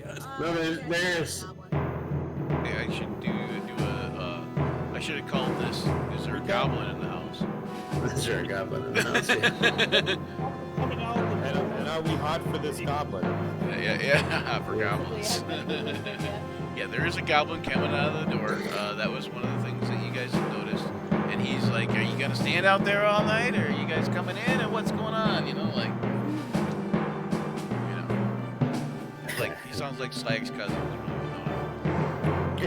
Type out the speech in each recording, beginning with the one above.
good. No, there's. Yeah, I should do a. I should have called this. Is there a goblin in the house? Is there a goblin in the house? Yeah. Coming out of the And are we hot for this goblin? Yeah, for Yeah. goblins. Yeah, there is a goblin coming out of the door. That was one of the things that you guys have noticed. And he's like, "Are you gonna stand out there all night, or are you guys coming in, and what's going on?" You know, like he sounds like Slag's cousin. I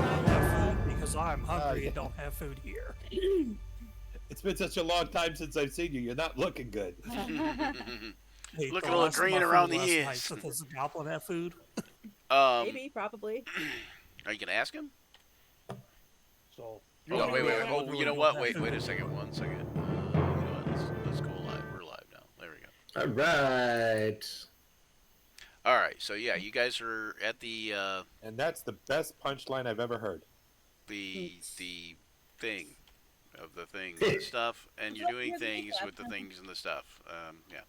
don't have food because I'm hungry and don't have food here. It's been such a long time since I've seen you. You're not looking good. Hey, Looking the a little last of green my around food the last ears. night, so does the goblin have food? Maybe, probably. Are you gonna ask him? So. Oh, wait. Oh, Really you know don't what? have Wait food. a second. 1 second. You know what? Let's go live. We're live now. There we go. All right. All right. So yeah, you guys are at the And that's the best punchline I've ever heard. the thing of the thing and the stuff, and you're doing things with the things and the stuff. Yeah.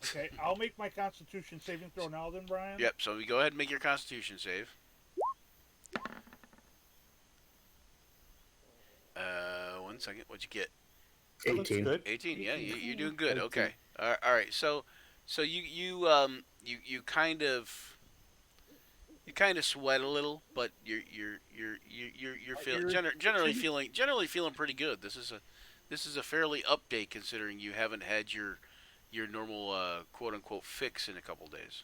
Okay, I'll make my Constitution saving throw now, then, Brian. Yep. So we go ahead and make your Constitution save. 1 second. What'd you get? That looks 18. good. 18. Yeah, you're doing good. 18. Okay. All right. So you kind of sweat a little, but you're generally feeling pretty good. This is a fairly update considering you haven't had your normal quote unquote fix in a couple days.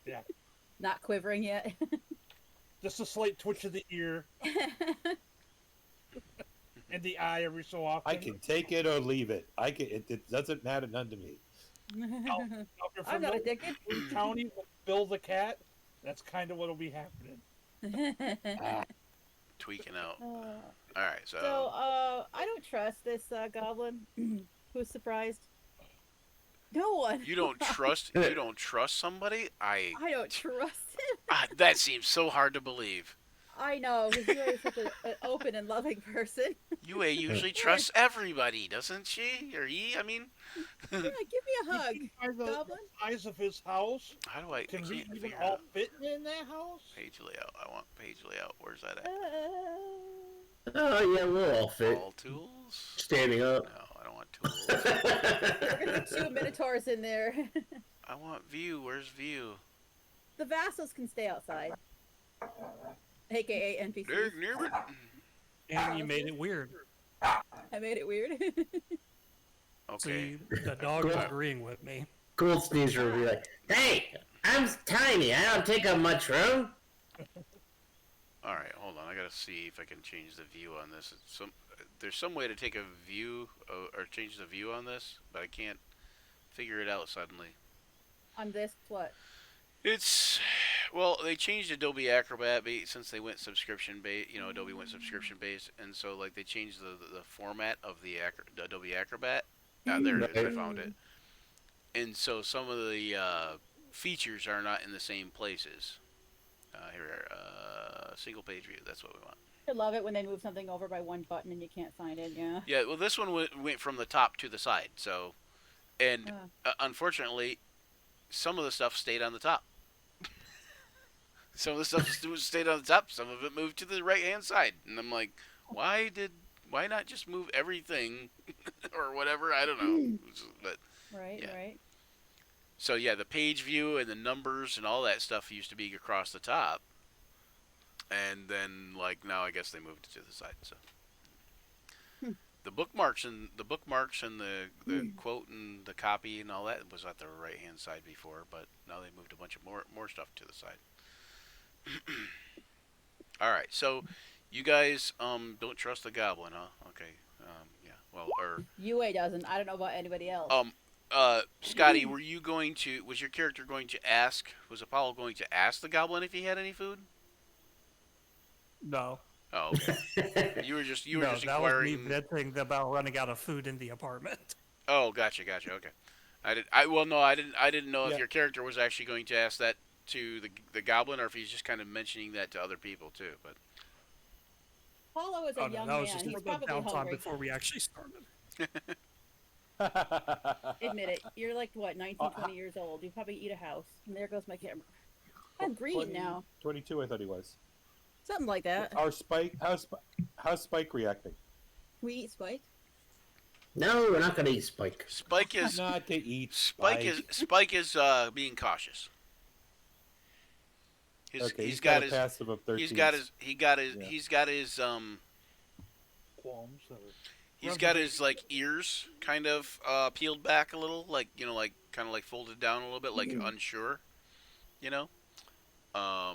Yeah. Not quivering yet. Just a slight twitch of the ear and the eye every so often. I can take it or leave it. It doesn't matter none to me. Now, if you're I'm not familiar addicted. with County with Bill the cat, that's kind of what'll be happening. Tweaking out. All right. So I don't trust this goblin. Who's surprised? No one. you don't trust somebody? I don't trust him. That seems so hard to believe. I know, because Yue is such an open and loving person. Yue usually trusts everybody, doesn't she? Or he? I mean, Yeah, give me a hug, By the goblin. size of his house, how do I can can't we even figure all out fit in that house? page layout? I want page layout. Where's that at? Oh, yeah, we'll all fit. All tools? Standing up. No, I don't want tools. We're gonna put 2 minotaurs in there. I want view. Where's view? The vassals can stay outside. AKA NPCs. Near it. And you made it weird. I made it weird. Okay. See, the dog is agreeing with me. Gold Sneezer will be like, "Hey, I'm tiny. I don't take up much room." All right, hold on. I gotta see if I can change the view on this. There's some way to take a view or change the view on this, but I can't figure it out suddenly. On this, what? Well, they changed Adobe Acrobat since they went subscription based. You know, Adobe went subscription based, and so like they changed the format of the Adobe Acrobat. There it is. I found it. And so some of the features are not in the same places. Here we are. Single page view. That's what we want. I love it when they move something over by one button and you can't find it. Yeah. Yeah. Well, this one went from the top to the side. So, and unfortunately, some of the stuff stayed on the top. Some of the stuff stayed on the top. Some of it moved to the right hand side. And I'm like, why not just move everything or whatever? I don't know. But Right. yeah. Right. So yeah, the page view and the numbers and all that stuff used to be across the top, and then like now I guess they moved it to the side. So the bookmarks and the quote and the copy and all that was at the right hand side before, but now they moved a bunch of more stuff to the side. All right, so you guys don't trust the goblin, huh? Okay, yeah. Well, or Yue doesn't. I don't know about anybody else. Scotty, was your character going to ask? Was Apollo going to ask the goblin if he had any food? No. Oh, okay. You were just That was me inquiring. venting about running out of food in the apartment. Oh, gotcha. Okay. I didn't know if your character was actually going to ask that to the goblin, or if he's just kind of mentioning that to other people too. But Apollo is a young that was man. just He's a probably downtime hungry. before we actually started. Admit it. You're like, what, 19, 20 years old. You probably eat a house. And there goes my camera. I'm green 20 now. 22, I thought he was. Something like that. Our Spike, how's Spike reacting? We eat Spike. No, we're not gonna eat Spike. Spike is Not to eat Spike is being cautious. Okay, he's got a his passive of 13. he's got his Yeah. he's got his Qualms. he's got his like ears kind of peeled back a little, like like kind of like folded down a little bit, like unsure, you know. Why?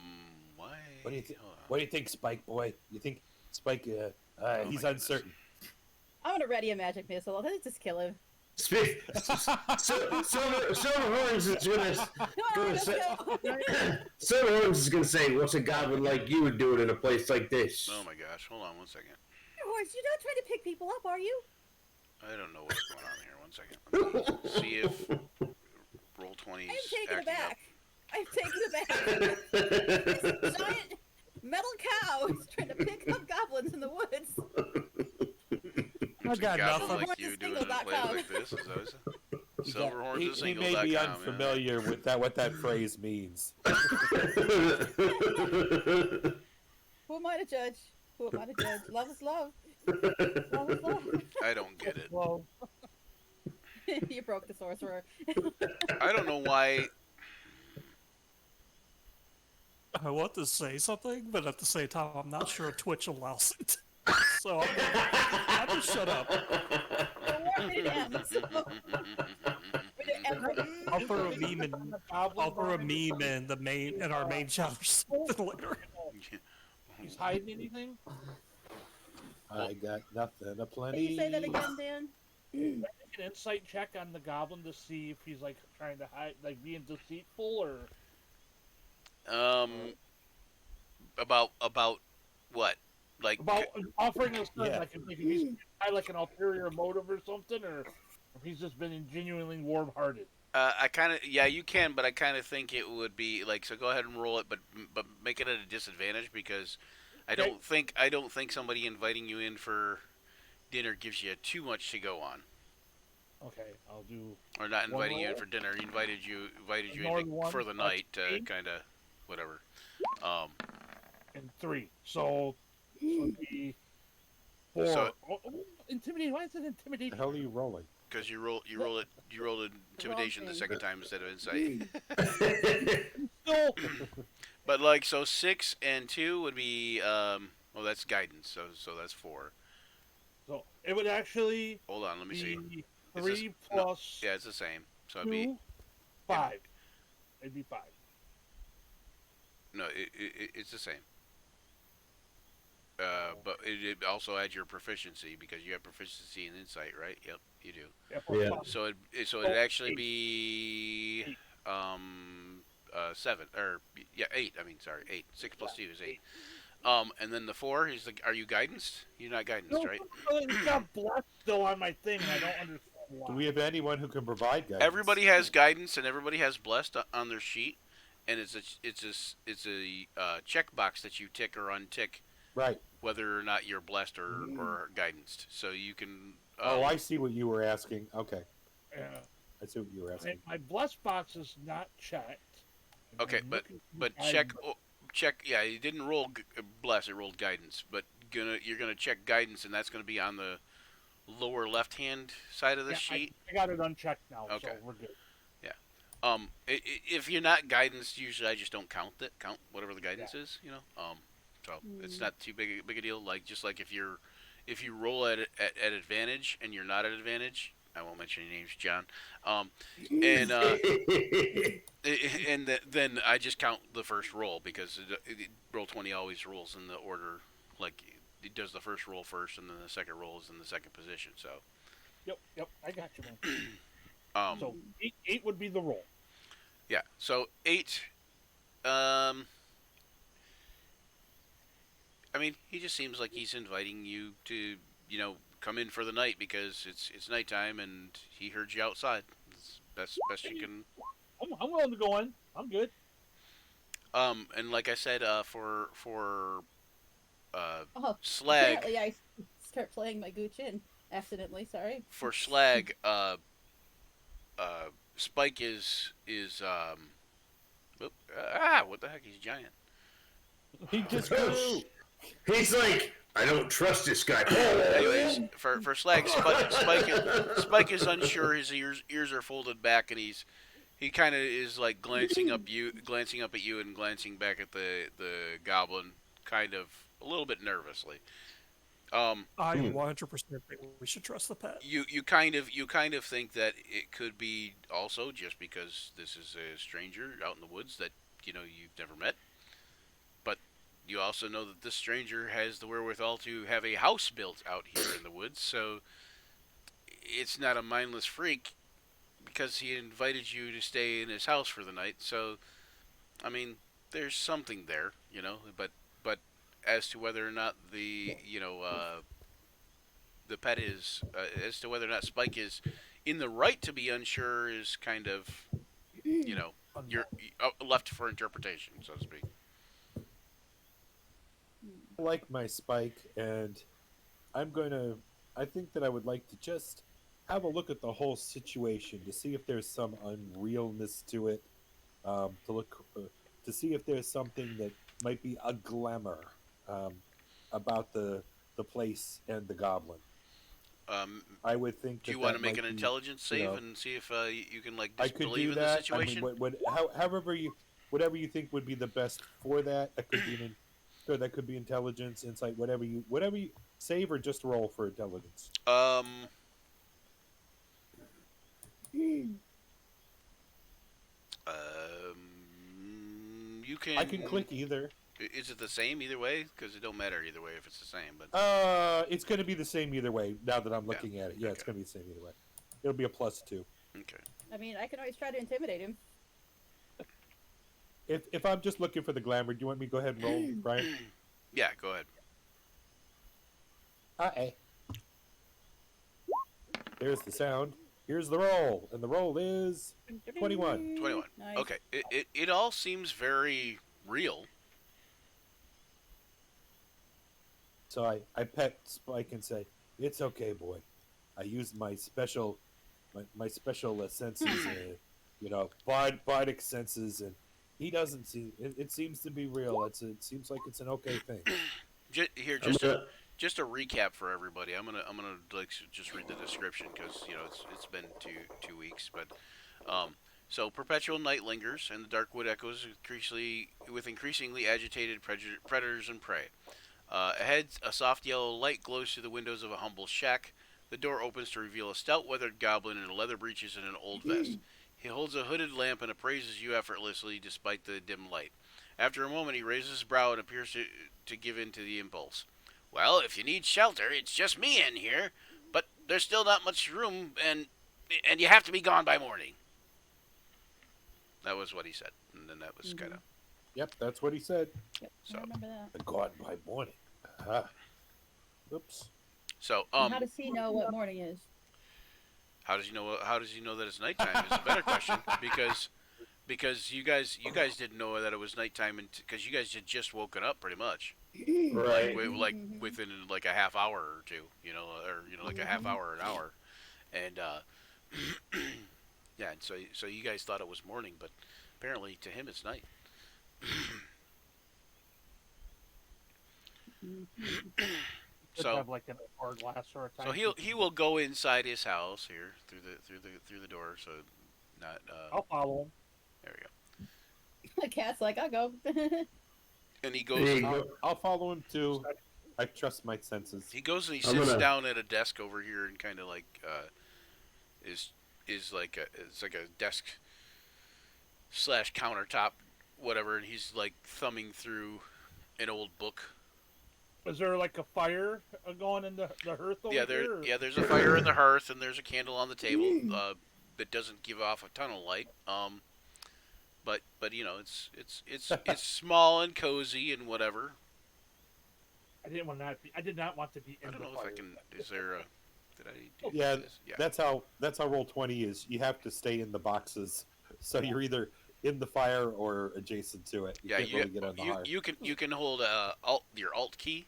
What do you think, Spike boy? You think Spike? He's uncertain. I'm gonna ready a magic missile. Let's just kill him. Silverhorns is gonna Let's say. go. Silverhorns is gonna say, "What's a goblin like you would do it in a place like this?" Oh my gosh! Hold on one second. Horse, you're not trying to pick people up, are you? I don't know what's going on here. 1 second. Let me see if roll 20 I'm is taking it acting up. back. I'm taking it back. This giant metal cow is trying to pick up goblins in the woods. I It's a got goblin nothing. like you doing it in a place like this. Is that what it is? Silverhorns is He single. may be unfamiliar with what that phrase means. Who am I to judge? Who am I to judge? Love is love. Love is love. I don't get it. Well, You broke the sorcerer. I don't know why. I want to say something, but at the same time, I'm not sure Twitch allows it. So I'm gonna shut up. I'll throw a meme in. I'll throw a meme in the main in our main chat or something later. he's hiding anything? I got nothing Can aplenty. you say that again, Dan? An insight check on the goblin to see if he's like trying to hide, like being deceitful, or About what? Like about offering us Yeah. like if he's had like an ulterior motive or something, or if he's just been genuinely warm-hearted. I kind of you can, but I kind of think it would be like so. Go ahead and roll it, but make it at a disadvantage because I Okay. don't think somebody inviting you in for dinner gives you too much to go on. Okay, I'll do Or not One inviting you in roll? for dinner. He invited you Ignore in the one, for the that's night to 8. kind of whatever. in 3. So this would be 4. So- Intimidate. Why is it The intimidation? hell are you rolling? Because you rolled intimidation the thing. second time instead of insight. No. But like so 6 and 2 would be well that's guidance. So that's 4. So it would actually Hold on, let me see. be Is this- 3 no, plus Yeah, it's the same. So it'd 2, be 5. It'd be 5. no, it's the same. But it also adds your proficiency because you have proficiency in insight, right? Yep, you do. Yeah. plus Yeah. 5. So it'd actually 8. be 7 or 8. I mean, sorry, 8. 6 plus 2 is 8. And then the 4 is like, are you guidance? You're not guidance, No, right? it's got blessed still on my thing, and I don't understand why. Do we have anyone who can provide guidance? Everybody has guidance and everybody has blessed on their sheet, and it's a checkbox that you tick or untick Right. whether or not you're blessed or guidanced. So you can. Oh, I see what you were asking. Okay. Yeah. I see what you were asking. My blessed box is not checked. Okay, I'm but looking but for check guidance. check. Yeah, you didn't roll bless. It rolled guidance, but you're gonna check guidance, and that's gonna be on the lower left hand side of the Yeah, sheet. I got it unchecked now, Okay. so we're good. If you're not guidance, usually I just don't count whatever the guidance is, so it's not too big a deal. Like just like if you roll at advantage and you're not at advantage, I won't mention any names, John. And then I just count the first roll because roll 20 always rolls in the order like it does the first roll first and then the second roll is in the second position. So Yep, I got you, man. So 8 would be the roll. yeah, so 8. I mean, he just seems like he's inviting you to, come in for the night because it's nighttime and he heard you outside. It's best you can. I'm willing to go in. I'm good. And like I said, for Oh, Slag. apparently I start playing my gooch in. Accidentally, sorry. for Slag, Spike what the heck? He's giant. He just grew. He's like, I don't trust this guy. Anyways, for Slag, Spike is unsure. His ears are folded back, and he kind of is like glancing up at you, and glancing back at the goblin, kind of a little bit nervously. I 100% think we should trust the pet. You kind of think that it could be also just because this is a stranger out in the woods that you've never met, but you also know that this stranger has the wherewithal to have a house built out here in the woods, so it's not a mindless freak because he invited you to stay in his house for the night. So, I mean, there's something there, but as to whether or not the pet is, as to whether or not Spike is in the right to be unsure is kind of, you're left for interpretation, so to speak. I like my Spike, and I think that I would like to just have a look at the whole situation to see if there's some unrealness to it, to see if there's something that might be a glamour about the place and the goblin. I would think. Do you want to make an intelligence save and see if you can I could disbelieve do in that. the situation? I mean, whatever you think would be the best for that. That could be that could be intelligence, insight, whatever you save or just roll for intelligence. You can. I can click either. Is it the same either way? Because it don't matter either way if it's the same. But it's going to be the same either way. Now that I'm looking at it, yeah, okay. It's going to be the same either way. It'll be a +2. Okay. I mean, I can always try to intimidate him. If I'm just looking for the glamour, do you want me to go ahead and roll, Brian? Yeah, go ahead. There's the sound. Here's the roll, and the roll is 21. 21. Nice. Okay. It all seems very real. So I pet Spike and say, "It's okay, boy. I used my special senses, bardic senses, and he doesn't see. It seems to be real. It seems like it's an okay thing." Just a recap for everybody. I'm gonna just read the description because it's been two weeks, but so perpetual night lingers and the dark wood echoes with increasingly agitated predators and prey. Ahead, a soft yellow light glows through the windows of a humble shack. The door opens to reveal a stout, weathered goblin in leather breeches and an old vest. He holds a hooded lamp and appraises you effortlessly despite the dim light. After a moment, he raises his brow and appears to give in to the impulse. "Well, if you need shelter, it's just me in here, but there's still not much room, and you have to be gone by morning." That was what he said, and then that was kind of... Yep, that's what he said. Yep, So- I remember that. Gone by morning. Oops. So, And how does he know what morning is? how does he know that it's nighttime is a better question, because you guys didn't know that it was nighttime because you guys had just woken up pretty much. Right. Within like a half hour or two, or like a half hour, an hour, and yeah, and so you guys thought it was morning, but apparently to him it's night. Could So have like an hourglass or a so time. he will go inside his house here through the door, so not I'll follow him. there we go. The cat's like, I'll go. And he There goes you go. I'll follow him too. I trust my senses. he goes and he I'm sits gonna- down at a desk over here and kind of like is like a desk / countertop whatever, and he's like thumbing through an old book. Is there like a fire going in the hearth over here? or- There's a fire in the hearth and there's a candle on the table that doesn't give off a ton of light. But it's small and cozy and whatever. I did not want to be in I don't the know fire. if I can. Is there a? Did I? Do Yeah, this? Yeah. that's how Roll20 is. You have to stay in the boxes, so you're either in the fire or adjacent to it. Yeah, can't really get on the hearth. you can hold your alt key,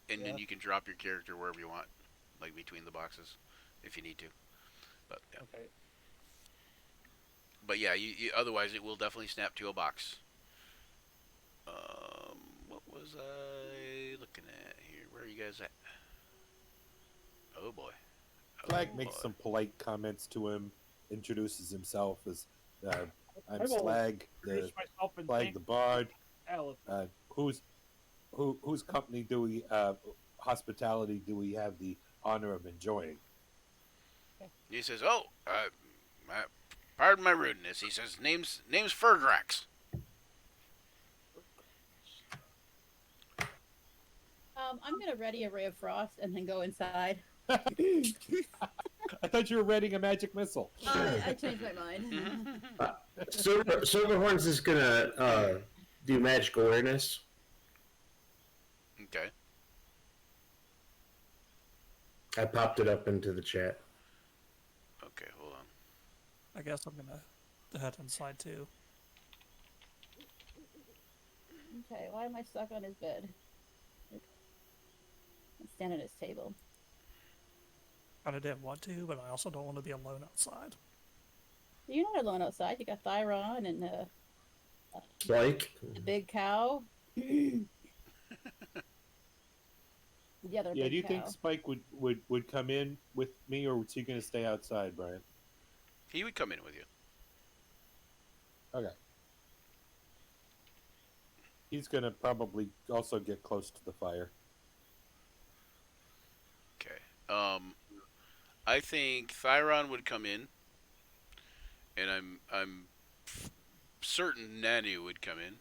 and then you can drop your character wherever you want. like between the boxes, if you need to. But yeah, Okay. but yeah, otherwise it will definitely snap to a box. What was I looking at here? Where are you guys at? Oh boy. Flag Oh makes boy. some polite comments to him, introduces himself as I'm I've always Slag, introduced myself and Flag thank the Bard. Alice. Whose company do we hospitality do we have the honor of enjoying? He says, "Oh, pardon my rudeness." He says, "Name's Ferdrax." I'm gonna ready a ray of frost and then go inside. I thought you were reading a magic missile. I changed my mind. Silverhorns is gonna do magic awareness. Okay. I popped it up into the chat. Okay, hold on. I guess I'm gonna head inside too. Okay, why am I stuck on his bed? I stand at his table. I didn't want to, but I also don't want to be alone outside. You're not alone outside. You got Thyron and Like, the big cow. The other Yeah, big do you cow. think Spike would come in with me, or is he going to stay outside, Brian? He would come in with you. Okay. He's going to probably also get close to the fire. Okay. I think Thyron would come in, and I'm certain Nanu would come in.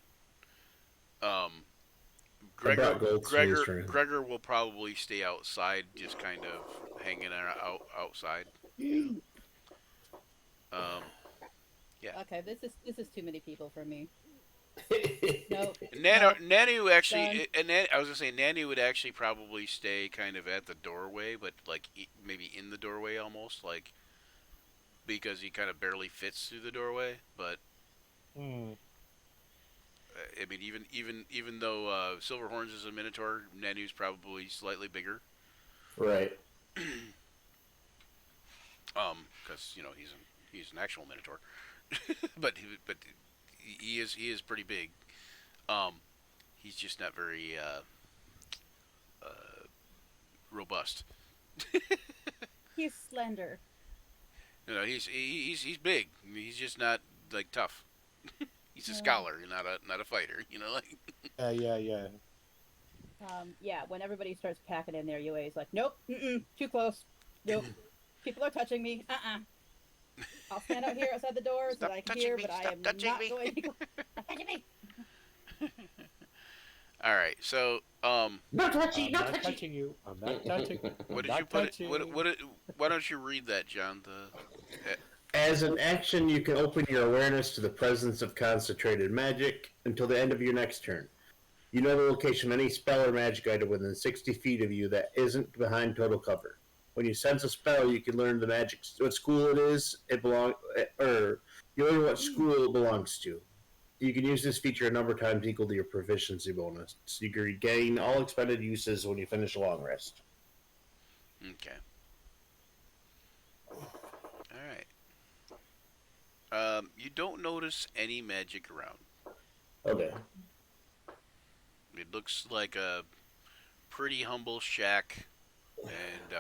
brought gold to his room. Gregor will probably stay outside, just kind of hanging outside. Yeah. Okay, this is too many people for me. Nope. Nanu actually, Done. I was gonna say Nanu would actually probably stay kind of at the doorway, but like maybe in the doorway almost, like because he kind of barely fits through the doorway. But I mean, even though Silverhorns is a Minotaur, Nanu's probably slightly bigger. Right. Because he's an actual Minotaur, but he is pretty big. He's just not very robust. He's slender. He's big. He's just not like tough. He's a scholar, not a fighter. Like. Yeah. Yeah, when everybody starts packing in there, UA is like, nope, too close. Nope. People are touching me. I'll stand out here outside the door so that I can hear, but I am not going to go. Stop touching me. All right, so No touchy, I'm not touching you. I'm not touching. what did you put? Why don't you read that, John? As an action, you can open your awareness to the presence of concentrated magic until the end of your next turn. You know the location of any spell or magic item within 60 feet of you that isn't behind total cover. When you sense a spell, you can learn the magic, what school it is, or you learn what school it belongs to. You can use this feature a number of times equal to your proficiency bonus. So you can regain all expended uses when you finish a long rest. Okay. All right. You don't notice any magic around. Okay. It looks like a pretty humble shack, and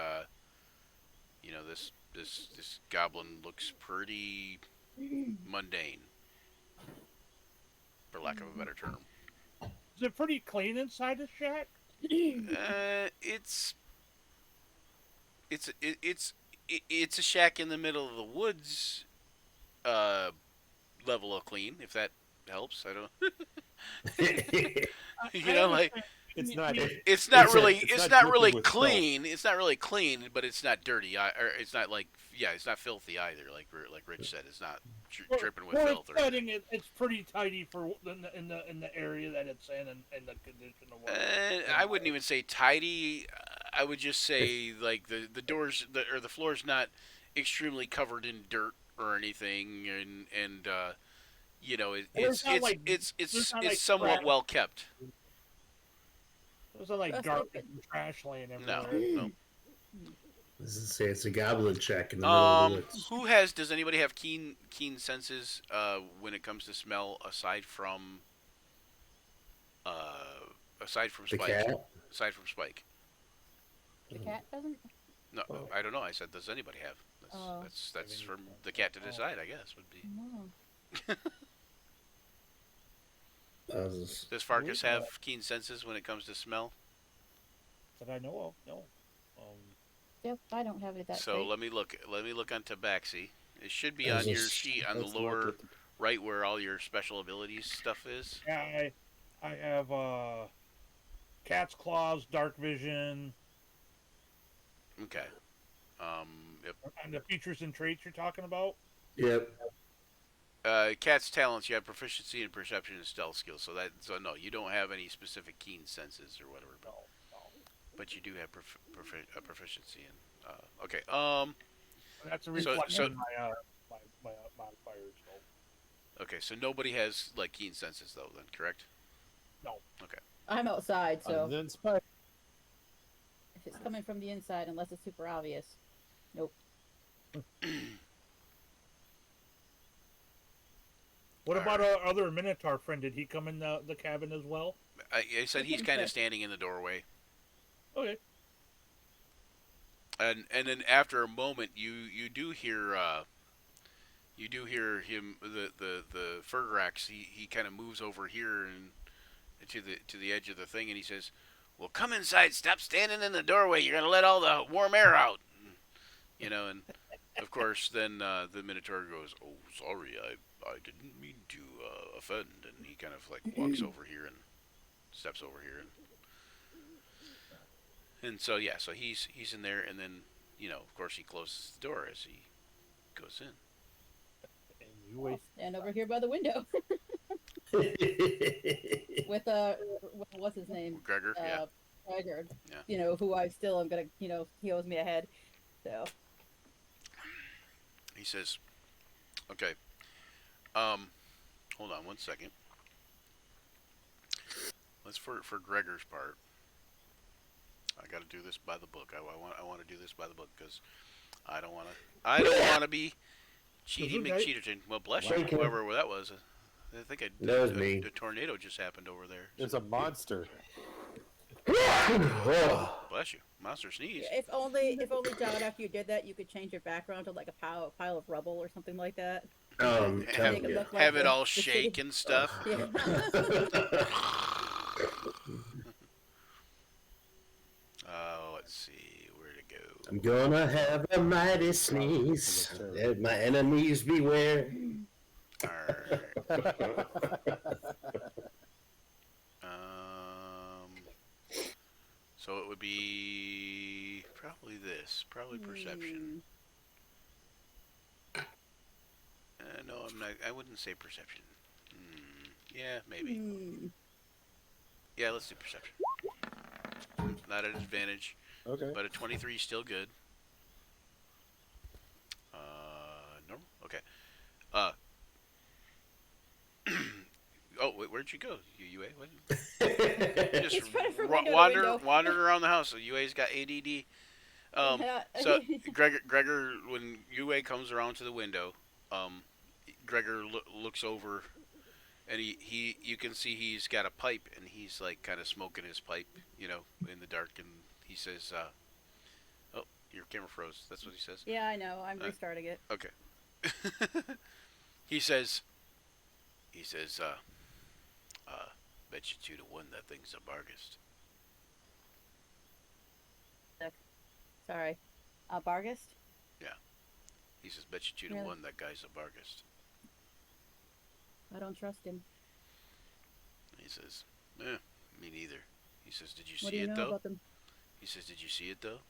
this goblin looks pretty mundane, for lack of a better term. Is it pretty clean inside the shack? It's a shack in the middle of the woods. Level of clean, if that helps. I don't. Like It's not. it's not dripping really with clean. It's not really clean, but it's not dirty. Or it's not like it's not filthy either. Like Rich said, it's not dripping with filth. Or anything. It's pretty tidy for in the area that it's in and the condition of what. I wouldn't even say tidy. I would just say like the doors or the floor's not extremely covered in dirt or anything, and it's somewhat well kept. There's like garbage and trash laying everywhere. No. This is say it's a goblin check in the middle of the woods. Who has? Does anybody have keen senses when it comes to smell aside from The Spike? cat? Aside from Spike. The cat doesn't. No, I don't know. I said, does anybody have? Oh. That's for the cat to decide, I guess. Would be. No. Does Farkas have keen senses when it comes to smell? That I know of, no. Yep, I don't have it that. So let me look. Let me look on Tabaxi. It should be on your sheet on the Let's look lower at the- right where all your special abilities stuff is. Yeah, I have cat's claws, dark vision, Okay. Yep. and the features and traits you're talking about. Yep. Cat's talents. You have proficiency in perception and stealth skills. So no, you don't have any specific keen senses or whatever. But you do have a proficiency in. Okay. That's a So- reflection so- in my modifiers. So. Okay. So nobody has like keen senses though. Then correct? No. Okay. I'm outside, so And then Spike. if it's coming from the inside, unless it's super obvious, nope. What about our other Minotaur friend? Did he come in the cabin as well? I said he's kind of standing in the doorway. Okay. And then after a moment, you do hear him the Fergrax. He kind of moves over here and to the edge of the thing, and he says, "Well, come inside. Stop standing in the doorway. You're gonna let all the warm air out." You know, and of course, then the Minotaur goes, "Oh, sorry, I didn't mean to offend," and he kind of like walks over here and steps over here and so yeah, so he's in there, and then of course he closes the door as he goes in. And you wait. Stand over here by the window with what's his name? Gregor, yeah. Gregor. Yeah. Who I still am gonna, he owes me a head. So. He says, "Okay, hold on 1 second. Let's for Gregor's part. I got to do this by the book. I want to do this by the book because I don't want to be cheaty Okay. McCheaterton. Well, bless you, Thank you. whoever that was. I think That was me. a tornado just happened over there. There's a monster. Bless you, monster sneeze. If only John, after you did that, you could change your background to like a pile of rubble or something like that. Have, Make it look like have it the- all the shake city. and stuff. Yeah. Let's see where to go. I'm gonna have a mighty sneeze. Let my enemies beware. Alright. So it would be probably this, probably perception. No, I'm not. I wouldn't say perception. Yeah, maybe. Yeah, let's do perception. Not at advantage, Okay. but a 23 is still good. Normal. Okay. Oh, wait, where'd you go? UA? What? You just He's running from window to window. wandered around the house. So UA's got ADD. So Gregor, when UA comes around to the window, Gregor looks over, and you can see he's got a pipe, and he's like kind of smoking his pipe, in the dark, and he says, "Oh, your camera froze." That's what he says. Yeah, I know. I'm restarting it. Okay. He says, bet you 2-1 that thing's a Bargist. Sorry. Bargist? He says, bet you 2-1 that guy's a Bargist. I don't trust him. He says, me neither. He says, did you What do see you it know though? about them? He says, did you see it though?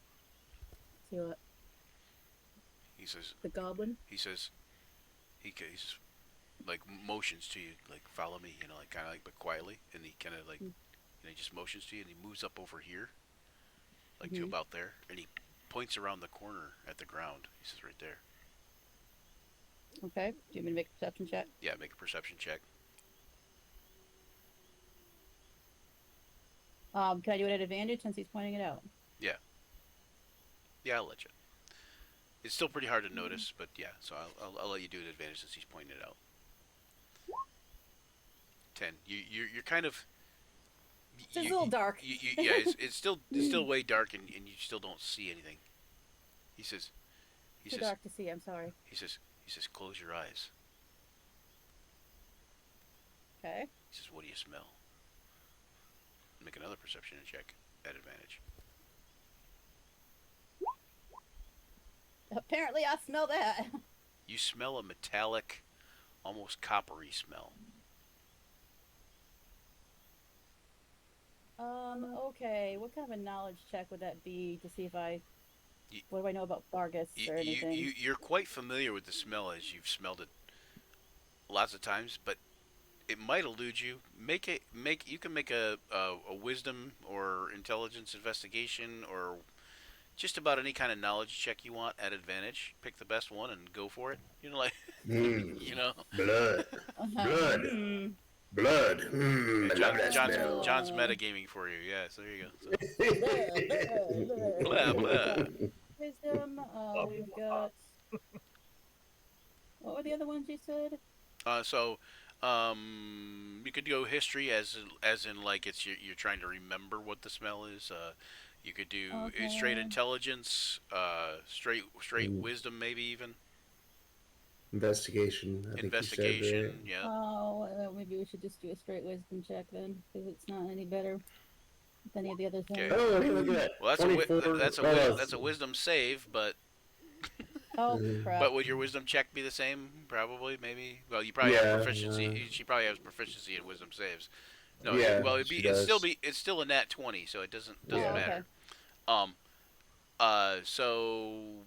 See what? He says, The goblin? he's like motions to you, like follow me, like kind of like, but quietly, and he kind of like, he just motions to you, and he moves up over here, like to about there, and he points around the corner at the ground. He says, right there. Okay. Do you want me to make a perception check? Yeah, make a perception check. Can I do it at advantage since he's pointing it out? Yeah, I'll let you. It's still pretty hard to notice, but yeah. So I'll let you do an advantage since he's pointing it out. 10. You're kind of. It's a little dark. Yeah, it's still way dark, and you still don't see anything. He says. He Too says. dark to see. I'm sorry. He says. Close your eyes. Okay. He says, what do you smell? Make another perception check at advantage. Apparently, I smell that. You smell a metallic, almost coppery smell. Okay. What kind of a knowledge check would that be to see if You- what do I know about Vargas or anything? You're quite familiar with the smell as you've smelled it lots of times, but it might elude you. You can make a wisdom or intelligence investigation or just about any kind of knowledge check you want at advantage. Pick the best one and go for it. You know, like you know. Blood. Blood. Hmm. Blood. I love that smell. John's metagaming for you. Yeah, so there you go. So, blah blah. Wisdom. We've got. What were the other ones you said? You could go history as in like you're trying to remember what the smell is. You could do straight Okay. intelligence, straight wisdom, maybe even Investigation. I think investigation. You said, right? Yeah. Oh, well, maybe we should just do a straight wisdom check then, because it's not any better than any of the other things. Okay. Oh, hey, look at that. Well, 24. that's a wisdom save, but Oh, crap. but would your wisdom check be the same? Probably, maybe. Well, you probably have proficiency. She probably has proficiency in wisdom saves. No, Yeah, it's still a nat 20, so it doesn't Yeah. matter. So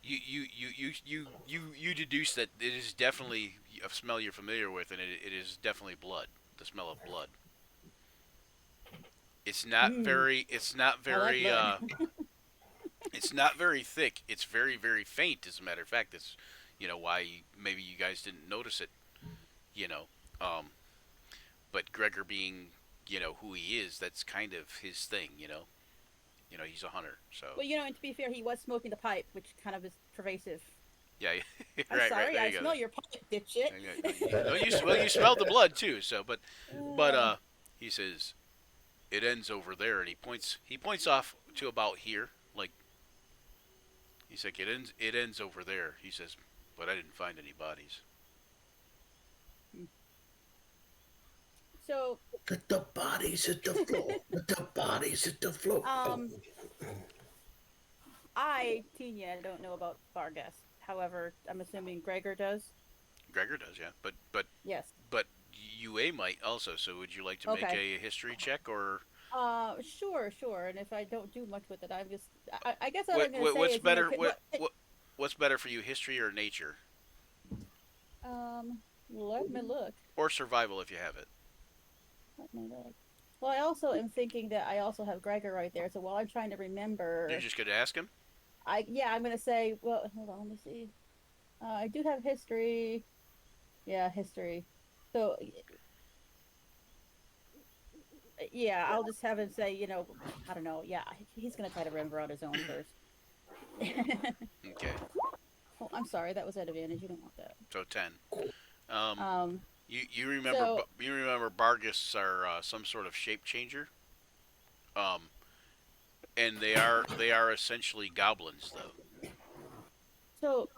you deduce that it is definitely a smell you're familiar with, and it is definitely blood. The smell of blood. It's not very. It's not very. blood. It's not very thick. It's very, very faint. As a matter of fact, that's why maybe you guys didn't notice it. You know, but Gregor being who he is, that's kind of his thing. He's a hunter. So Well, and to be fair, he was smoking the pipe, which kind of is pervasive. yeah, I'm right, sorry, right. There I you go. smell your pipe, dipshit. You smelled the blood too. So, but he says it ends over there, and he points off to about here, like he's like it ends over there. He says, but I didn't find any bodies. So, Let the bodies hit the floor. Let the bodies hit the floor. Tina, don't know about Vargas. However, I'm assuming Gregor does. Gregor does, yeah, but Yes. but UA might also. So, would you like to make Okay. a history check or? Sure. And if I don't do much with it, I guess what I'm going to say What's is, better? What's better for you, history or nature, let me look. or survival if you have it? Let me look. Well, I also am thinking that I also have Gregor right there. So while I'm trying to remember, You're just gonna ask him. I'm going to say, well, hold on, let me see. I do have history. Yeah, history. So, yeah, I'll just have him say, I don't know. Yeah, he's going to try to remember on his own first. Okay, Oh, I'm sorry, that was at advantage. You don't want that. so 10. Um, You remember So- you remember Bargus are some sort of shape changer. And they are essentially goblins though. so,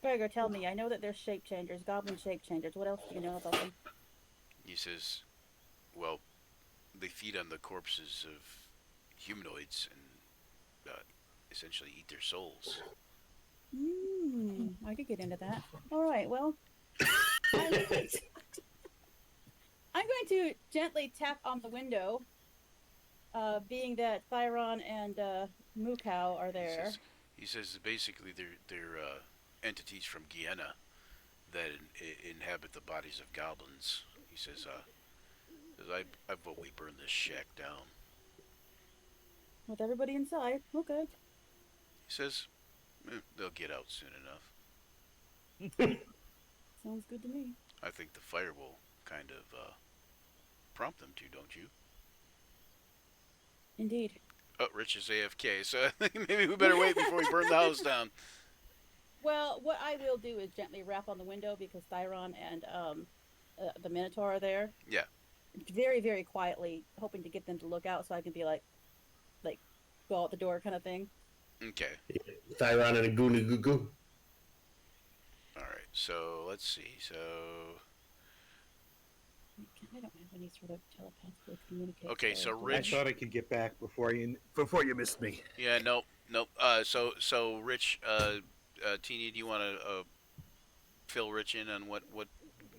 Gregor, tell me. I know that they're shape changers, goblin shape changers. What else do you know about them? He says, well, they feed on the corpses of humanoids and essentially eat their souls. I could get into that. All right, well, I'm going to gently tap on the window, being that Thyron and Mukau are there. He says basically they're entities from Guyana that inhabit the bodies of goblins. He says, I vote we burn this shack down. With everybody inside. Okay. He says, they'll get out soon enough. Sounds good to me. I think the fire will kind of prompt them to, don't you? Indeed. Oh, Rich is AFK, so I think maybe we better wait before we burn the house down. Well, what I will do is gently rap on the window because Thyron and the Minotaur are there. Yeah. Very, very quietly, hoping to get them to look out so I can be like, go out the door kind of thing. Okay. Thyron and a goo goo goo. All right. So let's see. So I don't have any sort of telepathically communicate. okay. So I Rich. thought I could get back before you missed me. Yeah. Nope. Nope. So Rich. Teeny, do you want to fill Rich in on what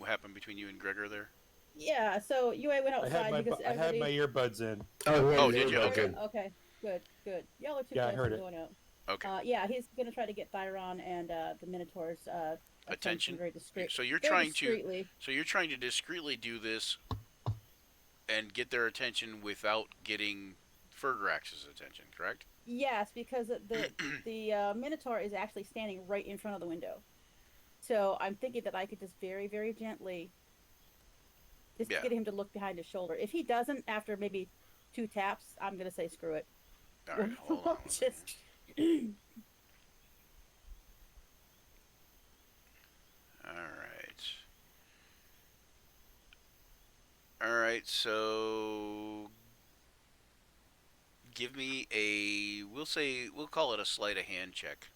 happened between you and Gregor there? Yeah, so UA went I outside because had my everybody... earbuds in. Oh, did you? Okay. Okay, good. Y'all are too Yeah, I close heard to it. going out. Okay. Yeah, he's gonna try to get Thyron and the Minotaur's Attention. very discreet. So you're very trying discreetly. to discreetly do this and get their attention without getting Fergrax's attention, correct? Yes, because the Minotaur is actually standing right in front of the window. So I'm thinking that I could just very, very gently just Yeah. get him to look behind his shoulder. If he doesn't, after maybe 2 taps, I'm gonna say screw it. All right, hold on. Just All right, so give me we'll call it a sleight of hand check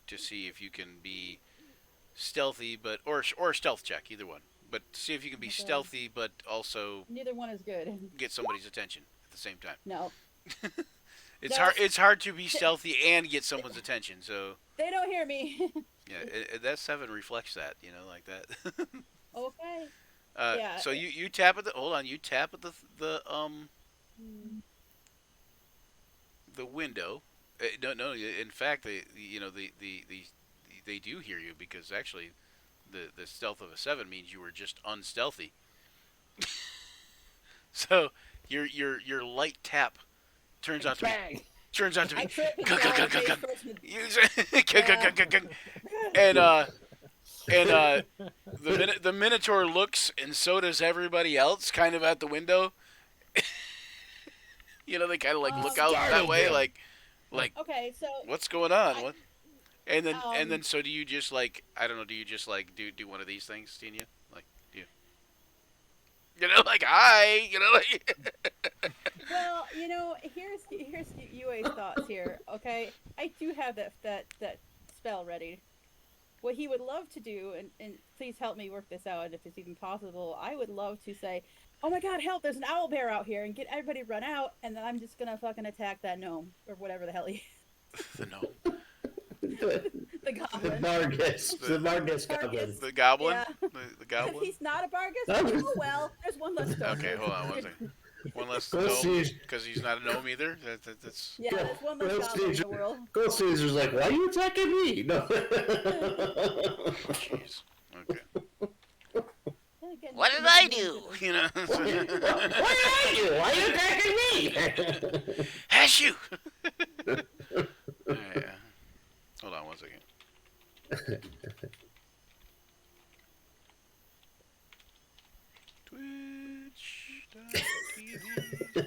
to see if you can be stealthy, but or stealth check, either one. But see if you can be Okay. stealthy, but also neither one is good. get somebody's attention at the same time. No, It's No. hard. It's hard to be stealthy and get someone's attention. So they don't hear me. yeah, that 7 reflects that. You know, like that. Okay. Yeah. So you tap at the hold on. You tap at Hmm. the window. No. In fact, they do hear you because actually, the stealth of a 7 means you were just unstealthy. So your light tap turns out to be I trip and Gug, fall gug, face gug, first with- and the Minotaur looks, and so does everybody else, kind of at the window. You know, they kind of like look out that way, like Okay, so what's going on? I- What? And then Um, so do you just like I don't know? Do you just like do one of these things, Tina? Like do you know like hi? You know like well, here's UA's thoughts here. Okay, I do have that spell ready. What he would love to do, and please help me work this out if it's even possible. I would love to say, "Oh my God, help! There's an owl bear out here," and get everybody run out, and then I'm just gonna fucking attack that gnome or whatever the hell he is. no. The The goblin. Bargus goblin. The goblin? Yeah. The If goblin? he's not a Bargus, Oh. oh well. There's one less stone. Okay, hold on one second. One less Go gnome, Caesar. because he's not a gnome either? That's... Yeah, there's one less Go goblin in Caesar. the world. Gold Caesar's like, why are you attacking me? No. Jeez. Okay. Then again, What did I do? You know? What are you? Why are you attacking me? Hash you! Yeah. Hold on one second. Twitch.tv.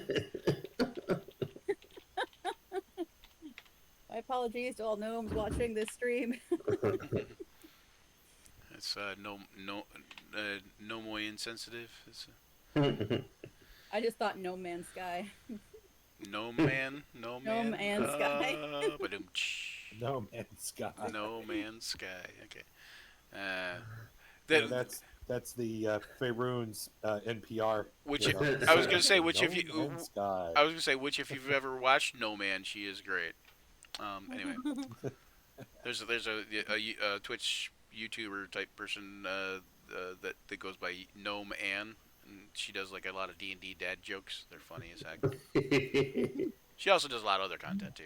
My apologies to all gnomes watching this stream. It's no more insensitive. It's I just thought No Man's Sky. no man. Gnome and sky. Ba-dum-tsh. No Man's Sky. No man's sky. Okay. Yeah, That that's the Faerun's NPR. which you know. I was gonna say which No if you Man's Sky. I was gonna say which if you've ever watched No Man, she is great. Anyway, there's a Twitch YouTuber type person that goes by Gnome Ann, and she does like a lot of D&D dad jokes. They're funny as heck. She also does a lot of other content too.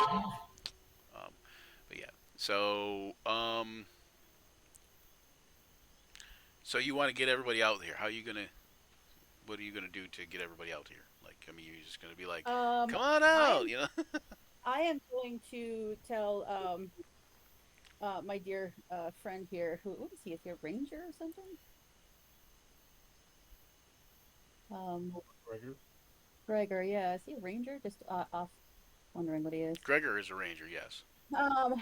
But yeah, so so you want to get everybody out here? What are you gonna do to get everybody out here? Like, I mean, you're just gonna be like, come on out, you know? I am going to tell my dear friend here, what is he? Is he a ranger or something? Gregor? Gregor, yeah, is he a ranger? Just off wondering what he is. Gregor is a ranger, yes. Um,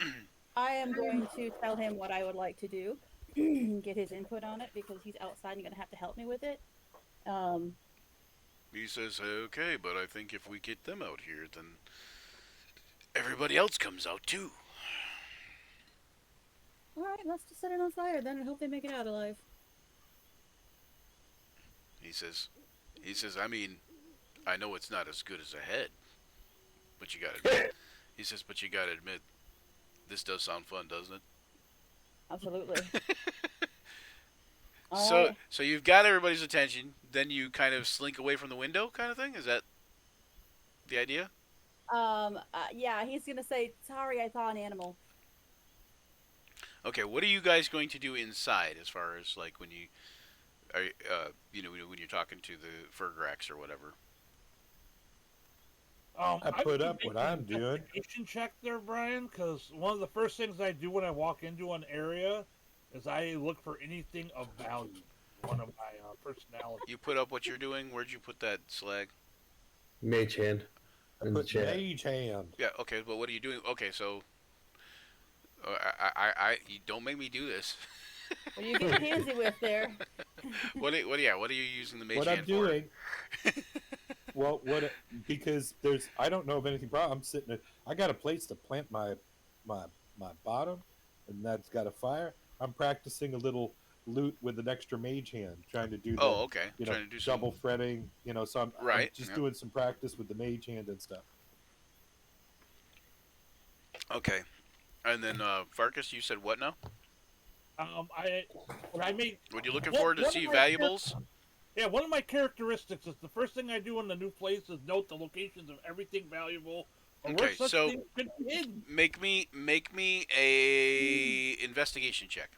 I am going to tell him what I would like to do, get his input on it because he's outside and gonna have to help me with it. Um, He says, okay, but I think if we get them out here, then everybody else comes out too. all right, let's just set it on fire then and hope they make it out alive. He says, I mean, I know it's not as good as a head, but you gotta admit, he says, but you gotta admit, this does sound fun, doesn't it? Absolutely. So you've got everybody's attention, then you kind of slink away from the window, kind of thing. Is that the idea? Yeah, he's gonna say, "Sorry, I saw an animal." Okay, what are you guys going to do inside, as far as like when you are, when you're talking to the Fergrax or whatever? I put up what I'm doing. Investigation check there, Brian, because one of the first things I do when I walk into an area is I look for anything of value. One of my personalities. You put up what you're doing. Where'd you put that, Slag? Mage hand. I In the put chat. mage hand. Yeah. Okay, but what are you doing? Okay, so you don't make me do this. What are you getting handsy with there? What are you using the mage What hand I'm for? doing. Well, because I don't know of anything wrong. I'm sitting. I got a place to plant my bottom, and that's got a fire. I'm practicing a little lute with an extra mage hand, trying to do the Okay. Trying to do double fretting. So I'm Right, just yeah. doing some practice with the mage hand and stuff. Okay. And then Farkas, you said what now? What I made. What you looking What- for to what see am I valuables? Yeah, one of my characteristics is the first thing I do in the new place is note the locations of everything valuable or Okay, where such so- things could be hidden. Make me a investigation check.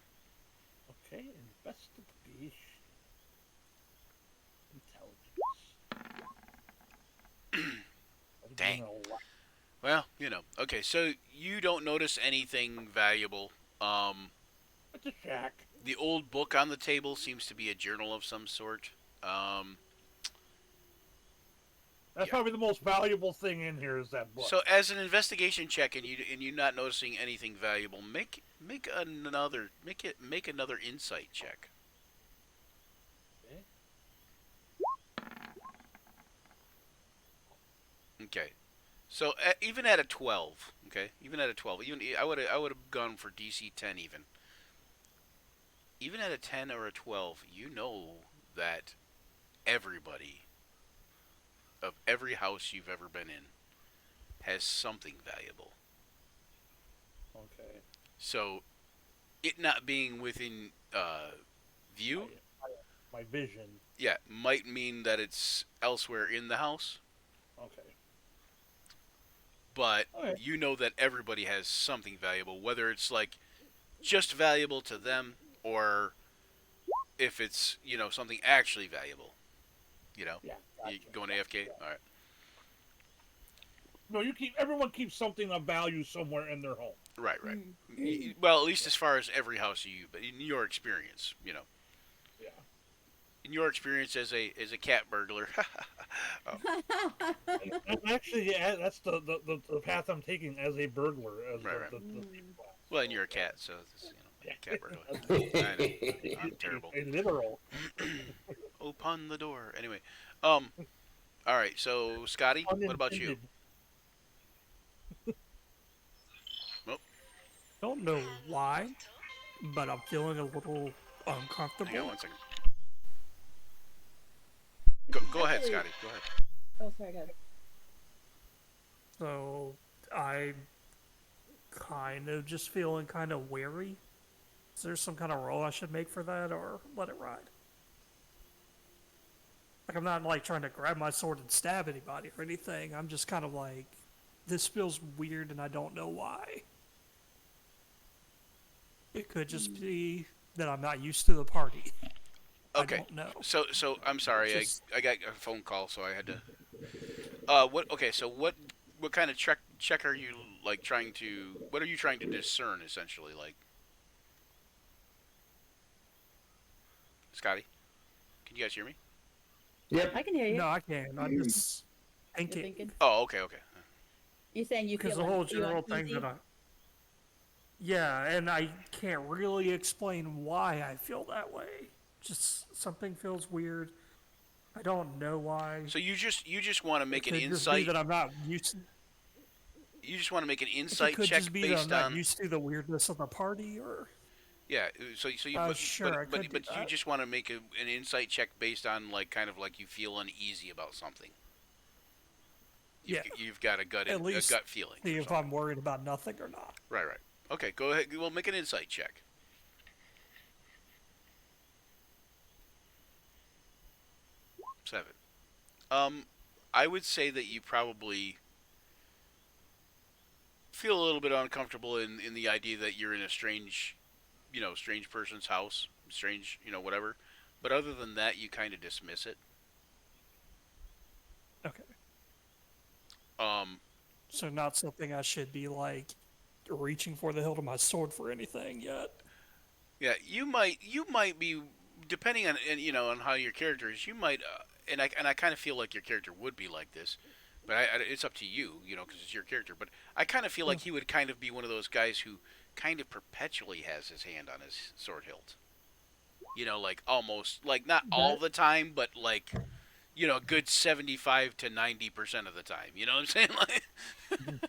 Okay, investigation. Intelligence. Dang. Well, Okay, so you don't notice anything valuable. It's a shack. The old book on the table seems to be a journal of some sort. That's Yeah. probably the most valuable thing in here is that book. So as an investigation check, and you not noticing anything valuable, make another insight check. Okay. So even at a 12, okay, even I would have gone for DC 10 even. Even at a 10 or a 12, you know that everybody of every house you've ever been in has something valuable. Okay. So it not being within view, My vision. yeah, might mean that it's elsewhere in the house. Okay. But Okay. you know that everybody has something valuable, whether it's like just valuable to them or if it's, something actually valuable. Yeah. You Gotcha. going AFK? All right. No, everyone keeps something of value somewhere in their home. Right. Well, at least as far as every house but in your experience, Yeah. in your experience as a cat burglar. Actually, yeah, that's the path I'm taking as a burglar. As Right. the Well, and you're a cat, so it's, cat burglar. I know. I'm terrible. A literal. Open the door. Anyway, all right. So Scotty, what about you? Don't know why, but I'm feeling a little Hang on uncomfortable. 1 second. Go ahead, Scotty. Go ahead. Oh, sorry, go ahead. So I'm kind of just feeling kind of wary. Is there some kind of roll I should make for that, or let it ride? Like, I'm not like trying to grab my sword and stab anybody or anything. I'm just kind of like, this feels weird and I don't know why. It could just be that I'm not used to the party. Okay. I don't know. So I'm sorry. Just- I got a phone call, so I had to. What? Okay. So what kind of check are you like trying to? What are you trying to discern essentially? Like, Scotty, can you guys hear me? Yep. I can hear you. No, I can't. I just You're thinking. thinking? Oh, okay. You're saying you Because feel the whole you general thing uneasy? that yeah, and I can't really explain why I feel that way. Just something feels weird. I don't know why. So you just want to It make an could just be insight. that I'm not used. You just want to make an It insight could check just be that I'm based not on. used to the weirdness of the party, or Yeah. So you sure, I could do but you that. just want to make an insight check based on like kind of like you feel uneasy about something. Yeah, You've got at a least gut feeling see for if something. I'm worried about nothing or not. Right. Okay. Go ahead. We'll make an insight check. 7. I would say that you probably feel a little bit uncomfortable in the idea that you're in a strange, strange person's house, strange, whatever. But other than that, you kind of dismiss it. Okay, Um, so not something I should be like reaching for the hilt of my sword for anything yet. yeah, you might be depending on on how your character is. You might, and I kind of feel like your character would be like this, but it's up to you, because it's your character. But I kind of feel Hmm. like he would kind of be one of those guys who kind of perpetually has his hand on his sword hilt. Like almost like not all That the time, but like a good 75 to 90% of the time. You know what I'm saying? Like,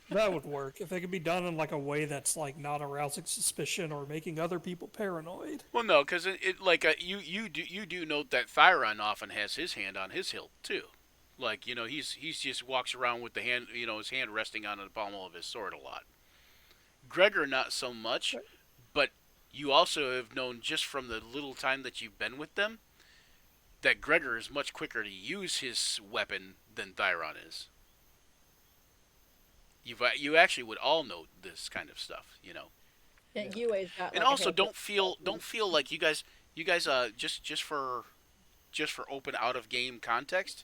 that would work if it could be done in like a way that's like not arousing suspicion or making other people paranoid. well, no, because it like you do note that Thyron often has his hand on his hilt too. Like he's just walks around with the hand his hand resting on the pommel of his sword a lot. Gregor not so much, but you also have known just from the little time that you've been with them that Gregor is much quicker to use his weapon than Thyron is. You actually would all know this kind of stuff. Yeah, UA's got And like a also handful don't feel like you guys just for open out of game context,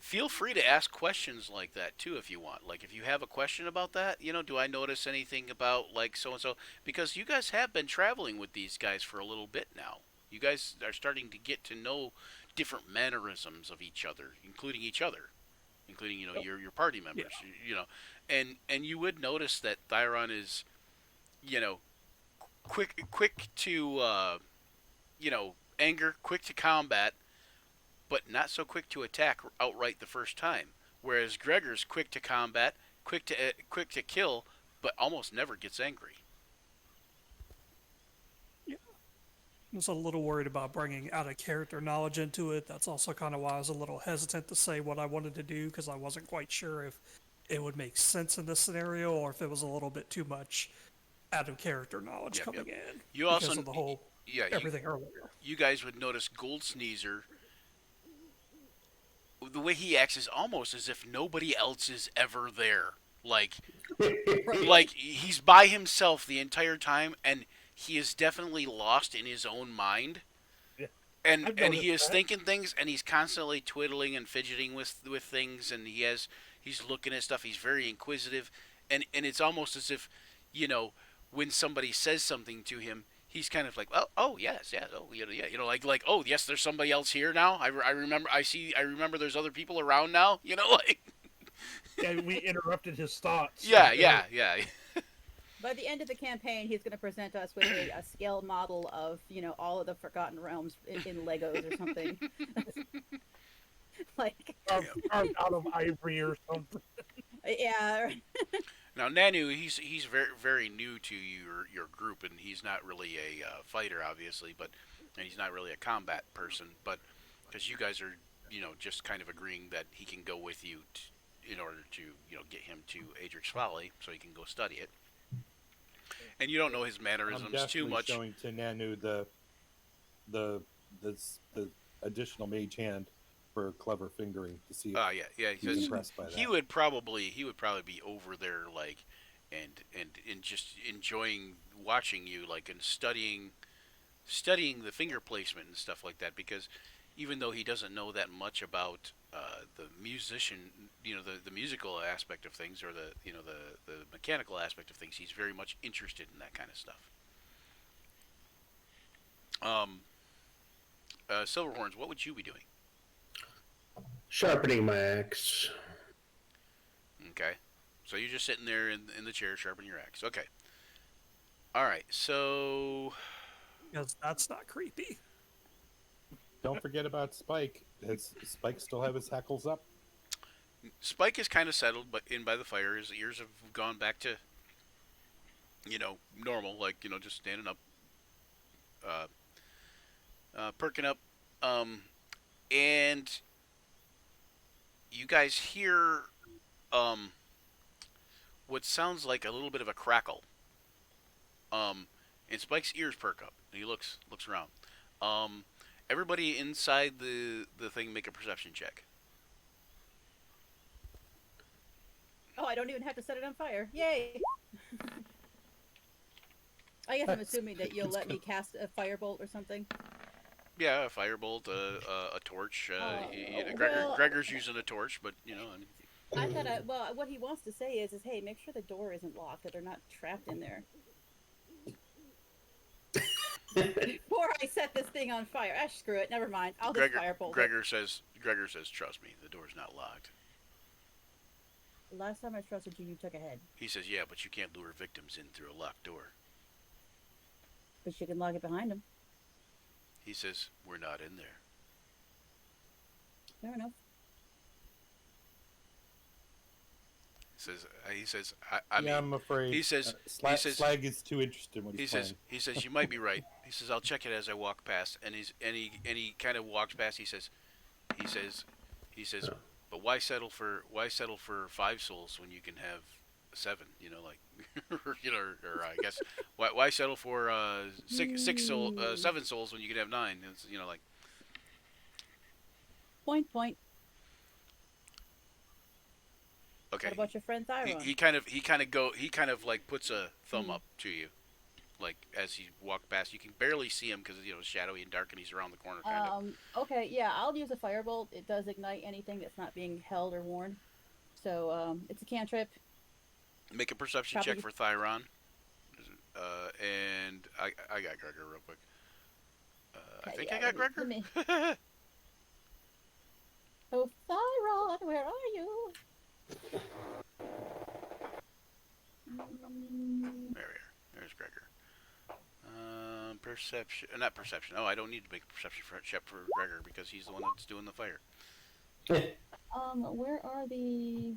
feel free to ask questions like that too if you want. Like if you have a question about that, do I notice anything about like so and so, because you guys have been traveling with these guys for a little bit now. You guys are starting to get to know different mannerisms of each other, including each other, including your party Yeah, members, and you would notice that Thyron is, you know, quick to anger, quick to combat, but not so quick to attack outright the first time. Whereas Gregor's quick to combat, quick to kill, but almost never gets angry. yeah. I was a little worried about bringing out of character knowledge into it. That's also kind of why I was a little hesitant to say what I wanted to do because I wasn't quite sure if it would make sense in this scenario or if it was a little bit too much out of character knowledge Yep. coming in You also, because of the whole yeah, everything earlier. you guys would notice Gold Sneezer. The way he acts is almost as if nobody else is ever there. Like Right. he's by himself the entire time, and he is definitely lost in his own mind. Yeah, And I've he noticed is that. thinking things, and he's constantly twiddling and fidgeting with things, and he's looking at stuff. He's very inquisitive, and it's almost as if, you know, when somebody says something to him, he's kind of like, oh yes, yeah, oh yeah, like oh yes, there's somebody else here now. I remember, I remember there's other people around now. Like Yeah, we interrupted his thoughts. yeah. By the end of the campaign, he's going to present us with a scale model of, all of the Forgotten Realms in Legos or something. Like, Carved out of ivory or something. yeah, Now Nanu, he's very very new to your group, and he's not really a fighter, obviously, and he's not really a combat person. But because you guys are just kind of agreeing that he can go with you in order to get him to Adric's Folly, so he can go study it. And you don't know his I'm mannerisms too definitely much. showing to Nanu the the additional mage hand for clever fingering to see if Yeah. he's impressed by that. He would probably be over there like, and just enjoying watching you like and studying the finger placement and stuff like that, because even though he doesn't know that much about the musician, the musical aspect of things, or the mechanical aspect of things, he's very much interested in that kind of stuff. Um, Silverhorns, what would you be doing? Sharpening my axe. Okay. So you're just sitting there in the chair sharpening your axe. Okay. All right. So Because that's not creepy. Don't forget about Spike. Does Spike still have his hackles up? Spike is kind of settled, but in by the fire, his ears have gone back to normal, like just standing up, uh, perking up, and you guys hear um, what sounds like a little bit of a crackle. And Spike's ears perk up, and he looks around. Um, Everybody inside the thing make a perception check. Oh, I don't even have to set it on fire. Yay! I guess I'm assuming that you'll let me cast a firebolt or something. Yeah, a firebolt, a torch. well- Gregor's using a torch, but I thought, well, what he wants to say is, hey, make sure the door isn't locked, that they're not trapped in there. Before I set this thing on fire. Screw it. Never mind. I'll just firebolt Gregor says, trust me, the door's not locked. it. Last time I trusted you, you took a head. He says, yeah, but you can't lure victims in through a locked door. But you can lock it behind him. He says, we're not in there. Fair enough. He says, I mean, I'm afraid. he says, Slag is too interested in what he's playing. he says, you might be right. He says, I'll check it as I walk past. And he kind of walks past. He says, but why settle for 5 souls when you can have 7? Or I guess why settle for 7 souls when you can have 9? It's like. Point. Okay. What about your friend Thyron? He kind of like puts a thumb up to you, like as you walk past. You can barely see him because it's shadowy and dark, and he's around the corner. Kind of. Okay, yeah, I'll use a firebolt. It does ignite anything that's not being held or worn. So it's a cantrip. Make a perception check for Thyron. And I got Gregor real quick. I think I got Gregor. Oh, Thyron, where are you? There we are. There's Gregor. Perception. Not perception. Oh, I don't need to make a perception check for Gregor because he's the one that's doing the fire. Where are the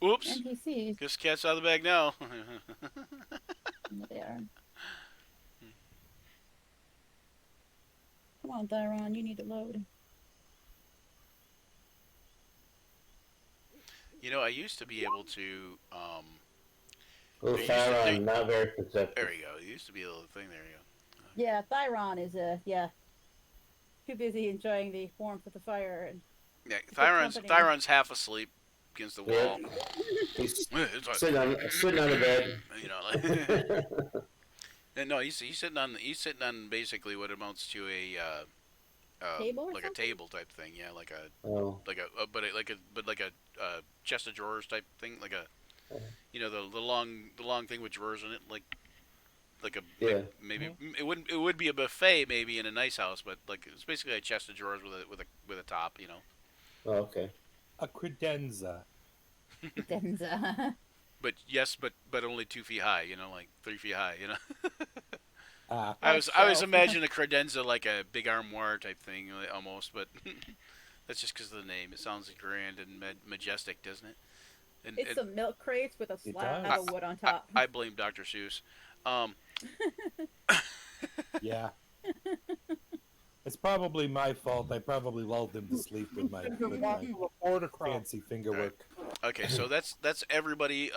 Oops. NPCs? Guess cat's out of the bag now. There. Come on, Thyron, you need to load. I used to be able to. Well, Thyron, not very perceptive. There you go. It used to be a little thing. There you go. Yeah, Thyron is too busy enjoying the warmth of the fire. And Yeah, Thyron's half asleep against the wall. He's It's like- sitting on the bed. No, he's sitting on basically what amounts to a Table or like something? a table type thing. Yeah, like a Oh, chest of drawers type thing, like a the long thing with drawers in it, like a yeah. maybe it would be a buffet maybe in a nice house, but like it's basically a chest of drawers with a top. Oh, okay. A credenza. Denza. But yes, but only 2 feet high. Like 3 feet high. Ah, I was imagining a credenza like a big armoire type thing almost, but that's just because of the name. It sounds grand and majestic, doesn't it? And, It's some milk crates with a slab does. of wood on top. I blame Dr. Seuss. yeah. It's probably my fault. I probably lulled him to sleep with my fancy finger work. Okay, so that's everybody.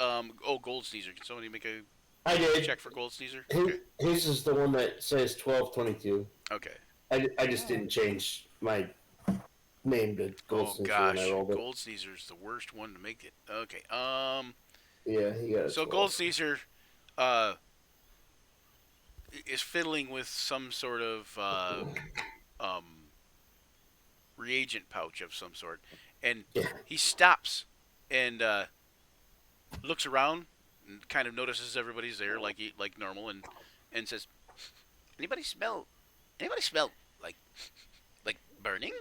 Gold Sneezer. Can somebody make a I did. check for Gold Sneezer? Okay. His is the one that says 1222. Okay. I just didn't change my name to Gold Oh Sneaker gosh, when I rolled it. Gold Sneezer's the worst one to make it. Okay. Yeah, he got it. So Gold Sneezer, is fiddling with some sort of reagent pouch of some sort, and Yeah. he stops and looks around and kind of notices everybody's there like normal, and says, anybody smell like burning?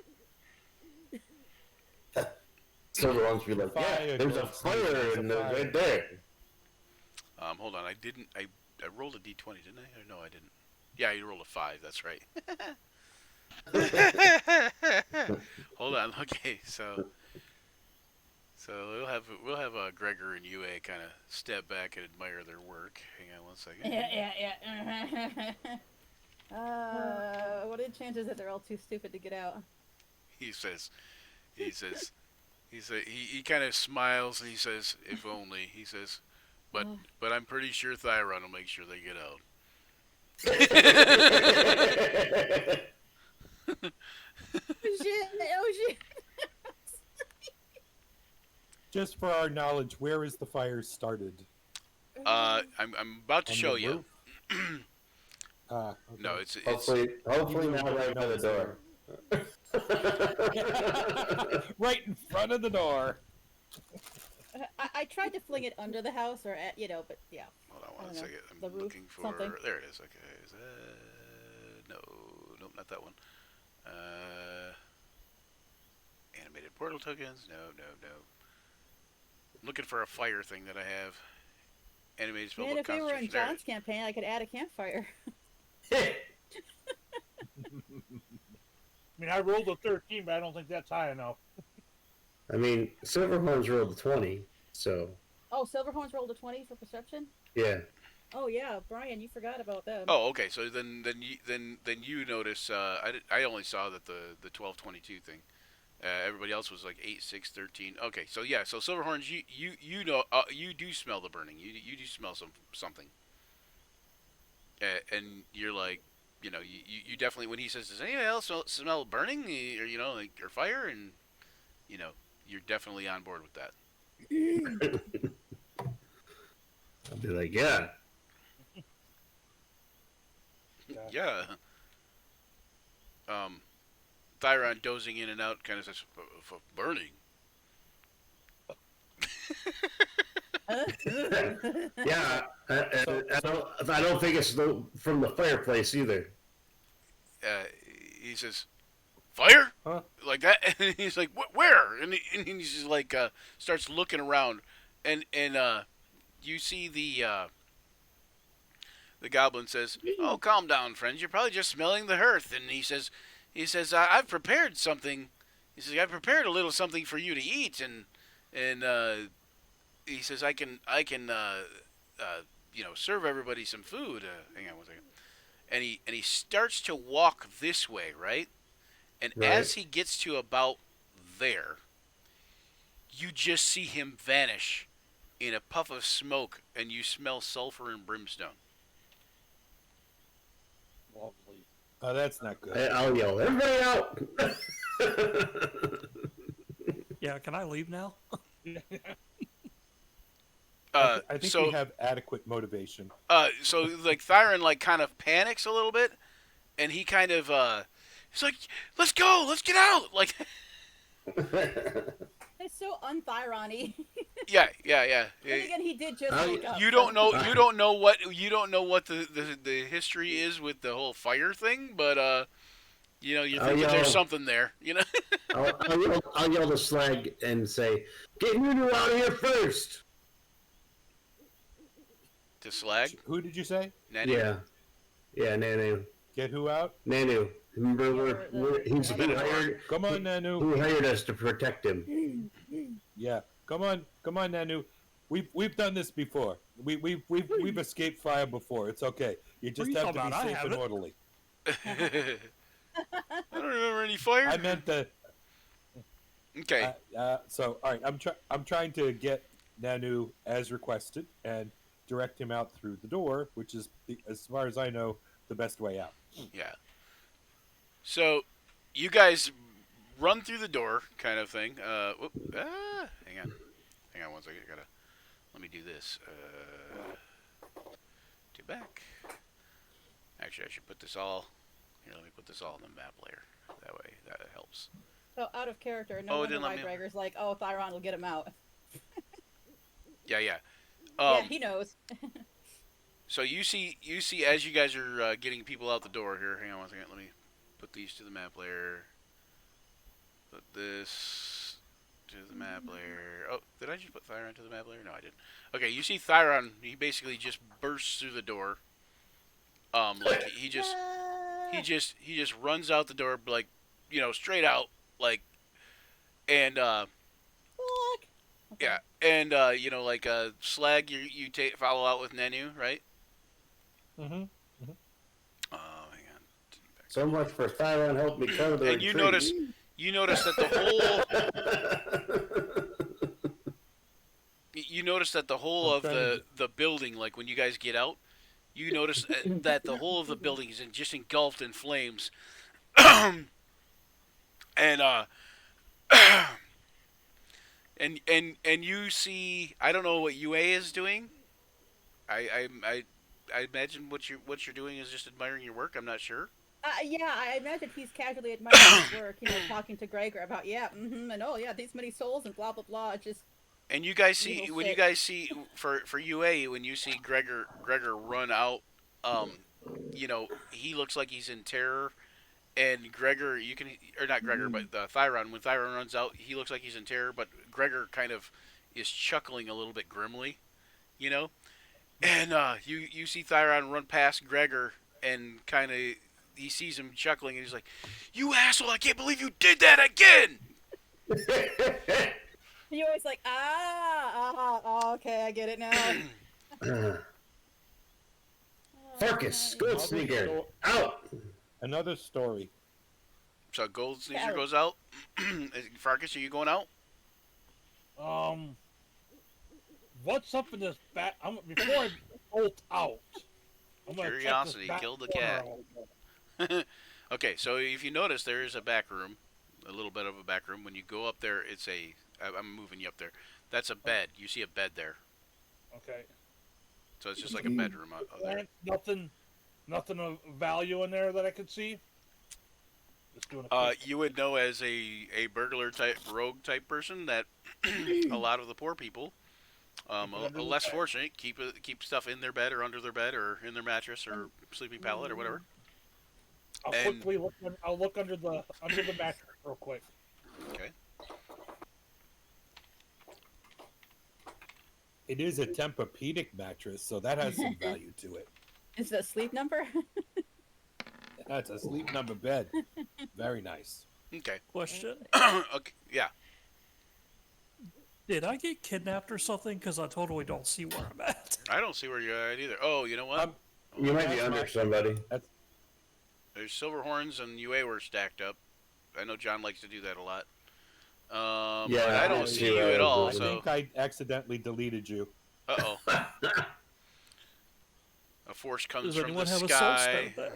Silver ones be like, yeah, Fire, there's a gold snake, fire there's a in the, fire. right there. Hold on. I didn't. I rolled a d20, didn't I? Or no, I didn't. Yeah, you rolled a 5. That's right. Hold on. Okay, so we'll have Gregor and UA kind of step back and admire their work. Hang on one second. Yeah. What are the chances that they're all too stupid to get out? He says, he kind of smiles and he says, if only. He says, but I'm pretty sure Thyron will make sure they get out. Oh shit! Just for our knowledge, where is the fire started? I'm about to On show the you. roof? Okay. No, it's Hopefully not right by the door. Right in front of the door. I tried to fling it under the house or at, but yeah. Hold on I one don't know. second. I'm The roof, looking for. something. There it is. Okay. Is that nope, not that one. Animated portal tokens. No. I'm looking for a fire thing that I have. Animated spellbook Man, if we were in concentration. There it John's is. campaign, I could add a campfire. I mean, I rolled a 13, but I don't think that's high enough. I mean, Silverhorns rolled a 20, so Oh, Silverhorns rolled a 20 for perception? yeah. Oh yeah, Brian, you forgot about them. Oh, okay. So then you notice. I only saw that the 1222 thing. Everybody else was like 8, 6, 13. Okay, so yeah, so Silverhorns, you know, you do smell the burning. You do smell something. And you're like, you definitely, when he says, does anyone else smell burning, or or fire, and you're definitely on board with that. I'll be like, yeah. Yeah. Thyron dozing in and out kind of says, burning. Yeah, I don't think it's from the fireplace either. He says, fire? Huh? Like that? And he's like, where? And he's just like, starts looking around. And you see the goblin says, oh, calm down, friends. You're probably just smelling the hearth. And he says, I've prepared something. He says, I've prepared a little something for you to eat. And he says, I can serve everybody some food. Hang on one second. And he starts to walk this way, right? And Right. as he gets to about there, you just see him vanish in a puff of smoke, and you smell sulfur and brimstone. Lovely. Oh, that's not good. I'll yell, everybody out! Yeah, can I leave now? I think So we have adequate motivation. so like Thyron like kind of panics a little bit, and he kind of he's like, let's go, let's get out, like. It's so un-Thyron-y. Yeah. Then again, he did just Oh, wake up. You don't know what the history is with the whole fire thing, but you're thinking yell. there's something there, I'll yell to Slag and say, get Nunu out of here first! To Slag. Who did you say? Nanny? Yeah, Nanu. Get who out? Nanu. Remember, he Come on, Nanu. hired us to protect him. Yeah, come on, Nanu. We've done this before. We've escaped fire before. It's okay. You just you have to talking be about? I safe and haven't. orderly. I don't remember any fire. I meant the. Okay. So all right, I'm trying to get Nanu as requested and direct him out through the door, which is, as far as I know, the best way out. Yeah. So, you guys run through the door, kind of thing. Hang on one second. Let me do this. To back. Actually, I should put this all. Here, let me put this all in the map layer. That way, that helps. So out of character, no Oh, it wonder didn't let why me- Gregor's like, oh, Thyron will get him out. Yeah. Yeah, he knows. So you see as you guys are getting people out the door here. Hang on one second. Let me put these to the map layer. Put this to the map layer. Oh, did I just put Thyron to the map layer? No, I didn't. Okay, you see Thyron. He basically just bursts through the door. Like he just runs out the door, like, straight out, like, and Fuck. Okay. yeah, and like Slag, you follow out with Nenu, right? Mm-hmm. Oh, hang on. So much for Thyron help me cover the And retreat. you notice that the whole you notice that the whole I'm of trying to the building, like when you guys get out, you notice that the whole of the building is just engulfed in flames, and and you see, I don't know what UA is doing. I imagine what you're doing is just admiring your work. I'm not sure. Yeah, I imagine he's casually admiring his work, talking to Gregor about, and oh yeah, these many souls and blah blah blah. Just And you guys see evil when you shit. guys see for UA, when you see Gregor run out, he looks like he's in terror. And Gregor, you can, or not Gregor, but Thyron. When Thyron runs out, he looks like he's in terror, but Gregor kind of is chuckling a little bit grimly, you know. And you see Thyron run past Gregor, and kind of he sees him chuckling, and he's like, "You asshole! I can't believe you did that again!" He always like, okay, I get it now. Farkas, Goldsneaker, Another out! Another story. So Gold Sneezer Yeah. goes out. Farkas, are you going out? What's up in this back? Before I bolt out, I'm gonna Curiosity check this back killed the corner cat. a little bit. Okay, so if you notice, there is a back room, a little bit of a back room. When you go up there, it's a. I'm moving you up there. That's a bed. You see a bed there, Okay. so it's just like a bedroom out there. Nothing of value in there that I could see. Just doing a quick. You would know as a burglar type, rogue type person that a lot of the poor people, less fortunate, keep stuff in their bed or under their bed or in their mattress or sleeping pallet or whatever. I'll and- quickly look. I'll look under the mattress real quick. Okay. It is a Tempur-Pedic mattress, so that has some value to it. Is it a sleep number? That's a sleep number bed. Very nice. Okay. Question: Okay. Yeah. Did I get kidnapped or something? Because I totally don't see where I'm at. I don't see where you're at either. Oh, you know what? You might be under somebody. There's Silverhorns and UA were stacked up. I know John likes to do that a lot. Yeah, but I I don't see see you where at I all. was I So, think I accidentally deleted you. oh. A force comes Does from anyone the have a soul sky. stone there?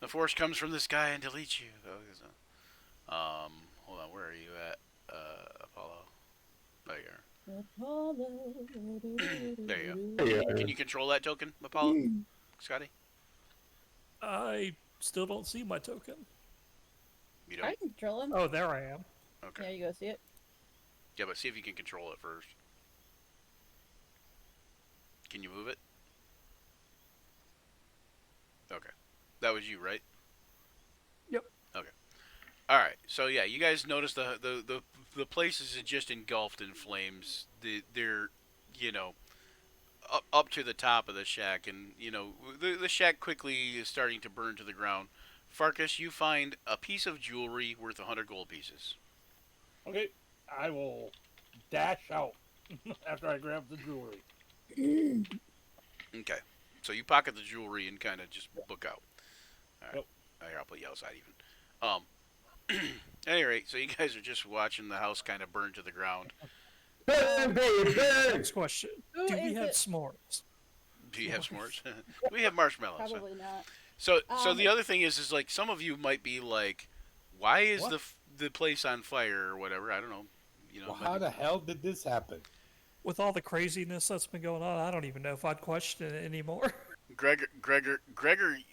The force comes from the sky and deletes you. Hold on. Where are you at, Apollo? There you are. There you go. Yeah. Can you control that token, Apollo? Scotty? I still don't see my token. You I don't? can control him. Oh, there I am. Okay. There you go. See it? Yeah, but see if you can control it first. Can you move it? Okay. That was you, right? Yep. Okay. All right. So yeah, you guys notice the place is just engulfed in flames. They're up to the top of the shack, and the shack quickly is starting to burn to the ground. Farkas, you find a piece of jewelry worth 100 gold pieces. Okay. I will dash out after I grab the jewelry. Okay. So you pocket the jewelry and kind of just book out. All right. Yep. Here, I'll put you outside even. At any rate, so you guys are just watching the house kind of burn to the ground. Burn, baby, burn! Next question: Who do we is have it? s'mores? Do you have s'mores? We have marshmallows. So. Probably not. So the other thing is like some of you might be like, why is What? the place on fire or whatever? I don't know. Well, how the hell did this happen? With all the craziness that's been going on, I don't even know if I'd question it anymore. Gregor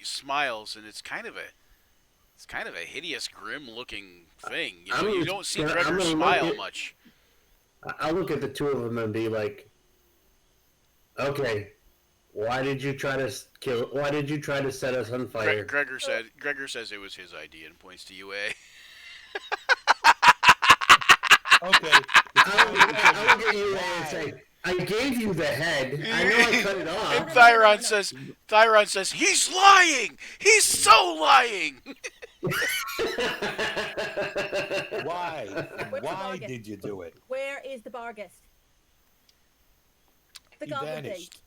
smiles, and it's kind of a hideous, grim-looking thing. You don't see I'm Gregor gonna smile look at- much. I'll look at the two of them and be like, okay, why did you try to set us on fire? Gregor says it was his idea and points to UA. Okay. It's I'll fine because I'll look at you and why? say, I gave you the head. I know I cut it And off. Thyron says, he's lying! He's so lying! Why? Where's the Why Bargus? did you do it? Where is the Bargus? The He goblin thing. vanished.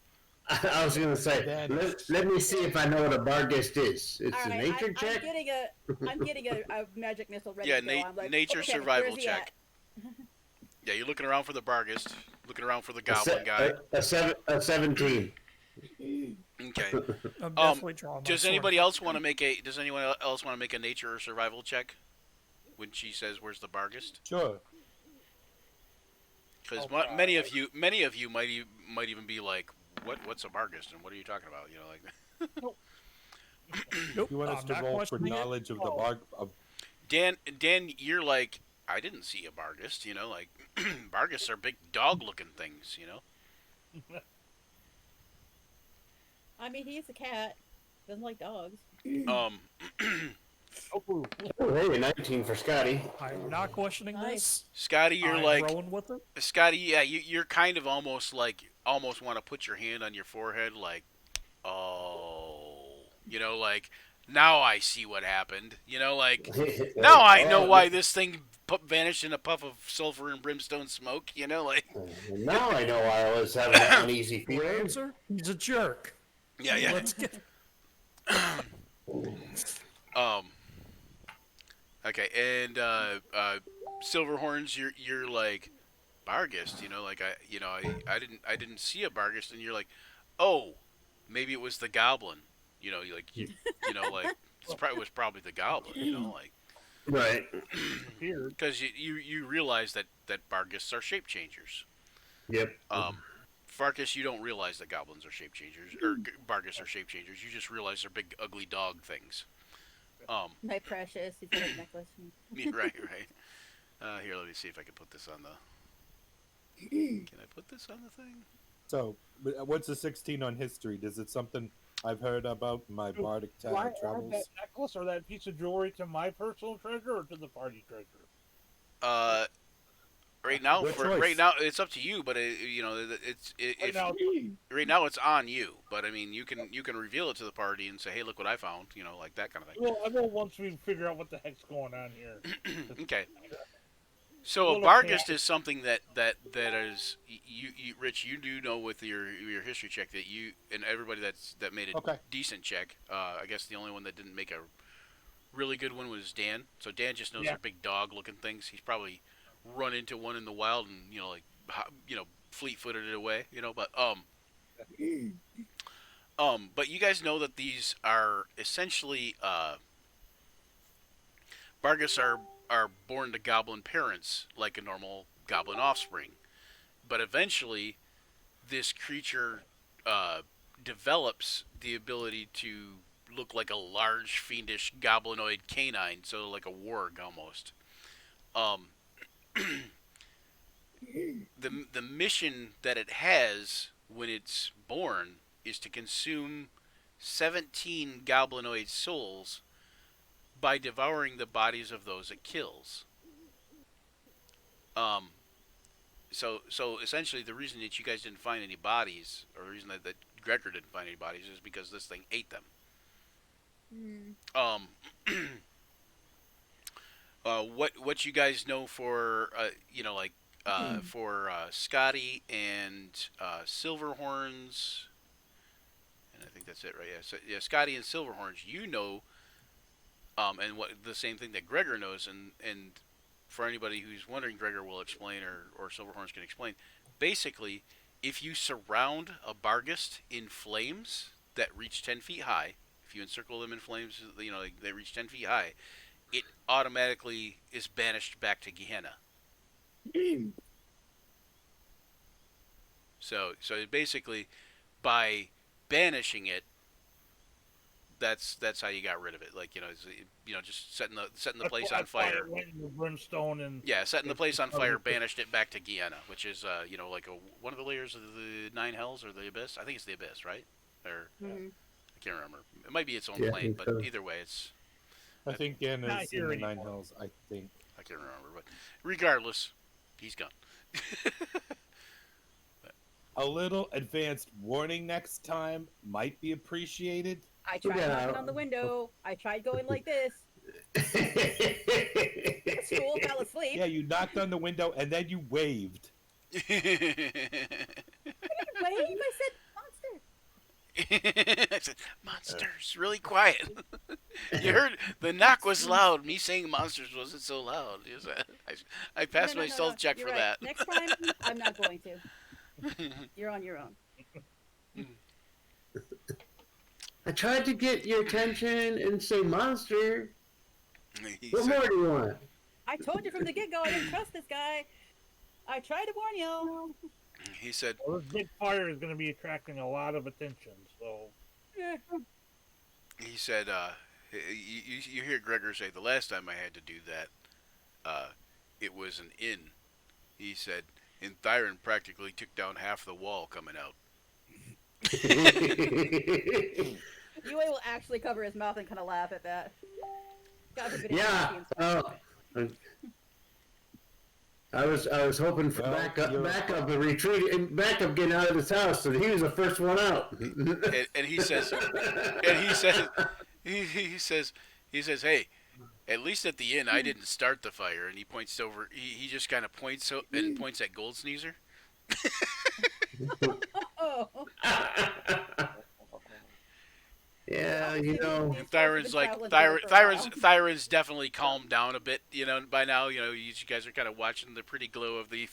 I was gonna say, Vanished. let me see if I know what a bargist is. It's All a right, nature I'm check. getting a magic missile ready Yeah, to go. I'm like, nature okay, survival where's he check. at? Yeah, you're looking around for the Bargist, looking around for the A, goblin guy. a 17. Okay. I'm definitely drawing my Does sword. anybody else want to make a? Does anyone else want to make a nature or survival check when she says, "Where's the Bargist"? Sure. Because Okay. many of you might even be like, What's a Bargist, and what are you talking about? You know, like Nope, You want us I'm to not roll for questioning it. knowledge of the barg of Dan, you're like, I didn't see a Bargist. You know, like Bargists are big dog-looking things. You know. I mean, he's a cat. Doesn't like dogs. Um. Oh, Oh, hey, 19 for Scotty. I'm not questioning Nice. this. Scotty, you're I'm like rolling with it. Scotty. Yeah, you're kind of almost want to put your hand on your forehead, like, oh, you know, like now I see what happened. You know, like now I know why this thing vanished in a puff of sulfur and brimstone smoke. You know, like Now I know why I was having an uneasy Your feeling. answer? He's a jerk. yeah. Let's get. Um. Okay, and Silverhorns, you're like Bargist, you know, like I didn't see a Bargist, and you're like, oh, maybe it was the Goblin, you know, like it was probably the Goblin, you know, like Right. here. because you realize that Bargists are shape changers. Yep. Farkas, you don't realize that goblins are shape changers or Bargists are shape changers. You just realize they're big ugly dog things. My precious. He's got a necklace. Right. Here, let me see if I can put this on the. Can I put this on the thing? So, what's the 16 on history? Is it something I've heard about my bardic Do I add travels? that necklace or that piece of jewelry to my personal treasure or to the party treasure? Right now, Good choice. it's up to you. But Right now, right now it's on you. But I mean, you can reveal it to the party and say, hey, look what I found. You know, like that kind of thing. well, I will once we figure out what the heck's going on here. Okay. So a Little Bargist cat. is something that is you Rich, you do know with your history check that you and everybody that made a Okay. decent check. I guess the only one that didn't make a really good one was Dan. So Dan just knows Yeah. they're big dog looking things. He's probably run into one in the wild and fleet-footed it away. But you guys know that these are essentially Bargus are born to goblin parents like a normal goblin offspring. But eventually, this creature develops the ability to look like a large, fiendish goblinoid canine, so like a warg almost. Um, the mission that it has when it's born is to consume 17 goblinoid souls by devouring the bodies of those it kills. So essentially, the reason that you guys didn't find any bodies, or the reason that Gregor didn't find any bodies, is because this thing ate them. Um, what you guys know for for Scotty and Silverhorns, and I think that's it, right? Yeah, so, yeah, Scotty and Silverhorns, you know, and what the same thing that Gregor knows, and for anybody who's wondering, Gregor will explain, or Silverhorns can explain. Basically, if you surround a Bargist in flames that reach 10 feet high, if you encircle them in flames, they reach 10 feet high, it automatically is banished back to Gehenna. So basically, by banishing it, that's how you got rid of it. Like just setting the place on fire. It went into brimstone and Yeah, setting the place on fire, banished it back to Gehenna, which is like one of the layers of the nine hells or the abyss. I think it's the abyss, right? Or I can't remember. It might be its own Yeah, I plane, think but so. either way, it's I think Dan Not is here in the Nine anymore. Hells. I think. I can't remember. But regardless, He's gone. A little advanced warning next time might be appreciated. I tried Yeah. knocking on the window. I tried going like this. School fell asleep. Yeah, you knocked on the window and then you waved. Wave? I said monster. I said, monsters, really quiet. You heard the knock was loud. Me saying monsters wasn't so loud. I passed my stealth check You're for right. that. Next time, I'm not going to. You're on your own. I tried to get your attention and say monster. He What said, more do you want? I told you from the get-go I didn't trust this guy. I tried to warn you. he said, Well, this big fire is going to be attracting a lot of attention, so he said, you hear Gregor say, the last time I had to do that, it was an inn. He said, and Thyron practically took down half the wall coming out. Yue will actually cover his mouth and kind of laugh at that. God forbid it Yeah. be insulting. I was hoping for Well, backup, you're- backup, the retreat, and backup getting out of this house, so he was the first one out. And he says, he says, hey, at least at the inn I didn't start the fire. And he points over. He just kind of points and points at Gold Sneezer. Oh. Yeah, you know. Thyron's like Thyron's definitely calmed down a bit, by now. You guys are kind of watching the pretty glow of the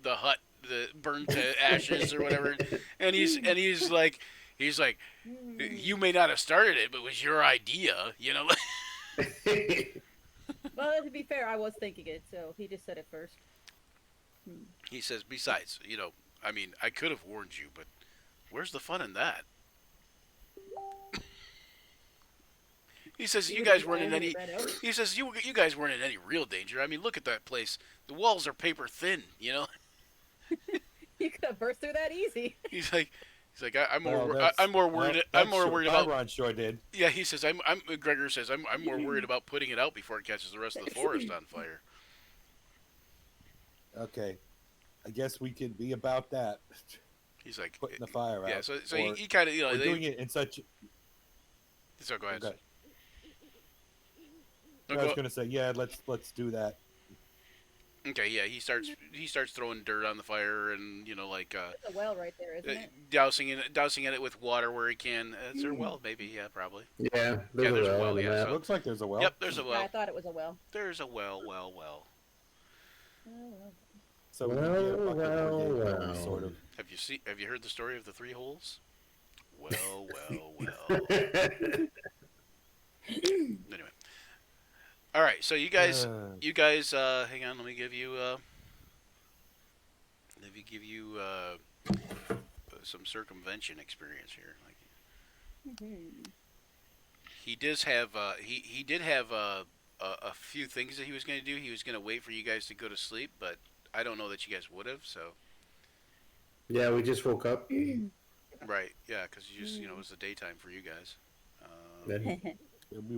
hut, the burned to ashes or whatever, and he's like, you may not have started it, but it was your idea, Well, to be fair, I was thinking it, so he just said it first. He says, besides, I mean, I could have warned you, but where's the fun in that? He says you guys weren't in any. He says you guys weren't in any real danger. I mean, look at that place. The walls are paper thin. You could have burst through that easy. He's like I'm more Well, I'm more worried. I'm more worried about. Byron sure did. Yeah, he says Gregor says I'm more worried about putting it out before it catches the rest of the forest on fire. Okay, I guess we could be about that. He's like Putting the fire out. Yeah, so or- he kind of or doing it in such. So go ahead. Okay. No, I was go- gonna say, yeah, let's do that. Okay, yeah, he starts throwing dirt on the fire and There's a well right there, isn't it? dousing it with water where he can. Is there a well? Maybe, yeah, probably. Yeah, there's a well, on the yeah, map. so- Looks like there's a well. Yep, there's a Yeah, well. I thought it was a well. There's a well. Oh, well. So we can get a bucket Well, brigade going, well. sort of. Have you heard the story of the 3 holes? Well. Anyway. All right, so you guys, hang on. Let me give you some circumvention experience here. He does have he did have a few things that he was going to do. He was going to wait for you guys to go to sleep, but I don't know that you guys would have. So Yeah, we just woke up. right, yeah, because you just it was the daytime for you guys. And we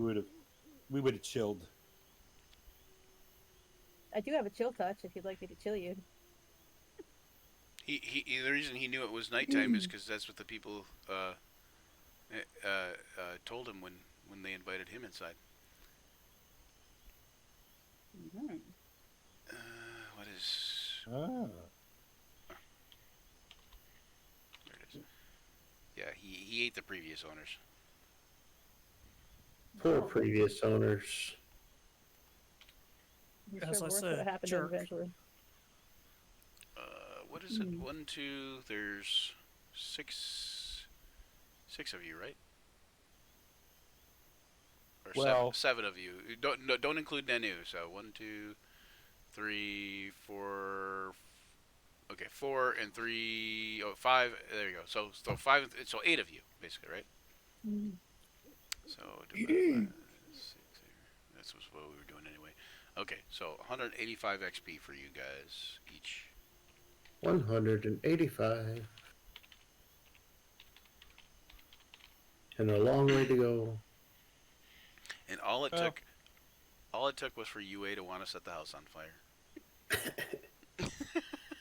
would have chilled. I do have a chill touch if you'd like me to chill you. He the reason he knew it was nighttime is because that's what the people told him when they invited him inside. Mhm. What is? Ah. There it is. Yeah, he ate the previous owners. Poor previous owners. I'm As sure I worse said, would have happened to him jerk. eventually. What is it? 1, 2. There's six of you, right? Or Well- seven of you. Don't include Nanu. So 1, 2, 3, 4. Okay, 4 and 3. Oh, 5. There you go. So 5. So 8 of you, basically, right? So divided by 6. That's what we were doing anyway. Okay, so 185 XP for you guys each. 185. And a long way to go. And all it Well. took was for UA to want to set the house on fire.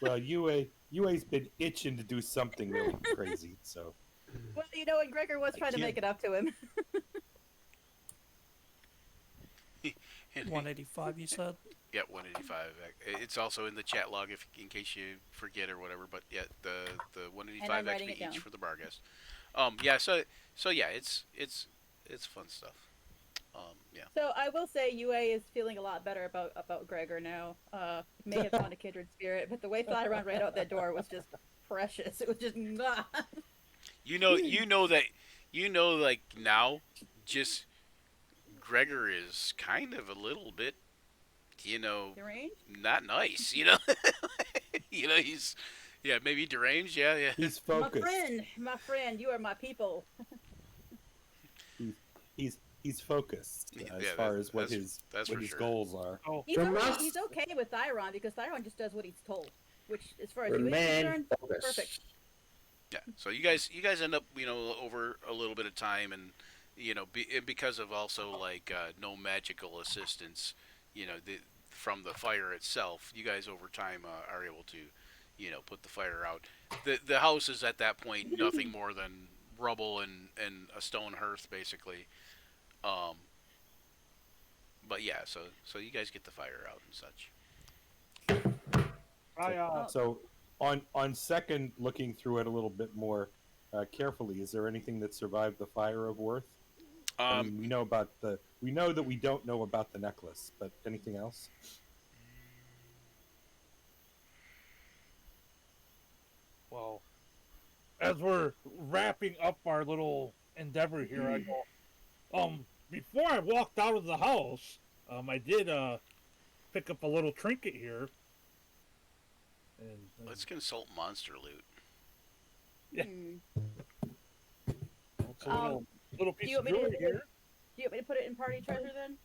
Well, UA's been itching to do something really crazy, so Well, you know, and Gregor was I trying to make can't- it up to him. 185, you said? Yeah, 185. It's also in the chat log if in case you forget or whatever. But yeah, the And I'm 185 writing XP it down. each for the bar guest. Yeah. So yeah, it's fun stuff. Yeah. So I will say UA is feeling a lot better about Gregor now. May have found a kindred spirit, but the way Flatiron ran out that door was just precious. It was just mwah. Like now, just Gregor is kind of a little bit, Deranged? not nice. He's, yeah, maybe deranged. Yeah, yeah. he's focused. My friend, you are my people. He's focused Yeah, as far as what that's his for his sure. goals are. Oh, He's, From okay, us- he's okay with Thyron because Thyron just does what he's told, which, as far as you is Remain concerned, focused. perfect. Yeah. So you guys end up, over a little bit of time, and because of also like no magical assistance, from the fire itself, you guys over time are able to, put the fire out. The house is at that point nothing more than rubble and a stone hearth basically. But yeah, so you guys get the fire out and such. I So on second looking through it a little bit more carefully, is there anything that survived the fire of worth? I mean, we know that we don't know about the necklace, but anything else? well, as we're wrapping up our little endeavor here, I go, before I walked out of the house, I did pick up a little trinket here. And Let's consult monster loot. Yeah. Hmm. it's a little Do piece you of want me to jewelry here. Do you want me to put it in party treasure then?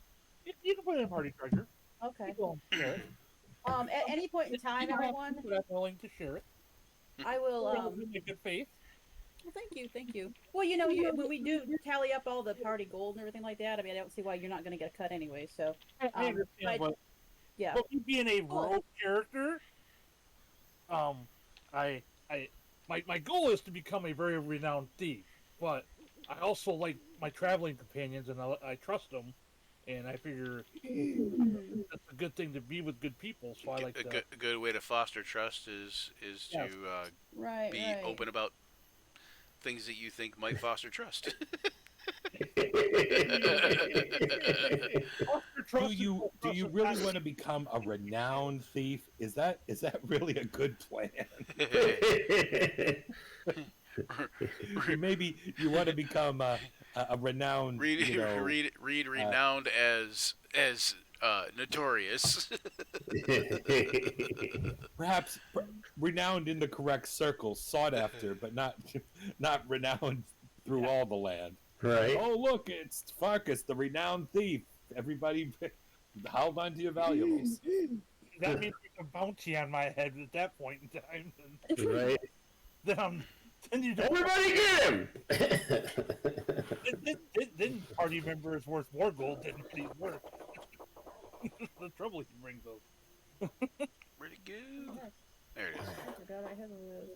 You can put it in party treasure. Okay. You can share it. At any point in time, You don't have everyone, to, but I'm willing to share it. I will. In good faith. Well, thank you. Well, when we do tally up all the party gold and everything like that, I mean, I don't see why you're not going to get a cut anyway. So, I understand, but yeah. me being a rogue character, my goal is to become a very renowned thief, but I also like my traveling companions and I trust them, and I figure that's a good thing to be with good people. So I like to. A good way to foster trust is Yes. to Right. be right. open about things that you think might foster trust. Do you really want to become a renowned thief? Is that really a good plan? Maybe you want to become a renowned, read renowned as notorious. perhaps renowned in the correct circles, sought after, but not renowned through all the land. Right. Oh, look, it's Farkas, the renowned thief. Everybody, hold on to your valuables. That means there's a bounty on my head at that point in time. Right. Then you don't. Everybody get him! Then party member is worth more gold than he's worth. The trouble he brings us. Where'd it go? There it is. I forgot I have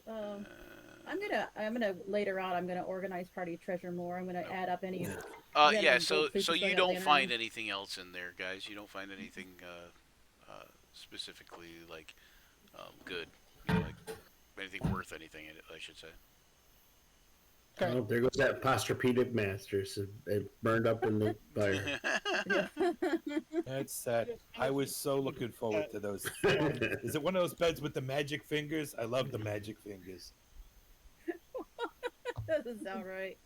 those. I'm gonna later on. I'm gonna organize party treasure more. I'm gonna add up any. Yeah. random So gold pieces you I got don't laying find around. anything else in there, guys. You don't find anything specifically like good, like anything worth anything in it, I should say. Oh, there goes that Posturpedic Masters. It burned up in the fire. That's sad. I was so looking forward to those. Is it one of those beds with the magic fingers? I love the magic fingers. Doesn't sound right.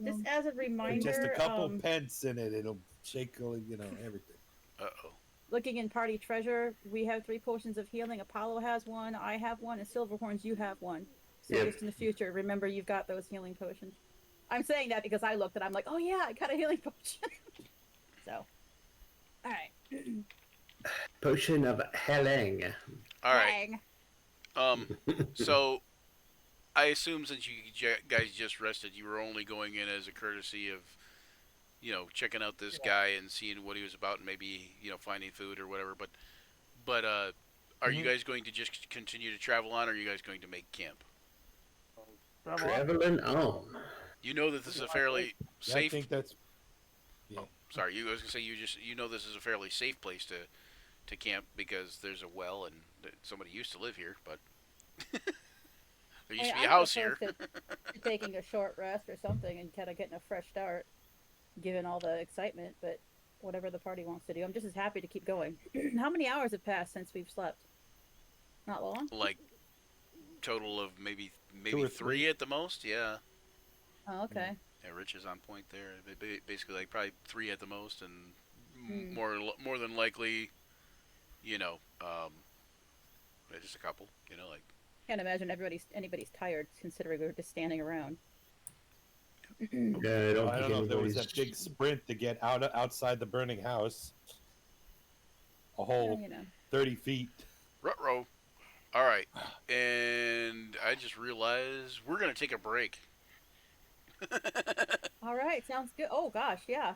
Just as a And reminder, just a couple pence in it, it'll shake, everything. Uh-oh. looking in party treasure, we have 3 potions of healing. Apollo has one, I have one, and Silverhorns, you have one. So Yep. just in the future, remember you've got those healing potions. I'm saying that because I looked and I'm like, oh yeah, I got a healing potion. So, all right. Potion of Heling. All right. Bang. So I assume since you guys just rested, you were only going in as a courtesy of checking out this guy and seeing what he was about and maybe, finding food or whatever. But are you guys going to just continue to travel on, or are you guys going to make camp? Traveling on. You know that this is a fairly Yeah, I safe. think that's. Yeah. Oh, sorry, I was gonna say you know this is a fairly safe place to camp because there's a well and somebody used to live here, but there used to be a house here. To taking a short rest or something and kind of getting a fresh start, given all the excitement. But whatever the party wants to do, I'm just as happy to keep going. How many hours have passed since we've slept? Not long. Like total of maybe 2 or 3 at the most. Yeah. Oh, okay. Yeah, Rich is on point there. Basically, like probably 3 at the most, and more than likely, just a couple. Like. Can't imagine anybody's tired considering we're just standing around. Yeah, I don't know if there was that big sprint to get outside the burning house. A whole 30 feet. Ruh-roh. All right, and I just realized we're gonna take a break. All right, sounds good. Oh gosh, yeah.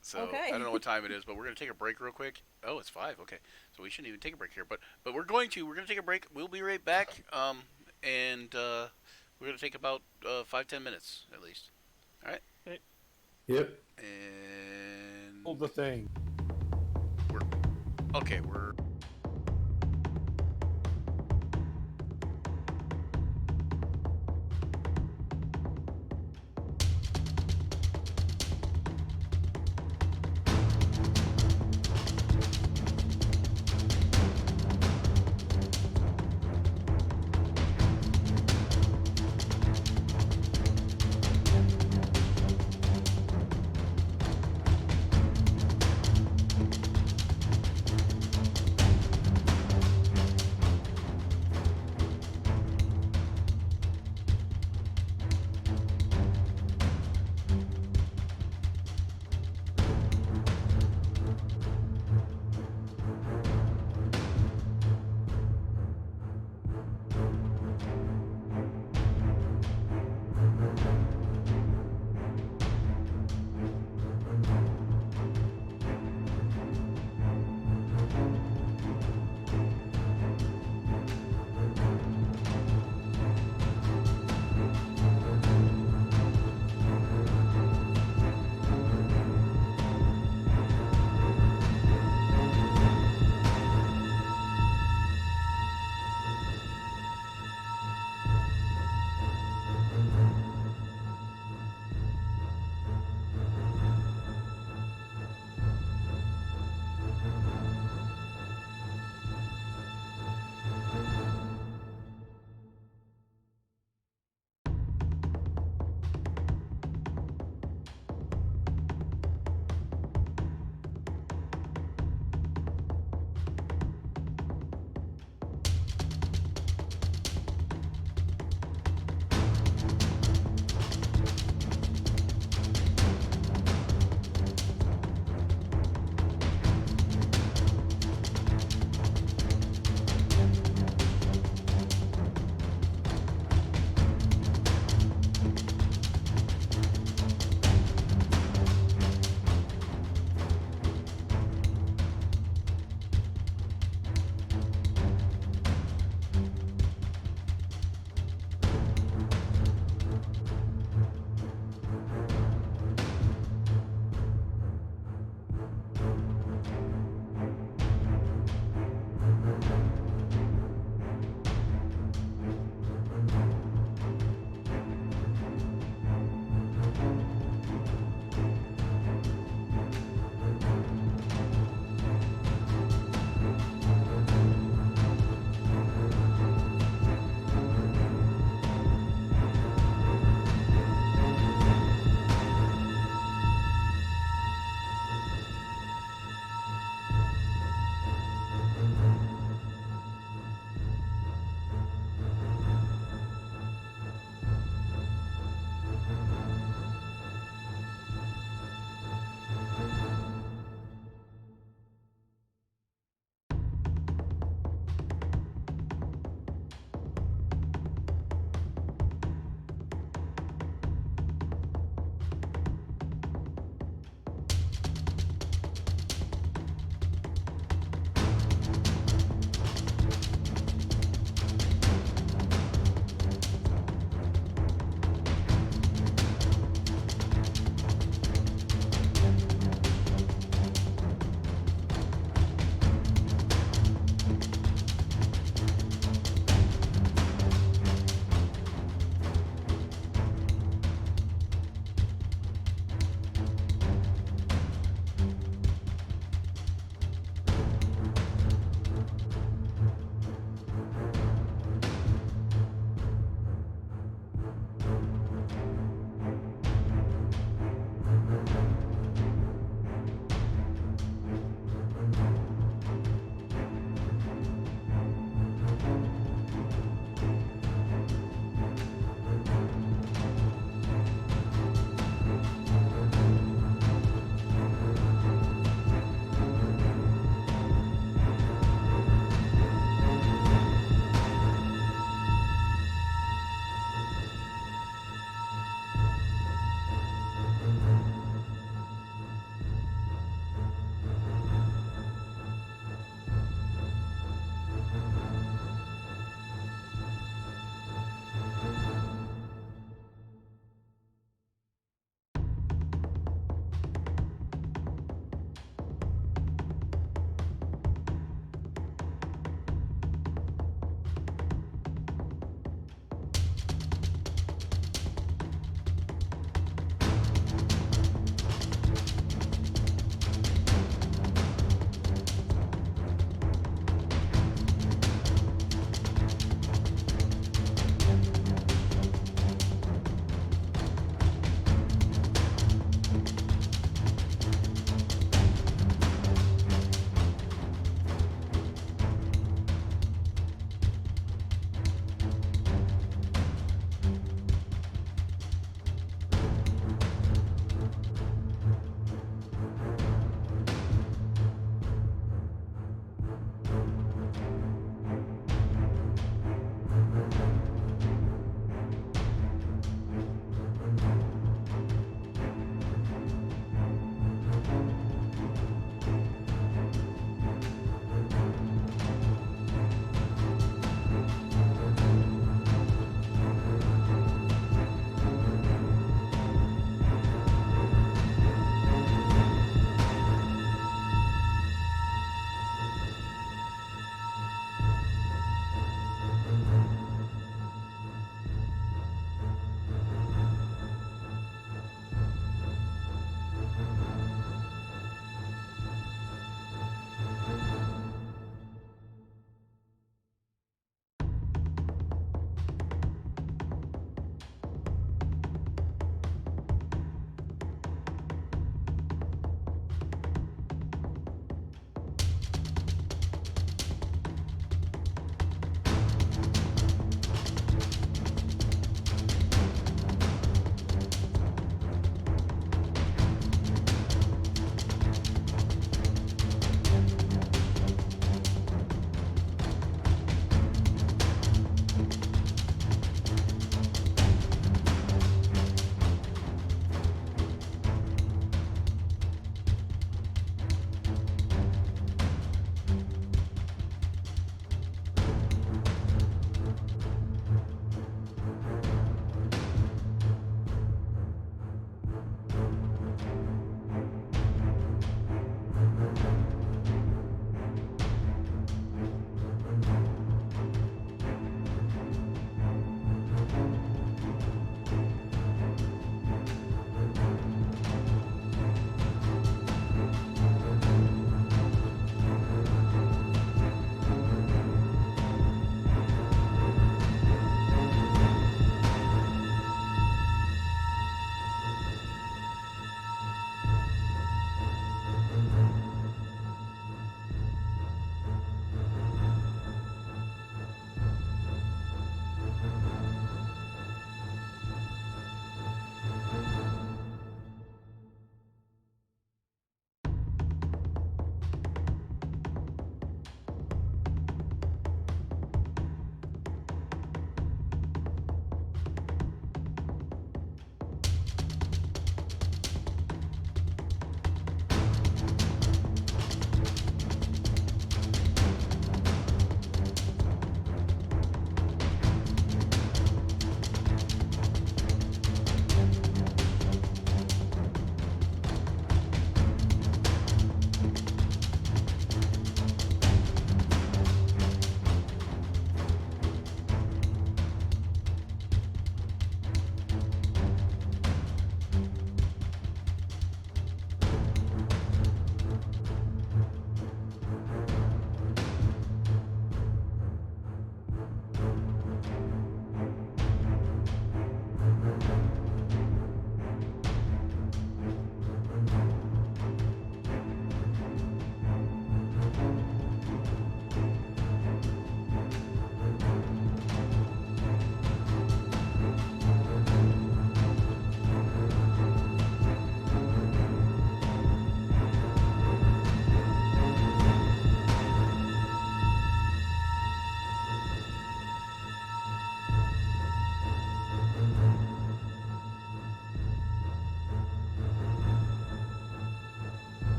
So okay. I don't know what time it is, but we're gonna take a break real quick. Oh, it's 5. Okay, so we shouldn't even take a break here, but we're gonna take a break. We'll be right back. And we're gonna take about 5-10 minutes at least. All right. Okay. Yep. And Hold the thing. we're.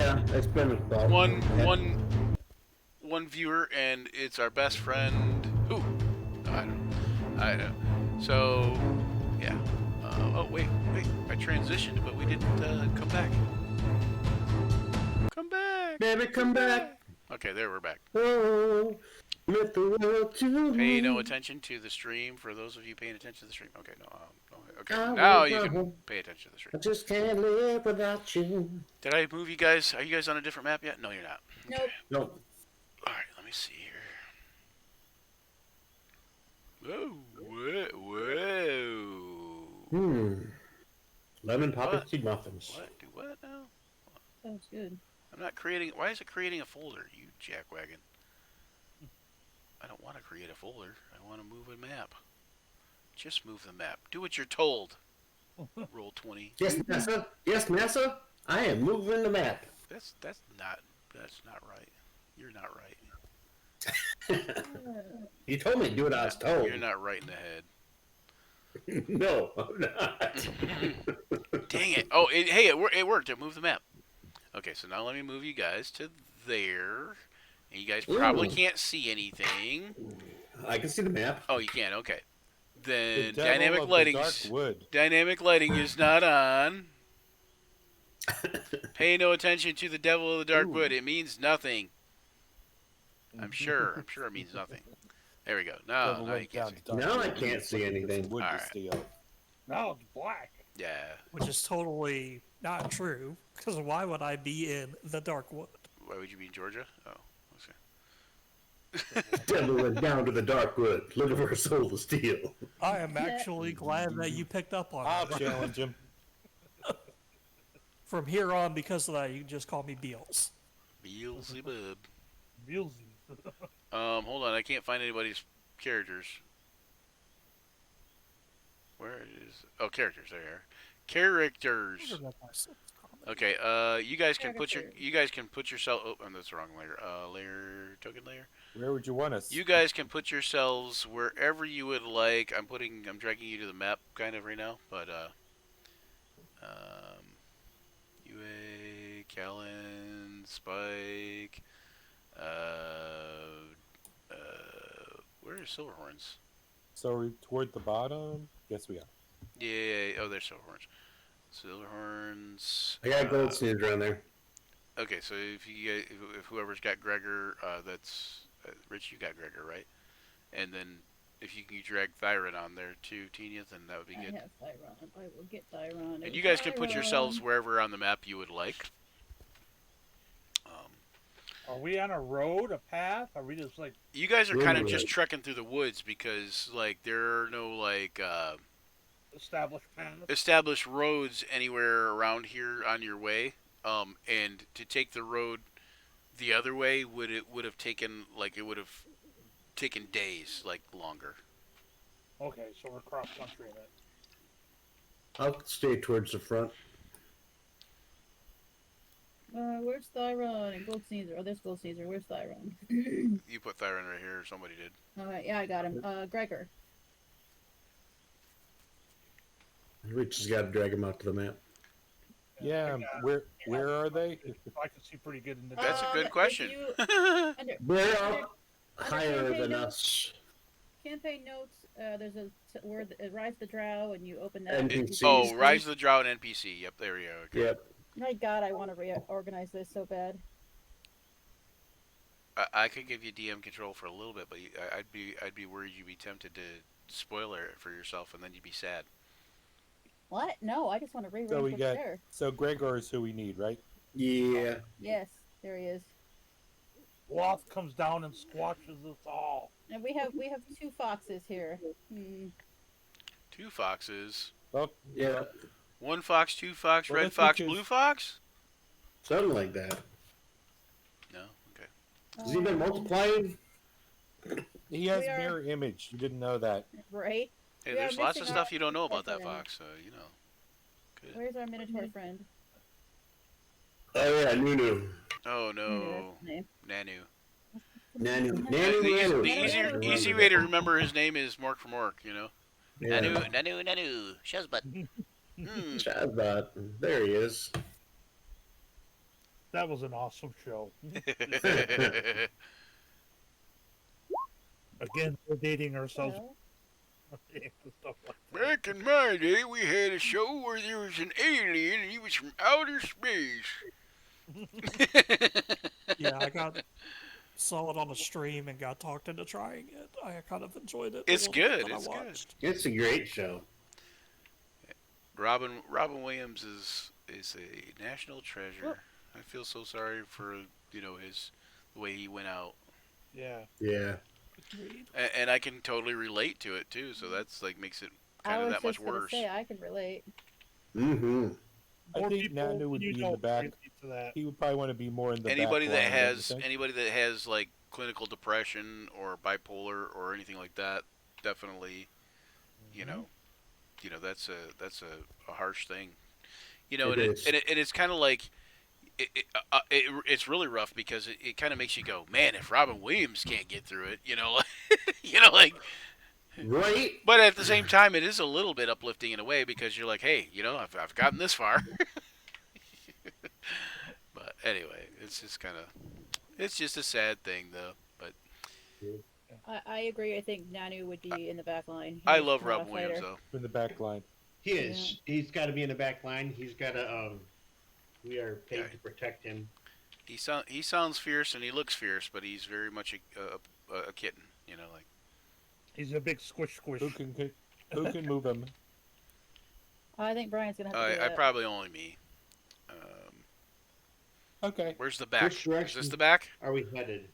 Yeah, it's been about one viewer, and it's our best friend. Who? I don't. So, yeah. Oh wait. I transitioned, but we didn't come back. Come back. Baby, come back. Okay, there we're back. Oh, let the world to Pay no me. attention to the stream. For those of you paying attention to the stream. Okay, no. Okay, I now will you can go. pay attention to the stream. I just can't live without you. Did I move you guys? Are you guys on a different map yet? No, you're not. Nope. Okay. No. All right, let me see here. Whoa. Lemon poppy What? seed muffins. What? Do what now? Sounds good. I'm not creating. Why is it creating a folder, you jackwagon? I don't want to create a folder. I want to move a map. Just move the map. Do what you're told. Roll 20. Yes, Massa. Yes, Massa. I am moving the map. That's not right. You're not right. You told me to do what I was told. You're not right in the head. No, I'm not. Dang it! Oh, hey, it worked. It moved the map. Okay, so now let me move you guys to there. And you guys probably Ooh. can't see anything. I can see the map. Oh, you can. Okay. The Then devil dynamic of lighting. the dark wood. Dynamic lighting is not on. Pay no attention to the devil of the dark wood. It means nothing. I'm sure it means nothing. There we go. No, Devil no, went you can't down see. to dark Now I wood. can't see Looking for some anything. Wood to Alright. steal. Now it's black. Yeah. Which is totally not true, because why would I be in the dark wood? Why would you be in Georgia? Oh, okay. Devil went down to the dark wood, looking for a soul to steal. I am actually glad that you picked up on I'll that. challenge him. From here on, because of that, you can just call me Beals. Beelzebub. Beelzy. Hold on. I can't find anybody's characters. Where is? Oh, characters. There you are. Characters. Okay. You guys can put yourself. Oh, that's the wrong layer. Token layer. Where would you want us? You guys can put yourselves wherever you would like. I'm dragging you to the map kind of right now, but UA, Callan, Spike, where are Silverhorns? So are we toward the bottom? Yes, we are. Yeah, oh, there's Silverhorns. Silverhorns. I got gold sneakers around there. Okay, so if whoever's got Gregor, that's Rich. You got Gregor, right? And then if you can drag Thyron on there too, Tina, then that would be I good. have Thyron. I will get Thyron. And you guys can put yourselves wherever on the map you would like. Are we on a road, a path? Are we just like You guys are kind of Right. just trekking through the woods because like there are no like established paths? established roads anywhere around here on your way. And to take the road the other way would have taken days, like longer. Okay, so we're cross country then. I'll stay towards the front. Where's Thyron and Gold Caesar? Oh, there's Gold Caesar. Where's Thyron? You put Thyron right here. Somebody did. Alright, yeah, I got him. Gregor. We just got to drag him out to the map. Yeah, Yeah. where are they? I can see pretty good in the That's a dark. good if question. you- under, They're under up higher campaign than notes- us. campaign notes, there's a word, Rise the Drow, and you open that. NPCs. Oh, Rise of the Drow and NPC. Yep, there we go. Okay. Yep. My God, I want to reorganize this so bad. I could give you DM control for a little bit, but I'd be worried you'd be tempted to spoiler it for yourself, and then you'd be sad. What? No, I just want to rearrange So we what's got. there. So Gregor is who we need, right? Yeah. Yes, there he is. Sloth comes down and squashes us all. And we have two foxes here. Hmm. 2 foxes. Oh, Yeah. 1 fox, 2 fox, Well, red that's fox, because- blue fox? Something like that. No? Okay. Has he been multiplying? he has We are- mirror image. You didn't know that. Right? Hey, We are there's lots of missing stuff our you don't know about that friend. fox, so, you know. Good. Where's our Minotaur friend? Oh yeah, Nunu. Oh, Maybe no. that's his name. Nanu. Nanu. The, Nanu. Nanu. easy way to remember his name is Mork from Ork, you know? Yeah. Nanu. Shazbut. Hmm. Shazbot. There he is. That was an awesome show. Again, we're dating ourselves. Well, and stuff like that. Back in my day, we had a show where there was an alien and he was from outer space. Yeah, I saw it on a stream and got talked into trying it. I kind of enjoyed it. It's the little good, bit that it's I good. watched. It's a great show. Robin Williams is a national treasure. I feel so sorry for the way he went out, Yeah. Yeah. Agreed. and I can totally relate to it too. So that's like makes it I kind of was that much just gonna worse. say I can relate. Mm-hmm. I More think people Nanu would you be in know the back. relate to that. He would probably want to be more in the Anybody back that line, don't you has think? anybody that has like clinical depression or bipolar or anything like that, definitely, you know, that's a harsh thing. It is. And it's kind of like it's really rough because it kind of makes you go, man, if Robin Williams can't get through it, like. Right? But at the same time, it is a little bit uplifting in a way because you're like, hey, I've gotten this far. But anyway, it's just a sad thing though. But I agree. I think Nanu would be in the back line. I He's love not a Robin Williams fighter. though. In the back line. He is. He's got to be in the back line. He's got to. We are paid Yeah. to protect him. He sounds fierce and he looks fierce, but he's very much a kitten. Like He's a big squish. Who can move him? I think Brian's gonna have to do I that. probably only me. Okay. Where's the back? Which Is direction? this the back? Are we headed?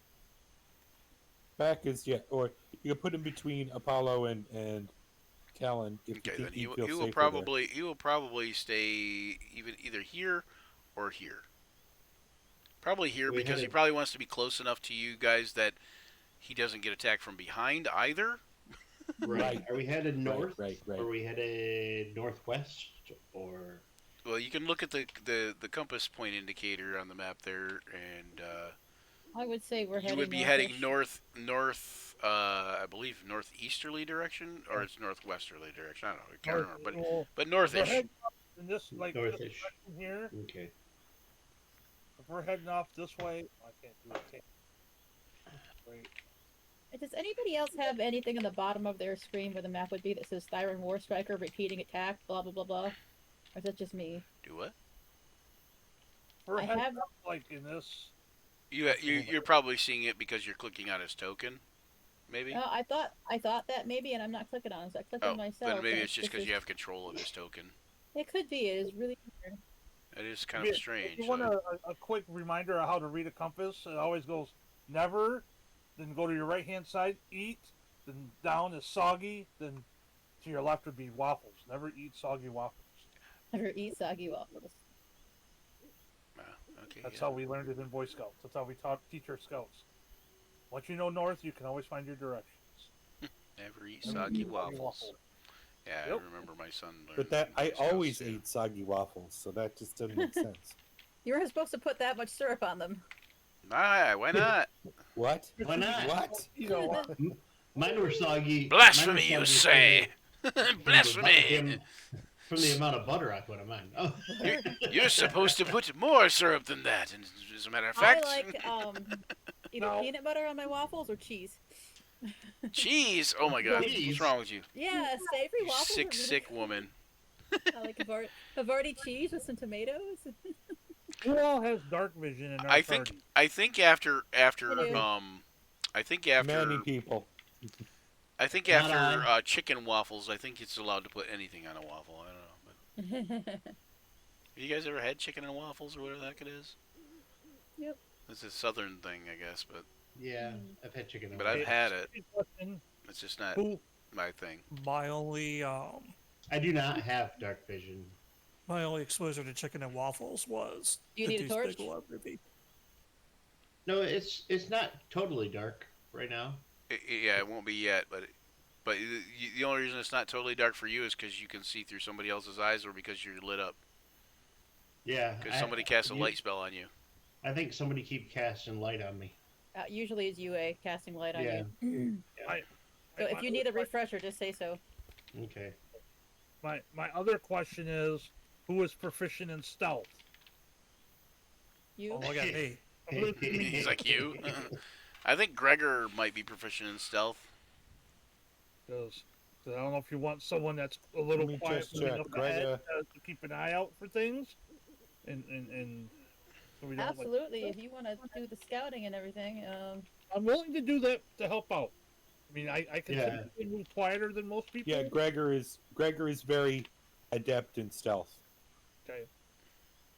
Back is or you can put him between Apollo and Callan if Okay, you then think he he'd will, feel he will safer probably stay either here or here. Probably here We because he headed- probably wants to be close enough to you guys that he doesn't get attacked from behind either. Right. Are we headed there. north? Right. Are we headed northwest? Or Well, you can look at the compass point indicator on the map there, and I would say we're you heading. would be heading north. I believe northeasterly direction, or it's northwesterly direction. I don't know. I can't remember, but We're northish. heading up in this this Northish. direction here. okay. If we're heading off this way, I can't do it. Wait. Does anybody else have anything on the bottom of their screen where the map would be that says Thyron War Striker repeating attack, blah blah blah blah? Or is that just me? Do what? We're I heading have- up like in this. You're probably seeing it because you're clicking on his token, maybe. I thought that maybe, and I'm not clicking on it. So I clicked on myself. then maybe and it's just this because is- you have control of his token. It could be. It is really weird. It is kind of strange. If you want a quick reminder of how to read a compass, it always goes never, then go to your right hand side, eat, then down is soggy, then to your left would be waffles. Never eat soggy waffles. Never eat soggy waffles. Okay. That's yeah. how we learned it in Boy Scouts. That's how we teach our scouts. Once you know north, you can always find your directions. Never eat Never soggy eat waffles. Yeah, I Yep. remember my son. But learned I in Boy Scouts, always yeah. ate soggy waffles, so that just doesn't make sense. You were supposed to put that much syrup on them. Why not? What? Why not? What? You know what? Mine were soggy. Blasphemy, mine were you soggy say? Blasphemy! From the amount of butter I put in mine. Oh. You're supposed to put more syrup than that. And as a matter of fact, I like either No. peanut butter on my waffles or cheese. cheese. Oh my God, Cheese. what's wrong with you? Yeah, savory You waffles. are sick, really sick woman. I like Havarti cheese with some tomatoes. Who all has dark vision in our I think party? I think after I do. I think after Many people. I think Not after chicken waffles, I think it's allowed to put anything on a waffle. I don't know. But have you guys ever had chicken and waffles or whatever the heck it is? Yep. It's a southern thing, I guess, but Yeah, I've had chicken. and But I've waffles. had it. Question, it's just not Who my thing. My only I do not have dark vision. exposure to chicken and waffles was Do you the need a Deuce torch? Bigelow movie. No, it's not totally dark right now. Yeah, it won't be yet, but the only reason it's not totally dark for you is because you can see through somebody else's eyes, or because you're lit up. Yeah. Because somebody casts a light spell on you. I think somebody keep casting light on me. Usually it's UA casting light on Yeah. you. So if you need a refresher, just say so. Okay. my other question is, who is proficient in stealth? You? Oh, look at me. He's like you. I think Gregor might be proficient in stealth. Because I don't know if you want someone that's a little Let me quiet just moving check. up ahead Gregor, to keep an eye out for things, and so we don't like. Absolutely. If you want to do the scouting and everything, I'm willing to do that to help out. I mean, I can Yeah. typically move quieter than most people. yeah, Gregor is very adept in stealth, Okay.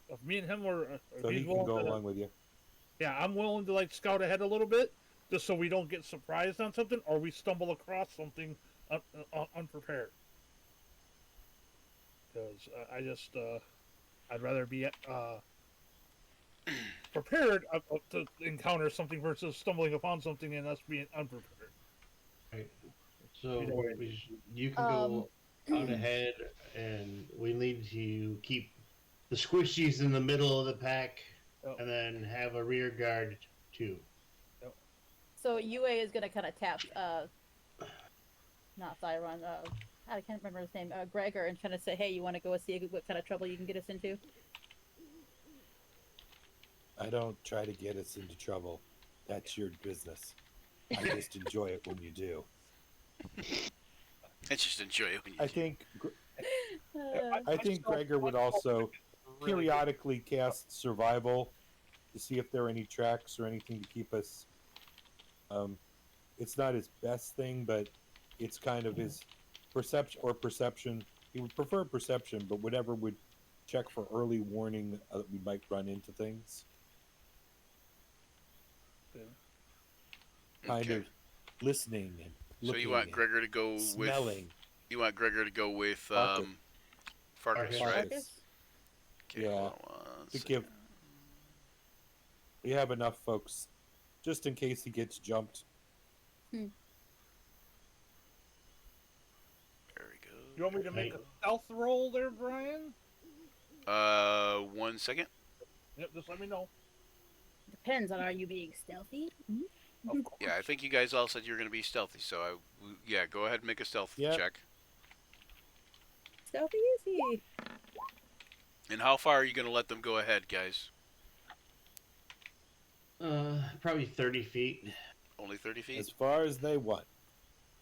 If me and him were, if so he's he can willing go to, along with you. yeah, I'm willing to like scout ahead a little bit, just so we don't get surprised on something or we stumble across something unprepared. Because I just, I'd rather be prepared to encounter something versus stumbling upon something and us being unprepared. Right. So Either way. you can go out ahead, and we need to keep the squishies in the middle of the pack, Oh. and then have a rear guard too. so UA is gonna kind of tap, not Thyron, I can't remember his name, Gregor, and kind of say, hey, you want to go see what kind of trouble you can get us into? I don't try to get us into trouble. That's your business. I just enjoy it when you do. I just enjoy it when you I do. think Uh, I think Gregor would also periodically cast survival to see if there are any tracks or anything to keep us. It's not his best thing, but it's kind of his perception. He would prefer perception, but whatever would check for early warning that we might run into things. Kind Okay. of listening and So looking you want and Gregor to go with? smelling. You want Gregor to go with Farkas. Farkas, Farkas. right? Marcus? Okay, Yeah. hold on one To second. give, we have enough folks, just in case he gets jumped. There we go. You want me to make Right. a stealth roll there, Brian? 1 second. Yep, just let me know. Depends on are you being stealthy? Of course. Yeah, I think you guys all said you were going to be stealthy, so yeah, go ahead and make a stealth Yep. check. Stealthy easy. And how far are you going to let them go ahead, guys? Probably 30 feet. Only 30 feet? As far as they want.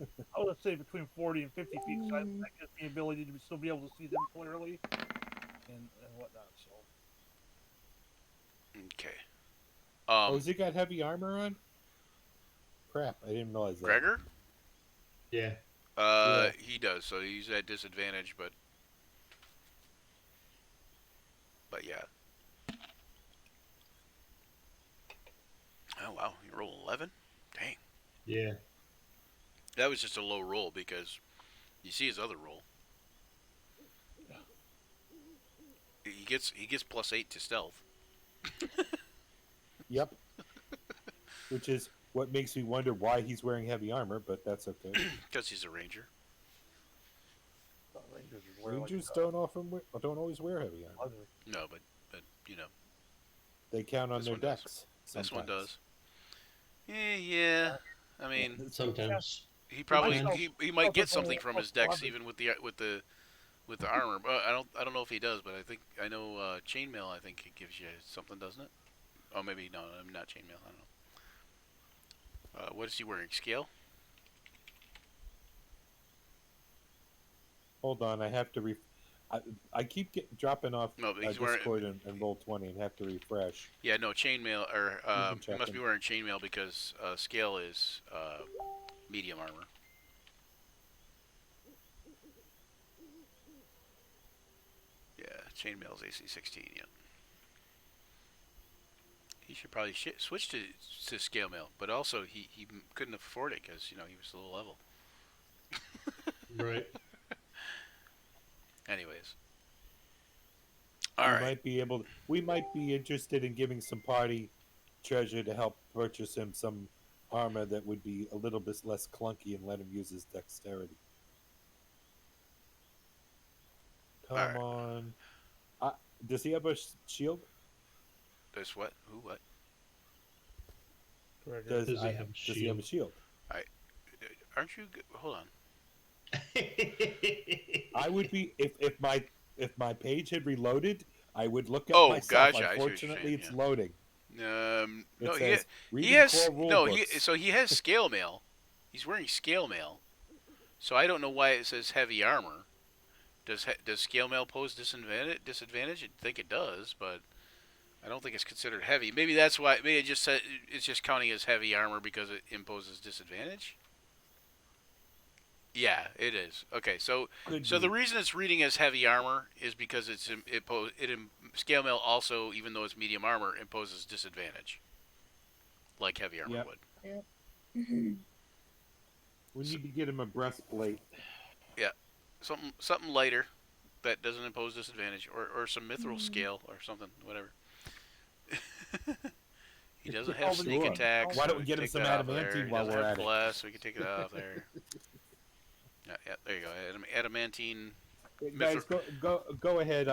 I would say between 40 and 50 feet. So that gives me the ability to still be able to see them clearly and whatnot. So Okay. Oh, has he got heavy armor on? Crap, I didn't realize that. Gregor? Yeah. Yeah. He does, so he's at disadvantage, but yeah. Oh, wow, you roll 11? Dang. Yeah. That was just a low roll because you see his other roll. He gets +8 to stealth. Yep. Which is what makes me wonder why he's wearing heavy armor, but that's okay. Because he's a ranger. Rangers wear like Rangers don't always wear heavy armor. leather. No, but you know, They count on This their one does. decks. this one sometimes. does. Yeah. I mean, Sometimes. he probably Myself- he might get myself something only from his +11. decks even with the armor. But I don't know if he does, but I know chainmail. I think it gives you something, doesn't it? Oh, maybe no, not chainmail. I don't know. What is he wearing? Scale? Hold on, I have to I keep dropping off No, but he's wearing- Discord and Roll20 and have to refresh. Yeah, no chainmail, or can he check must be him. wearing chainmail because scale is medium armor. Yeah, chainmail's AC 16. Yeah. He should probably switch to scale mail, but also he couldn't afford it because he was a low level. Right. Anyways, all right. We might be interested in giving some party treasure to help purchase him some armor that would be a little bit less clunky and let him use his dexterity. Come All right. on. Does he have a shield? There's what? Who? What? Correct. Does he have a Does he have a shield? Aren't you? Hold on. I would be if my page had reloaded, I would look up Oh, myself. gotcha. I see what you're Unfortunately, saying. it's Yeah. loading. It No, says he reading has core rule no books. so he has scale mail. He's wearing scale mail, so I don't know why it says heavy armor. Does scale mail pose disadvantage? I think it does, but I don't think it's considered heavy. Maybe that's why. Maybe it just said it's just counting as heavy armor because it imposes disadvantage. Yeah, it is. Okay, so Could the be. reason it's reading as heavy armor is because scale mail also, even though it's medium armor, imposes disadvantage, like heavy armor Yep. would. We need to get him a breastplate. Yeah, something lighter that doesn't impose disadvantage, or some mithril scale or something, whatever. He doesn't have sneak Sure. attacks. Why so don't we we can get him take some that off there. adamantine He while doesn't we're have at it? bless, so we can take it off there. Yeah, there you go. Adamantine. Guys, go ahead.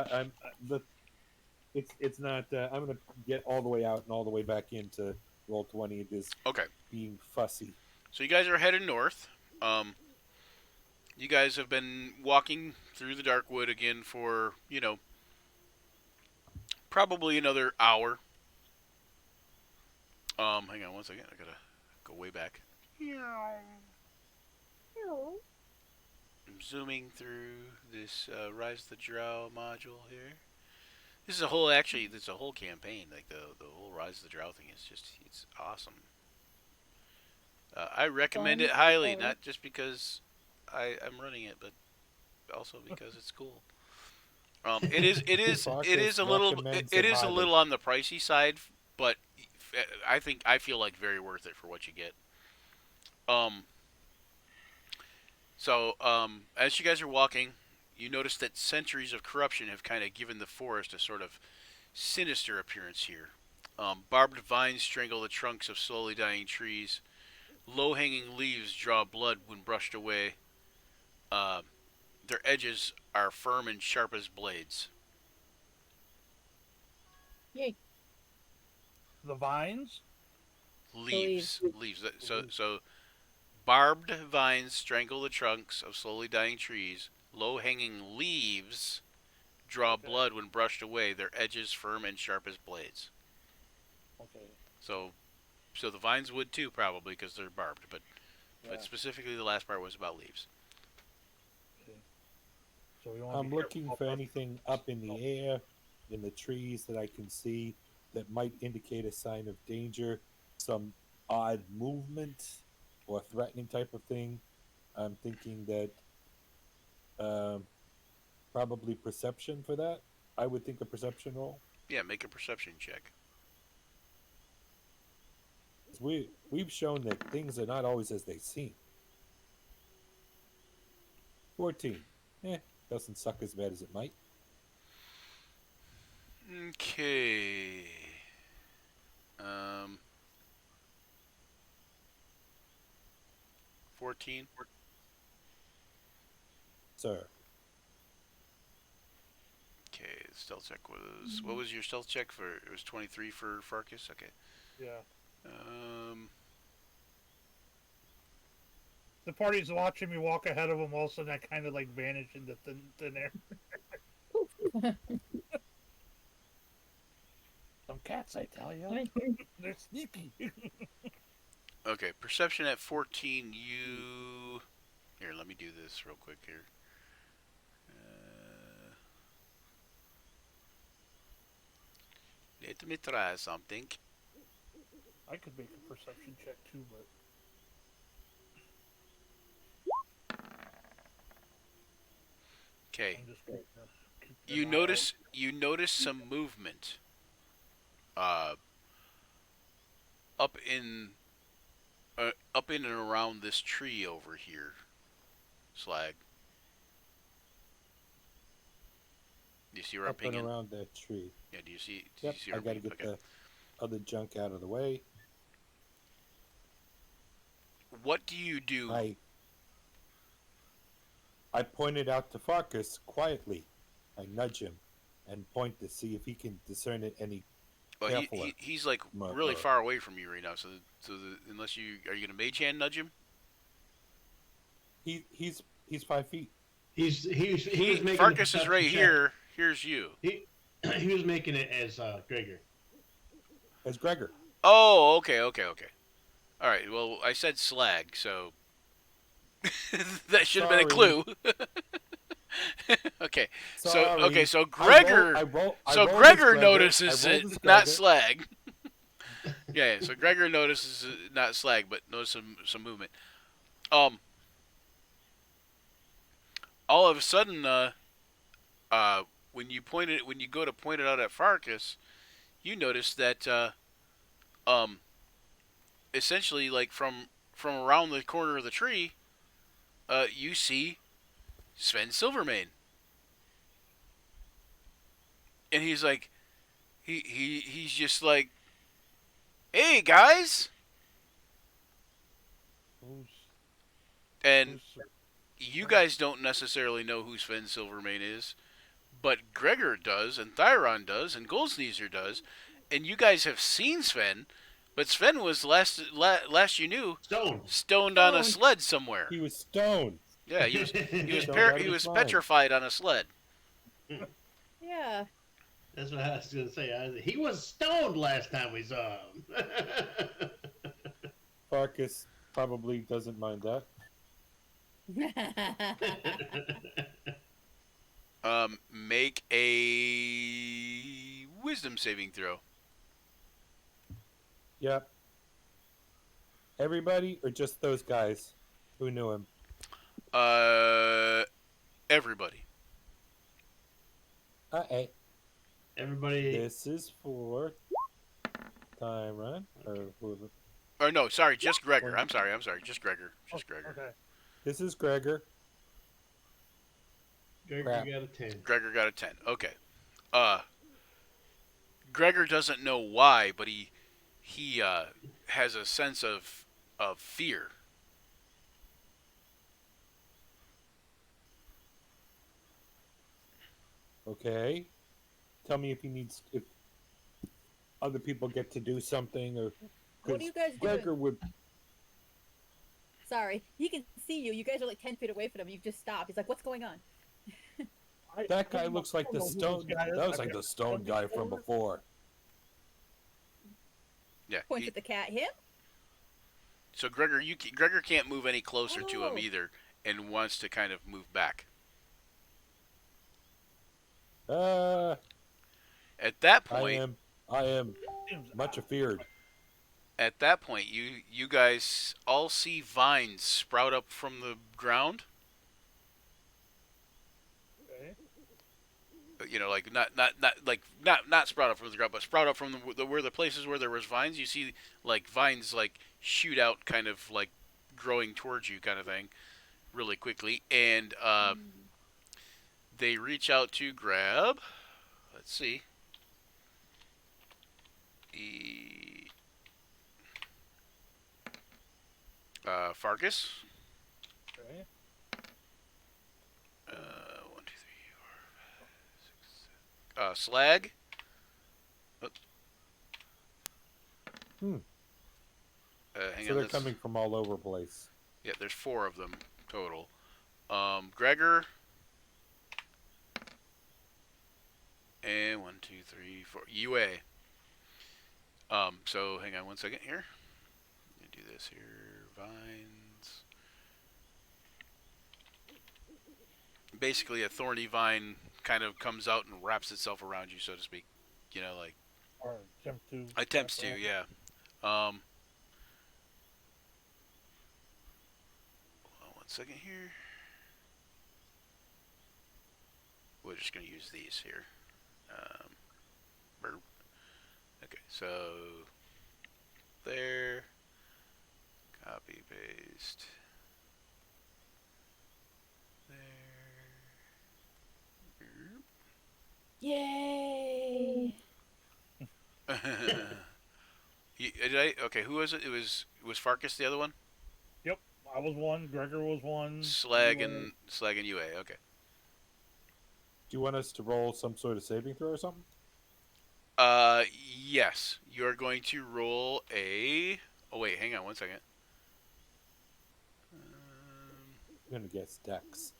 It's not. I'm gonna get all the way out and all the way back into Roll20. It is Okay, being fussy. so you guys are headed north. You guys have been walking through the dark wood again for probably another hour. Hang on one second. I gotta go way back. I'm zooming through this Rise of the Drow module here. This is a whole campaign. Like the whole Rise of the Drow thing is it's awesome. I recommend it highly, not just because I'm running it, but also because it's cool. It is a little on the pricey side, but I feel like very worth it for what you get. As you guys are walking, you notice that centuries of corruption have kind of given the forest a sort of sinister appearance here. Barbed vines strangle the trunks of slowly dying trees. Low-hanging leaves draw blood when brushed away. Their edges are firm and sharp as blades. Yay. The vines? Leaves. So barbed vines strangle the trunks of slowly dying trees. Low-hanging leaves draw blood when brushed away. Their edges firm and sharp as blades. Okay. So the vines would too, probably, because they're barbed. But specifically, the last part was about leaves. Okay. So we want to I'm be looking careful for about- anything up in the air, in the trees that I can see that might indicate a sign of danger, some odd movement or threatening type of thing. I'm thinking that probably perception for that. I would think a perception roll. Yeah, make a perception check. We've shown that things are not always as they seem. 14. Doesn't suck as bad as it might. Okay. 14. Sir. Okay, stealth check was... What was your stealth check for? It was 23 for Farkas? Okay. Yeah. The party's watching me walk ahead of them. All of a sudden, I kind of like vanish into thin air. Some cats, I tell you. They're sneaky. Okay, perception at 14, you... Here, let me do this real quick here. Let me try something. I could make a perception check too, but Okay, I'm just going to keep you an eye notice some movement. Up in and around this tree over here. Slag. Do you see where I'm Up and pinging? around that tree. Yeah, do you see Yep, where I I'm gotta pinging? get the other junk out of the way. What do you do? I pointed out to Farkas quietly. I nudge him and point to see if he can discern it any Well, careful. he's like really far away from you right now. So unless are you gonna mage hand nudge him? He's 5 feet. He was making Farkas the is right perception check. here. Here's you. he was making it as Gregor. As Gregor. Oh, okay. All right. Well, I said slag, so that should have been a Sorry. clue. Okay. Sorry. So Gregor. I roll Gregor as Gregor. notices I rolled it, as not Gregor. slag. Yeah. So Gregor notices it, not slag, but notices some movement. All of a sudden, when you go to point it out at Farkas, you notice that um, essentially, like from around the corner of the tree, you see Sven Silvermane, and he's like, he's just like, "Hey guys," Who's and who's you guys don't necessarily know who Sven Silvermane is, but Gregor does, and Thyron does, and Goldsneezer does, and you guys have seen Sven, but Sven was last you knew Stone. stoned on a Stoned. sled somewhere. He was stoned. Yeah, he was Stoned out of he his was mind. petrified on a sled. Yeah. That's what I was gonna say. He was stoned last time we saw him. Farkas probably doesn't mind that. Make a wisdom saving throw. Yep. Everybody or just those guys who knew him? Everybody. Uh-eh. Everybody. This is for Tyron or whoever. Or no, sorry, just Gregor. I'm sorry, just Gregor. Just Gregor. okay? This is Gregor. Gregor Crap. got a 10. Gregor got a 10. Okay. Gregor doesn't know why, but he has a sense of fear. Okay. Tell me if he needs if other people get to do something or What are you guys Gregor doing? would Sorry, he can see you. You guys are like 10 feet away from him. You've just stopped. He's like, "What's going on?" that guy looks like the stone that was like the stone guy from before. Yeah. Points at the cat. Him? So Gregor Gregor can't move any closer to him Oh. either, and wants to kind of move back. At that point, I am much afeared. at that point, you guys all see vines sprout up from the ground. Okay. You know, like not sprout up from the ground, but sprout up from where the places where there was vines. You see like vines like shoot out, kind of like growing towards you, kind of thing, really quickly, and they reach out to grab. Let's see. Fargus. Okay. 1, 2, 3, 4, 5, 6, 7. Slag. Hang So on, they're coming from all over the place. Yeah, there's 4 of them total. Gregor. And 1, 2, 3, 4. UA. So hang on one second here. Let me do this here. Vines. Basically, a thorny vine kind of comes out and wraps itself around you, so to speak. You know, like Or attempt to. attempts to, yeah. Hold on one second here. We're just gonna use these here. Burp. Okay, so there. Copy paste. There. Yay! Okay, who was it? It was Farkas the other one? Yep, I was one. Gregor was one. Slag you and UA. Okay. Do you want us to roll some sort of saving throw or something? Yes. You're going to roll a. Oh wait, hang on one second. I'm gonna guess Dex.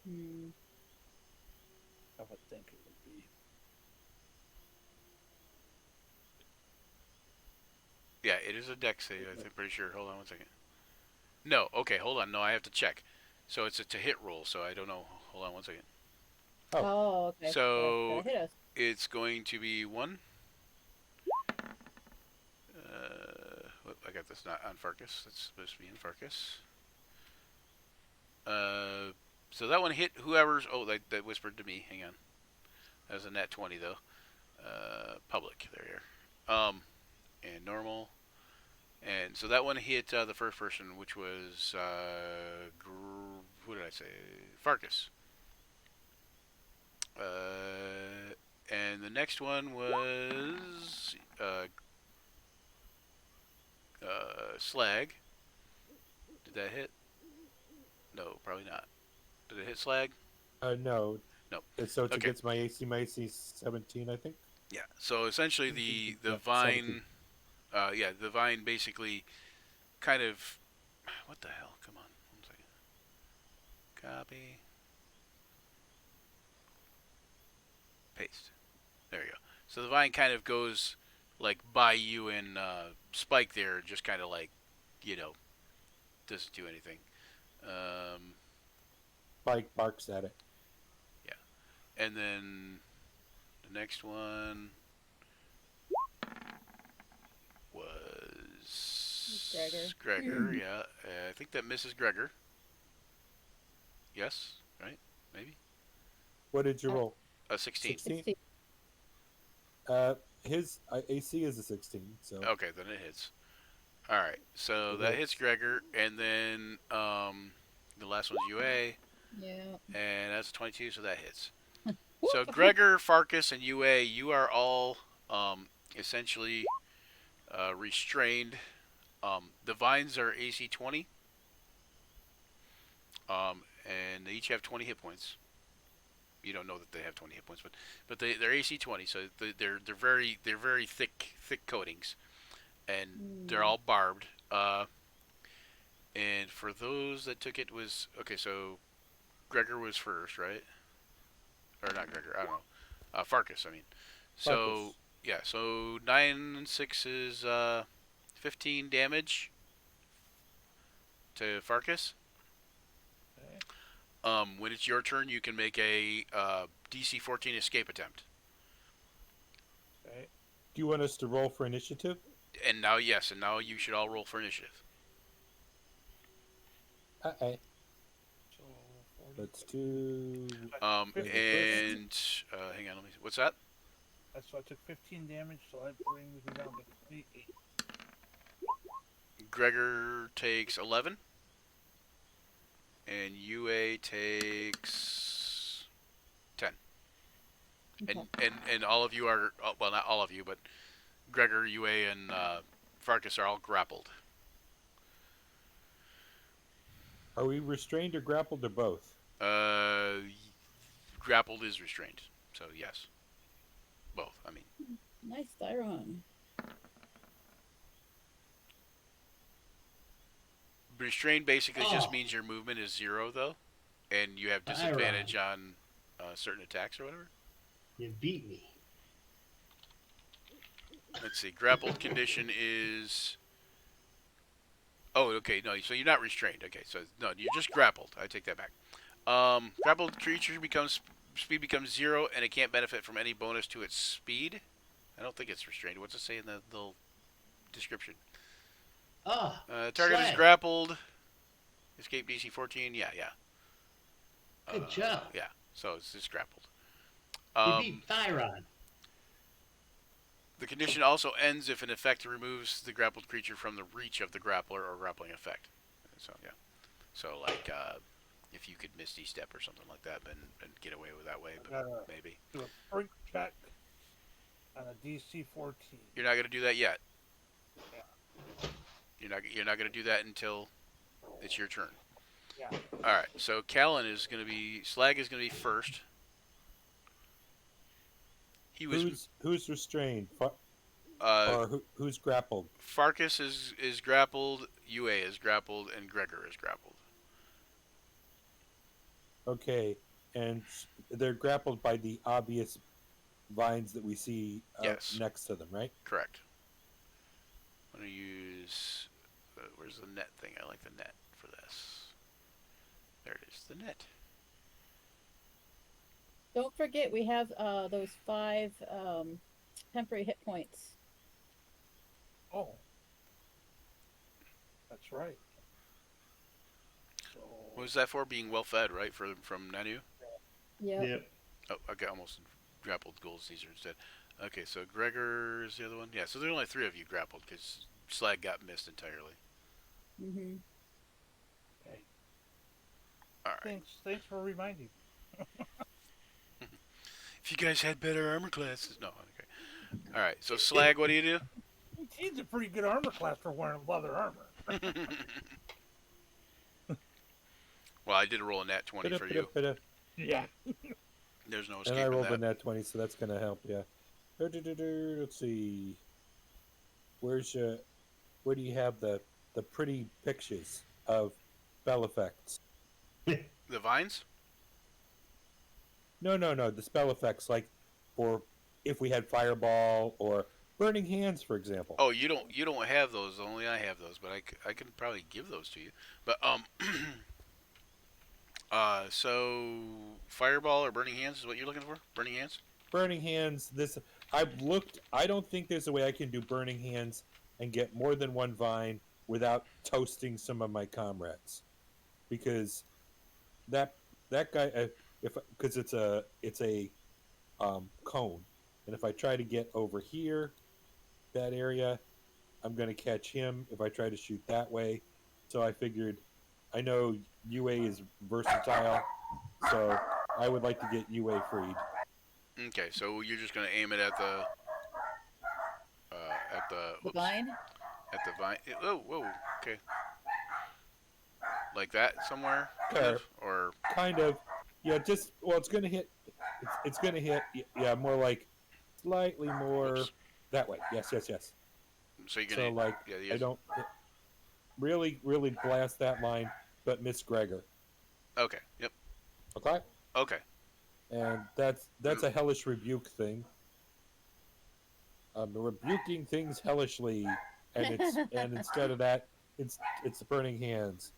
Hmm. I would think it would be. Yeah, it is a deck save. I'm pretty sure. Hold on one second. No, okay, hold on. No, I have to check. So it's a to hit roll. So I don't know. Hold on one second. Oh. Oh, okay. So Gotta hit us. it's going to be 1. I got this not on Farkas. That's supposed to be in Farkas. So that one hit whoever's. Oh, that whispered to me. Hang on. That was a nat 20 though. Public. There you are. And normal. And so that one hit the first person, which was who did I say? Farkas. And the next one was Slag. Did that hit? No, probably not. Did it hit Slag? No. No. So it's Okay. against my AC. My AC is 17, I think. Yeah. So essentially, the Yeah, vine, the vine basically kind of. What the hell? Come on, 1 second. Copy. Paste. There you go. So the vine kind of goes like by you and Spike there, just kind of like, doesn't do anything. Spike barks at it. Yeah. And then the next one was Gregor. Yeah. I think that misses Gregor. Yes, right? Maybe. What did you roll? 16. 16? His AC is a 16, so. Okay, then it hits. All right, so It that hits hits. Gregor, and then the last one's UA, Yeah. and that's a 22, so that hits. So Gregor, Farkas, and UA, you are all essentially restrained. The vines are AC 20, and they each have 20 hit points. You don't know that they have 20 hit points, but they're AC 20, so they're very thick coatings, and they're all barbed. And for those that took it was okay. So Gregor was first, right? Or not Gregor? I don't know. Farkas, I mean. So Farkas. yeah. So 9 and 6 is 15 damage to Farkas. Okay. When it's your turn, you can make a DC 14 escape attempt. Okay. Do you want us to roll for initiative? And now, yes, and now you should all roll for initiative. Uh-oh. So 40. Let's do. And hang on, let me. What's that? So I took 15 damage, so that brings me down to 28. Gregor takes 11. And UA takes 10. Okay. And all of you are, well, not all of you, but Gregor, UA, and Farkas are all grappled. Are we restrained or grappled or both? Grappled is restrained, so yes. Both, I mean. Nice, Thyron. Restrained basically just means your movement is 0, though, and you have disadvantage on certain attacks or whatever. You beat me. Let's see. Grappled condition is. Oh, okay. No, so you're not restrained. Okay, so no, you're just grappled. I take that back. Grappled creature speed becomes 0, and it can't benefit from any bonus to its speed. I don't think it's restrained. What's it say in the little description? Target is grappled. Escape DC 14. Yeah. Good job. Yeah. So it's just grappled. You beat Thyron. The condition also ends if an effect removes the grappled creature from the reach of the grappler or grappling effect. So yeah. So like if you could Misty Step or something like that and get away with that way, but maybe. Do a freak check on a DC 14. You're not gonna do that yet. Yeah. You're not gonna do that until it's your turn. Yeah. All right. So Callan is gonna be Slag is gonna be first. He was Who's restrained? Who's grappled? Farkas is grappled, UA is grappled, and Gregor is grappled. Okay, and they're grappled by the obvious vines that we see Yes. next to them, right? Correct. I'm gonna use. Where's the net thing? I like the net for this. There it is, the net. Don't forget, we have those 5 temporary hit points. Oh, that's right. So, What was that for? Being well fed, right? From Nanu? Yep. Yep. Oh, okay, almost grappled Gold Caesar instead. Okay, so Gregor's the other one. Yeah, so there's only 3 of you grappled because Slag got missed entirely. Mhm. okay. All right. Thanks for reminding. If you guys had better armor classes, no. Okay. All right. So Slag, what do you do? He's a pretty good armor class for wearing leather armor. Well, I did roll a nat 20 for you. Yeah. There's no And escaping I rolled a that. nat 20, so that's going to help, yeah. Let's see. Where do you have the pretty pictures of spell effects? The vines? No. The spell effects, like for if we had fireball or burning hands, for example. Oh, you don't have those. Only I have those, but I can probably give those to you. But so fireball or burning hands is what you're looking for? Burning hands? Burning hands. This I've looked. I don't think there's a way I can do burning hands and get more than one vine without toasting some of my comrades, because that guy, because it's a cone, and if I try to get over here, that area, I'm going to catch him if I try to shoot that way. So I figured, I know UA is versatile, so I would like to get UA freed. Okay, so you're just gonna aim it at the The whoops, vine. at the vine. Oh, whoa, okay. Like that somewhere, Sure. or Kind of, yeah. Just it's going to hit. It's going to hit. Yeah, more like slightly more whoops. that way. Yes. So you're So gonna like yeah, I don't really blast that line, but miss Gregor. Okay, yep. Okay. Okay. And that's a hellish rebuke thing. Rebuking things hellishly, and instead of that, it's the burning hands,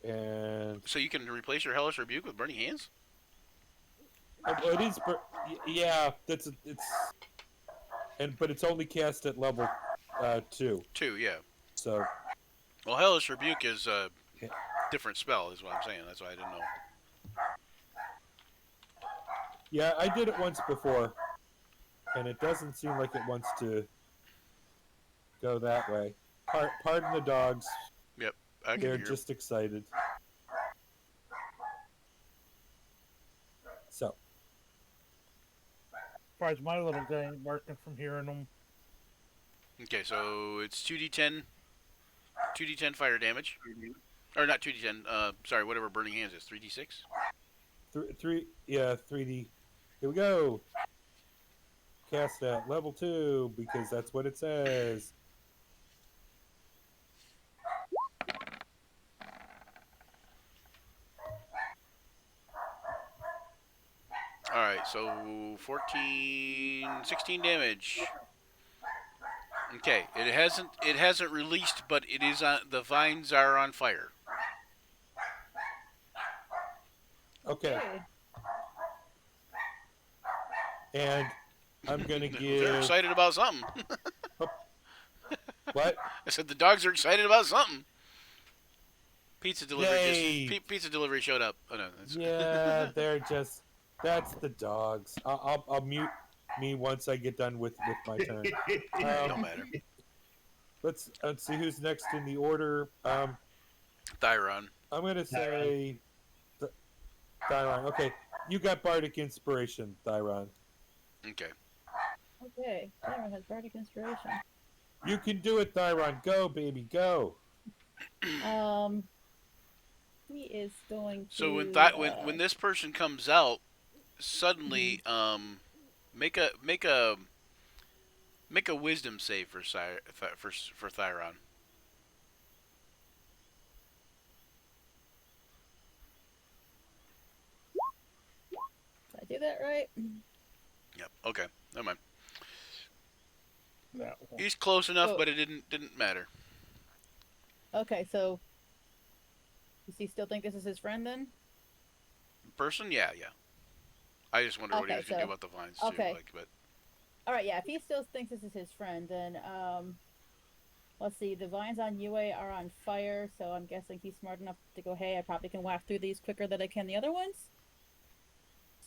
and So you can replace your hellish rebuke with burning hands? it is yeah, but it's only cast at level 2. 2, yeah. So Well, hellish rebuke is a Yeah. different spell, is what I'm saying. That's why I didn't know. yeah, I did it once before, and it doesn't seem like it wants to go that way. Pardon the dogs. Yep, I can They're hear. just excited. So, As far as my little guy ain't barking from hearing them. Okay, so it's 2d10 fire damage. Or not 2d10, sorry, whatever burning hands is. 3d6? 3D. Here we go. Cast at level 2 because that's what it says. Alright, so 16 damage. Okay, it hasn't released, but it is on, the vines are on fire. Okay, and I'm gonna They're give excited about something. what? I said the dogs are excited about something. Pizza Yay! delivery pizza delivery showed up. Oh no, Yeah, that's the dogs. I'll mute me once I get done with my turn. no matter. Let's see who's next in the order. Thyron. I'm gonna say Thyron. Okay, you got Bardic Inspiration, Thyron. Okay. Okay. Tyron has bardic inspiration. You can do it, Thyron. Go, baby, go. He is going to. So when this person comes out, suddenly make a wisdom save for Thyron. Did I do that right? Yep. Okay. Never mind. that one. He's close enough, So- but it didn't matter. Okay, so does he still think this is his friend then? Person, yeah. I just wondered what he Okay, was gonna do so- about the vines okay. too. But All right, yeah. If he still thinks this is his friend, then let's see. The vines on UA are on fire, so I'm guessing he's smart enough to go, hey, I probably can whack through these quicker than I can the other ones.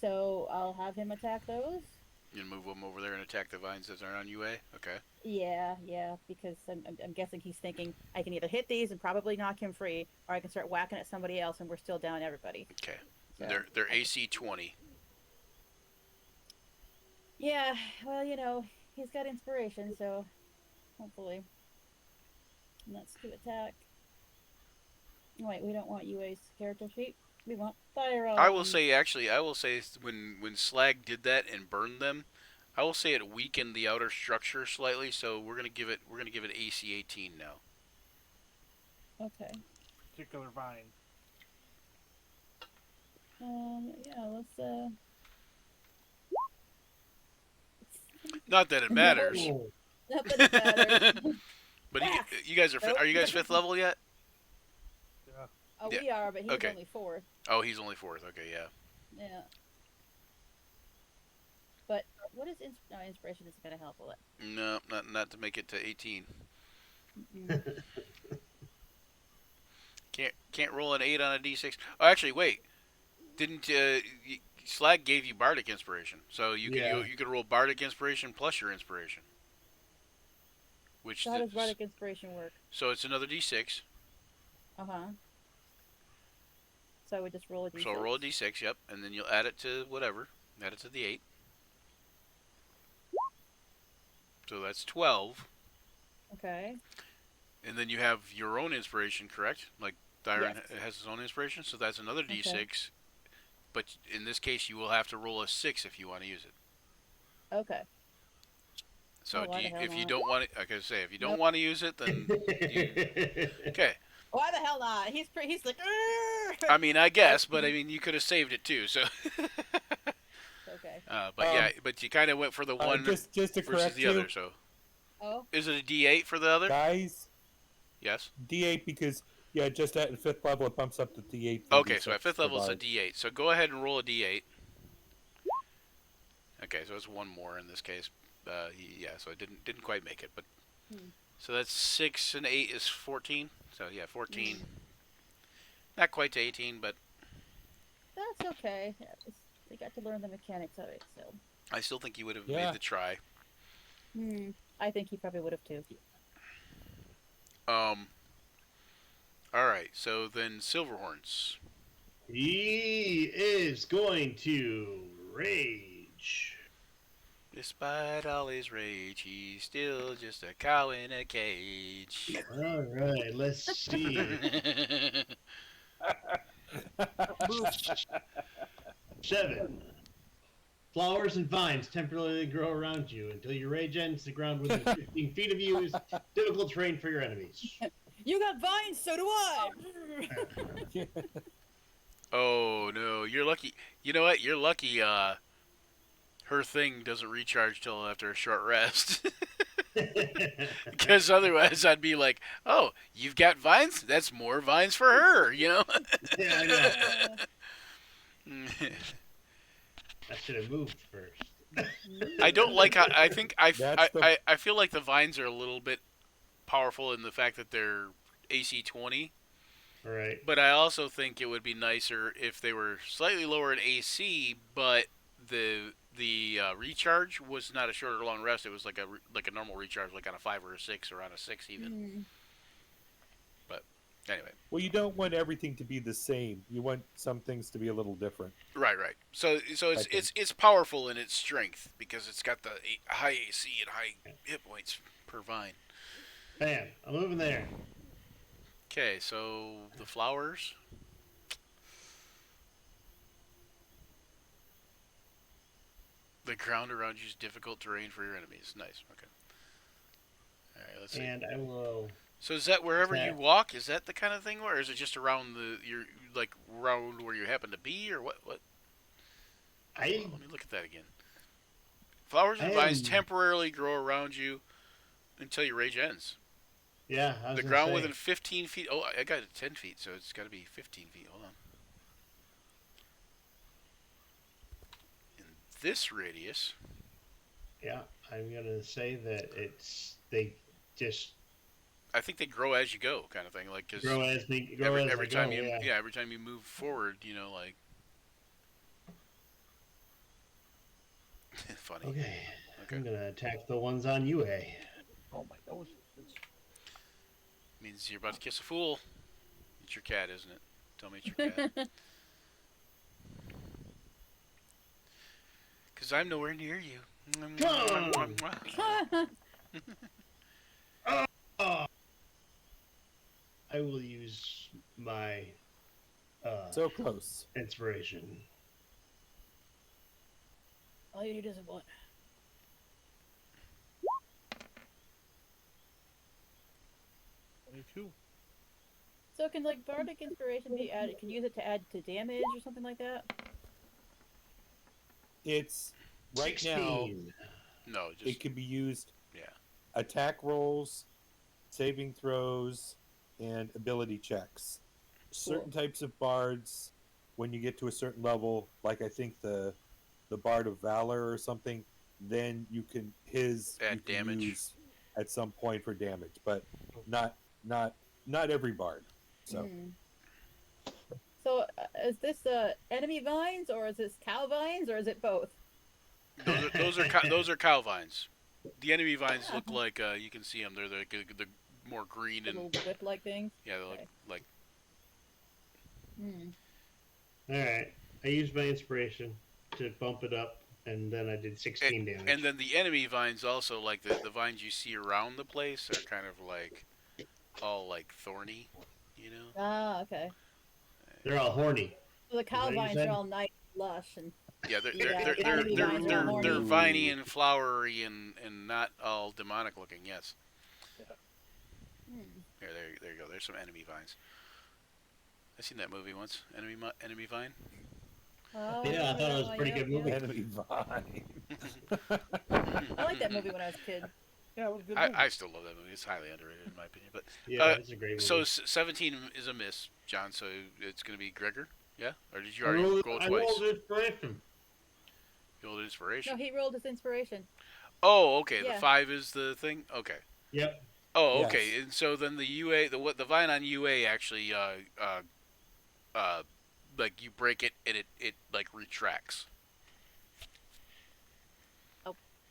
So I'll have him attack those. you move him over there and attack the vines that are on UA. Okay. Yeah, because I'm guessing he's thinking I can either hit these and probably knock him free, or I can start whacking at somebody else and we're still down everybody. Okay. So, They're AC 20. yeah, well, he's got inspiration, so hopefully. And that's to attack. Wait, we don't want UA's character sheet. We want Thyron. I will say when Slag did that and burned them, I will say it weakened the outer structure slightly. So we're gonna give it AC 18 now. Okay. Particular vine. Yeah, let's Not that it matters, Oh, not that it matters. but you guys Nope. are you guys 5th level yet? Oh, Yeah. we are, but he's Okay. only 4th. Oh, he's only 4th. Okay, yeah. Yeah. But what is inspiration isn't gonna help, will it? No, not to make it to 18. Mm-mm. Can't roll an 8 on a D6. Oh, actually, wait. Didn't Slag gave you Bardic Inspiration, so you could roll Bardic Inspiration plus your Inspiration. Which So how does bardic inspiration work? So it's another D6. So I would just roll a d6. So roll a D6, yep, and then you'll add it to whatever. Add it to the 8. So that's 12. Okay. And then you have your own inspiration, correct? Like Thyron Yes. has his own inspiration, so that's another D6. Okay. But in this case, you will have to roll a 6 if you want to use it. Okay. So Oh, why the hell if you not? don't want it, like I say, if you don't Nope. want to use it, then okay. Why the hell not? He's like, "Arr!" I mean, I guess, but I mean, you could have saved it too. So, Okay. but yeah, but you kind of went for the one just to versus correct the you, other. So, Oh. is it a D8 for the other? guys, Yes. D8 because just at 5th level it bumps up to D8. Okay, so at 5th level it's a D8. So go ahead and roll a D8. Okay, so it's one more in this case. Yeah, so it didn't quite make it, but so that's 6 and 8 is 14. So yeah, 14. Not quite to 18, but That's okay. Yeah, we got to learn the mechanics of it, so. I still think you would have Yeah. made the try. I think he probably would have too. All right, so then Silverhorns. he is going to rage. Despite all his rage, he's still just a cow in a cage. All right, let's see. 7. Flowers and vines temporarily grow around you until your rage ends. The ground within 15 feet of you is difficult terrain for your enemies. You got vines, so do I. Oh no, you're lucky. You know what? You're lucky. Her thing doesn't recharge till after a short rest. Because otherwise, I'd be like, "Oh, you've got vines? That's more vines for her," you know. Yeah, I know. I should have moved first. I don't like how I think I That's feel like the vines are a little bit powerful in the fact that they're AC 20. All right. But I also think it would be nicer if they were slightly lower in AC, but the recharge was not a short or long rest. It was like a normal recharge, like on a 5 or a 6 or on a 6 even. But anyway, Well, you don't want everything to be the same. You want some things to be a little different. right. So think. it's powerful in its strength because it's got the high AC and high hit points per vine. Bam. I'm moving there. Okay, so the flowers. The ground around you is difficult terrain for your enemies. Nice. Okay. All right. Let's see. And I will. So is that wherever you Attack. walk? Is that the kind of thing, or is it just around around where you happen to be, or what? Let me look at that again. Flowers and vines am- temporarily grow around you until your rage ends. Yeah, I was The gonna ground say. within 15 feet. Oh, I got it 10 feet, so it's got to be 15 feet. Hold on. In this radius, Yeah, I'm gonna say that they just I think they grow as you go, kind of thing. Like, because grow as I every go. time you, Yeah. yeah, every time you move forward, you know, like, funny. Okay. Okay. I'm gonna attack the ones on UA. Oh my nose. Means you're about to kiss a fool. It's your cat, isn't it? Tell me it's your cat. Because I'm nowhere near you. Come Oh, I will use my So close. inspiration. All you need is a one. $22. So can like bardic inspiration be added? Can you use it to add to damage or something like that? It's right 16. No, now. just It can be used yeah. attack rolls, saving throws, and ability checks. Certain types of bards, when you get to a certain level, like I think the Bard of Valor or something, then you can Add you can damage. use at some point for damage, but not every bard. So Hmm. So is this enemy vines or is this cow vines or is it both? Those are cow vines. The enemy vines Ah, look like you can see them. They're the more green little and whip-like things. yeah, they look Okay. like Hmm. Alright. I used my inspiration to bump it up, and then I did 16 damage. and then the enemy vines also like the vines you see around the place are kind of like all like thorny, you know. Ah, okay. They're all horny. So the that cow what you vines said? are all nice, lush, and Yeah, the enemy vines are all horny. they're viney and flowery and not all demonic looking. Yes. Hmm. There you go. There's some enemy vines. I seen that movie once. Enemy Vine. Oh, Yeah, I thought it was a pretty yep, good movie. yep. enemy vine. I liked that movie when I was a kid. Yeah, it was a good movie. I still love that movie. It's highly underrated in my opinion. But Yeah, it's a great movie. so 17 is a miss, John. So it's going to be Gregor. Yeah, or did you already go I twice? rolled inspiration. You rolled inspiration. No, he rolled his inspiration. Oh, okay. Yeah. The 5 is the thing. Okay. Yep. Oh, Yes. okay. And so then the UA, the vine on UA actually, like you break it and it like retracts.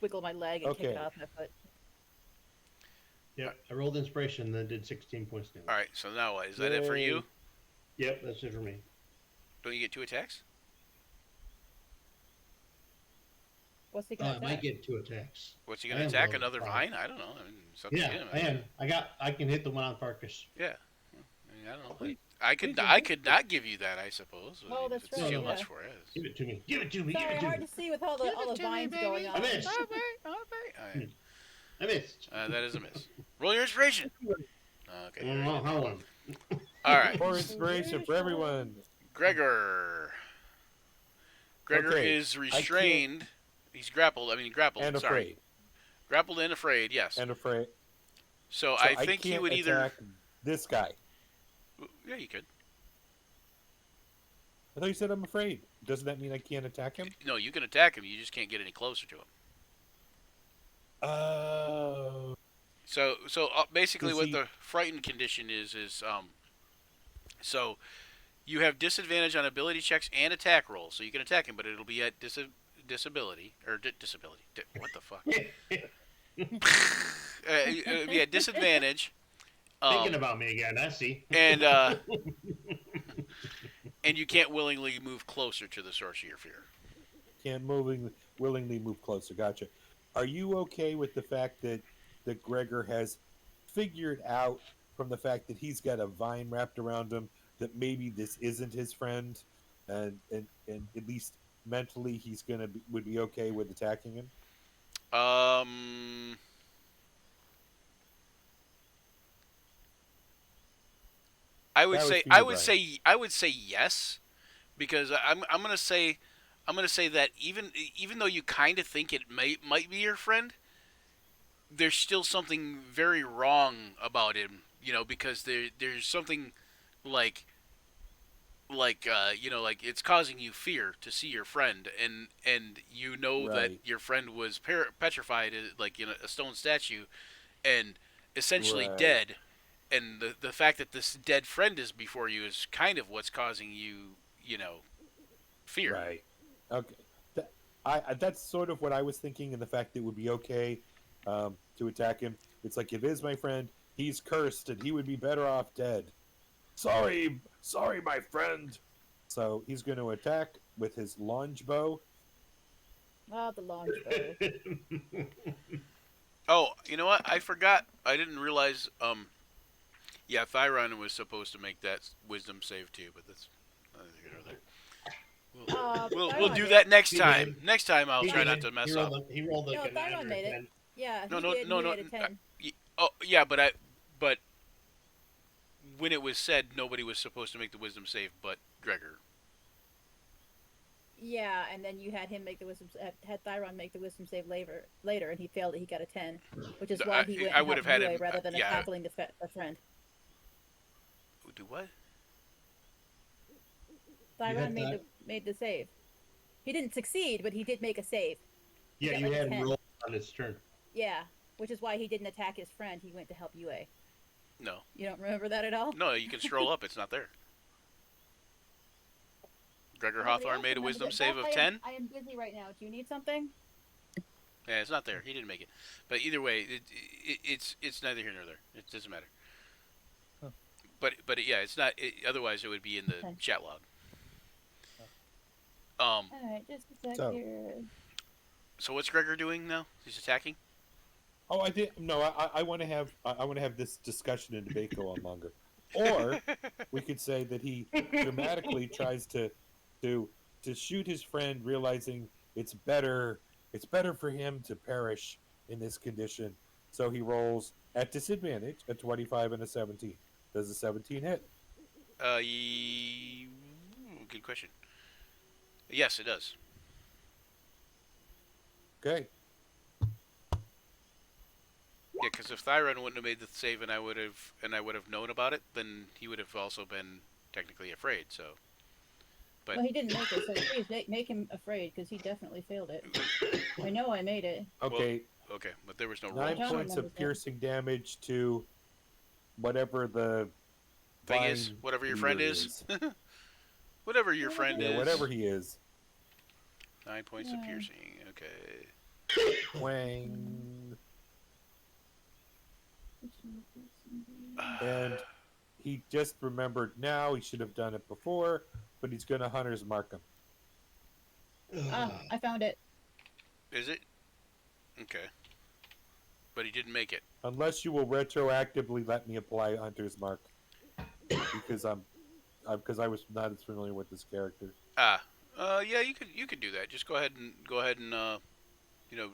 Wiggle my leg and kick Okay. it off my foot. Yep. I rolled inspiration, then did 16 points damage. All right. So now what? Is that it for you? Yep, that's it for me. Don't you get 2 attacks? What's he gonna I attack? might get 2 attacks. What's he I gonna am attack? level Another 5. vine? I don't know. I mean, it's up to Yeah, him. I am. I can hit the one on Farkas. Yeah. I mean, I don't know. Wait, I could not give you that, I suppose. I Oh, mean, that's it's right, too yeah. much for it. Give it to me. Give it to me. Sorry, Give it to hard me. to see with all the vines going on. I missed. I missed. That is a miss. Roll your inspiration. I Okay. don't know how one. All right. More inspiration for everyone. Gregor. Gregor Okay, is restrained. He's grappled. I mean, grappled. And sorry. afraid. Grappled and afraid. Yes. And afraid. So So I think he can't would either. attack this guy. Yeah, you could. I thought you said I'm afraid. Doesn't that mean I can't attack him? No, you can attack him. You just can't get any closer to him. Oh. So basically, Does what he- the frightened condition is so you have disadvantage on ability checks and attack rolls. So you can attack him, but it'll be at disability or disability. What the fuck? It'll be at disadvantage. Thinking about me again. I see. And and you can't willingly move closer to the source of your fear. Can't willingly move closer. Gotcha. Are you okay with the fact that Gregor has figured out from the fact that he's got a vine wrapped around him that maybe this isn't his friend, and at least mentally he's would be okay with attacking him? I would That was say for you, Brian. I would say yes, because I'm gonna say that even though you kind of think it might be your friend, there's still something very wrong about him, because there's something like like it's causing you fear to see your friend, and that Right. your friend was petrified, like a stone statue, and essentially Right. dead, and the fact that this dead friend is before you is kind of what's causing you, fear. Right. Okay. That, that's sort of what I was thinking, and the fact that it would be okay to attack him. It's like, if it is my friend, he's cursed, and he would be better off dead. Sorry, my friend. So he's going to attack with his longebow. Oh, the launch bow. Oh, you know what? I forgot. I didn't realize. Yeah, Thyron was supposed to make that wisdom save too, but that's neither here nor there. We'll Thyron do did. that next He time. did. Next time I'll He try did. not to mess he up. rolled, he rolled like No, a 9 Thyron or a made it. 10. Yeah, No, he no, did. no, He no. made a 10. Oh, yeah, but when it was said nobody was supposed to make the wisdom save, but Gregor. Yeah, and then you had him make the wisdom. Had Thyron make the wisdom save later, and he failed it. He got a 10, which is why he went I and would helped have had Yue him. rather than Yeah. tackling the friend. Do what? Thyron made that? the save. He didn't succeed, but he did make a save. Yeah, got you like a had him 10. roll on his turn. Yeah, which is why he didn't attack his friend. He went to help Yue. No. You don't remember that at all? No, you can scroll up. It's not there. Gregor Nobody Hawthorne else made a remembers wisdom it. save Beth, of 10. I am busy right now. Do you need something? Yeah, it's not there. He didn't make it. But either way, it's neither here nor there. It doesn't matter. Huh. But yeah, it's not. Otherwise, it would be in the Okay. chat log. All right, just a sec So- here. So what's Gregor doing now? He's attacking. Oh, I did. No, I want to have this discussion and debate go on longer. Or we could say that he dramatically tries to shoot his friend, realizing it's better for him to perish in this condition. So he rolls at disadvantage a 25 and a 17. Does a 17 hit? Good question. Yes, it does. Okay. Yeah, because if Thyron wouldn't have made the save and I would have known about it, then he would have also been technically afraid. So, but Well, he didn't make it, so please make him afraid because he definitely failed it. I know I made it. Okay. okay, but there was no roll. 9 John points remembers of that. piercing damage to whatever the Thing is, vine whatever your friend leader is, whatever your friend Yeah, is, whatever he is. 9 points of Yeah. piercing. Okay. Wang. And he just remembered now. He should have done it before, but he's going to hunter's mark him. I found it. Is it? Okay. But he didn't make it. Unless you will retroactively let me apply hunter's mark, because I was not as familiar with this character. Yeah, you could do that. Just go ahead and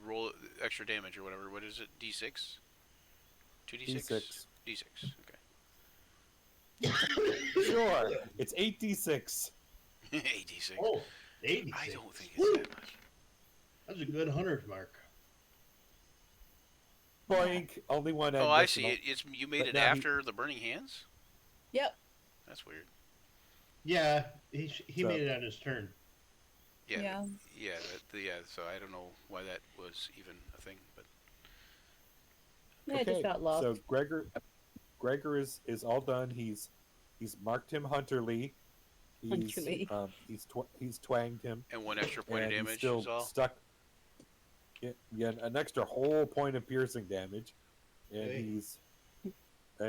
roll extra damage or whatever. What is it? D6? 2d6? D6. D6. Sure, it's 8d6. Okay. 86. Oh, 86. I don't think it's that much. That's a good hunter's mark. Boink. Only one. Oh, I see. It's you made But it now he- after the burning hands. Yep. That's weird. Yeah, he So- made it on his turn. Yeah. Yeah. Yeah. So I don't know why that was even a thing, but Yeah, I just got lost. So Gregor is all done. He's marked him Hunterly. Hunterly. He's twanged him. and one extra point And of he's damage still is all. stuck. Yeah, an extra whole point of piercing damage, and Hey.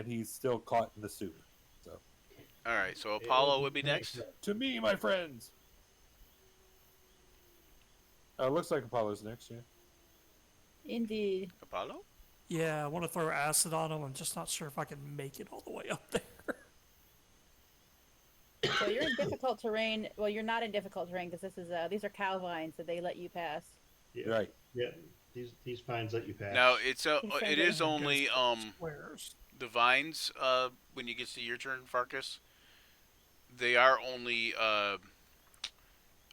he's still caught in the soup. So All right. So Apollo would be next. to me, my friends. Looks like Apollo's next. Yeah. Indeed. Apollo. Yeah, I want to throw acid on him. I'm just not sure if I can make it all the way up there. So you're in difficult terrain. Well, you're not in difficult terrain because these are cow vines, so they let you pass. Yeah. Right. Yeah, these fines let you pass. Now He's it is trying only Squares. the vines. When you get to your turn, Farkas, they are only a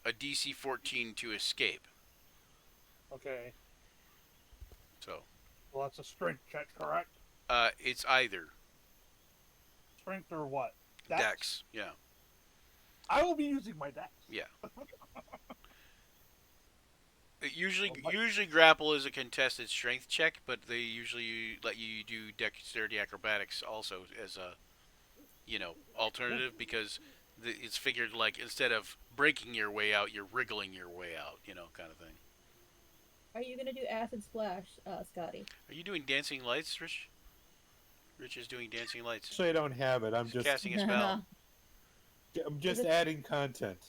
DC 14 to escape. Okay. So Well, that's a strength check, correct? It's either Strength or what? Dex. Yeah. I will be using my dex. Yeah. Usually grapple is a contested strength check, but they usually let you do dexterity acrobatics also as a, alternative because it's figured like instead of breaking your way out, you're wriggling your way out, kind of thing. Are you gonna do acid splash, Scotty? Are you doing dancing lights, Rich? Rich is doing dancing lights. Actually, I don't have it. I'm He's just casting a spell. I'm just adding content.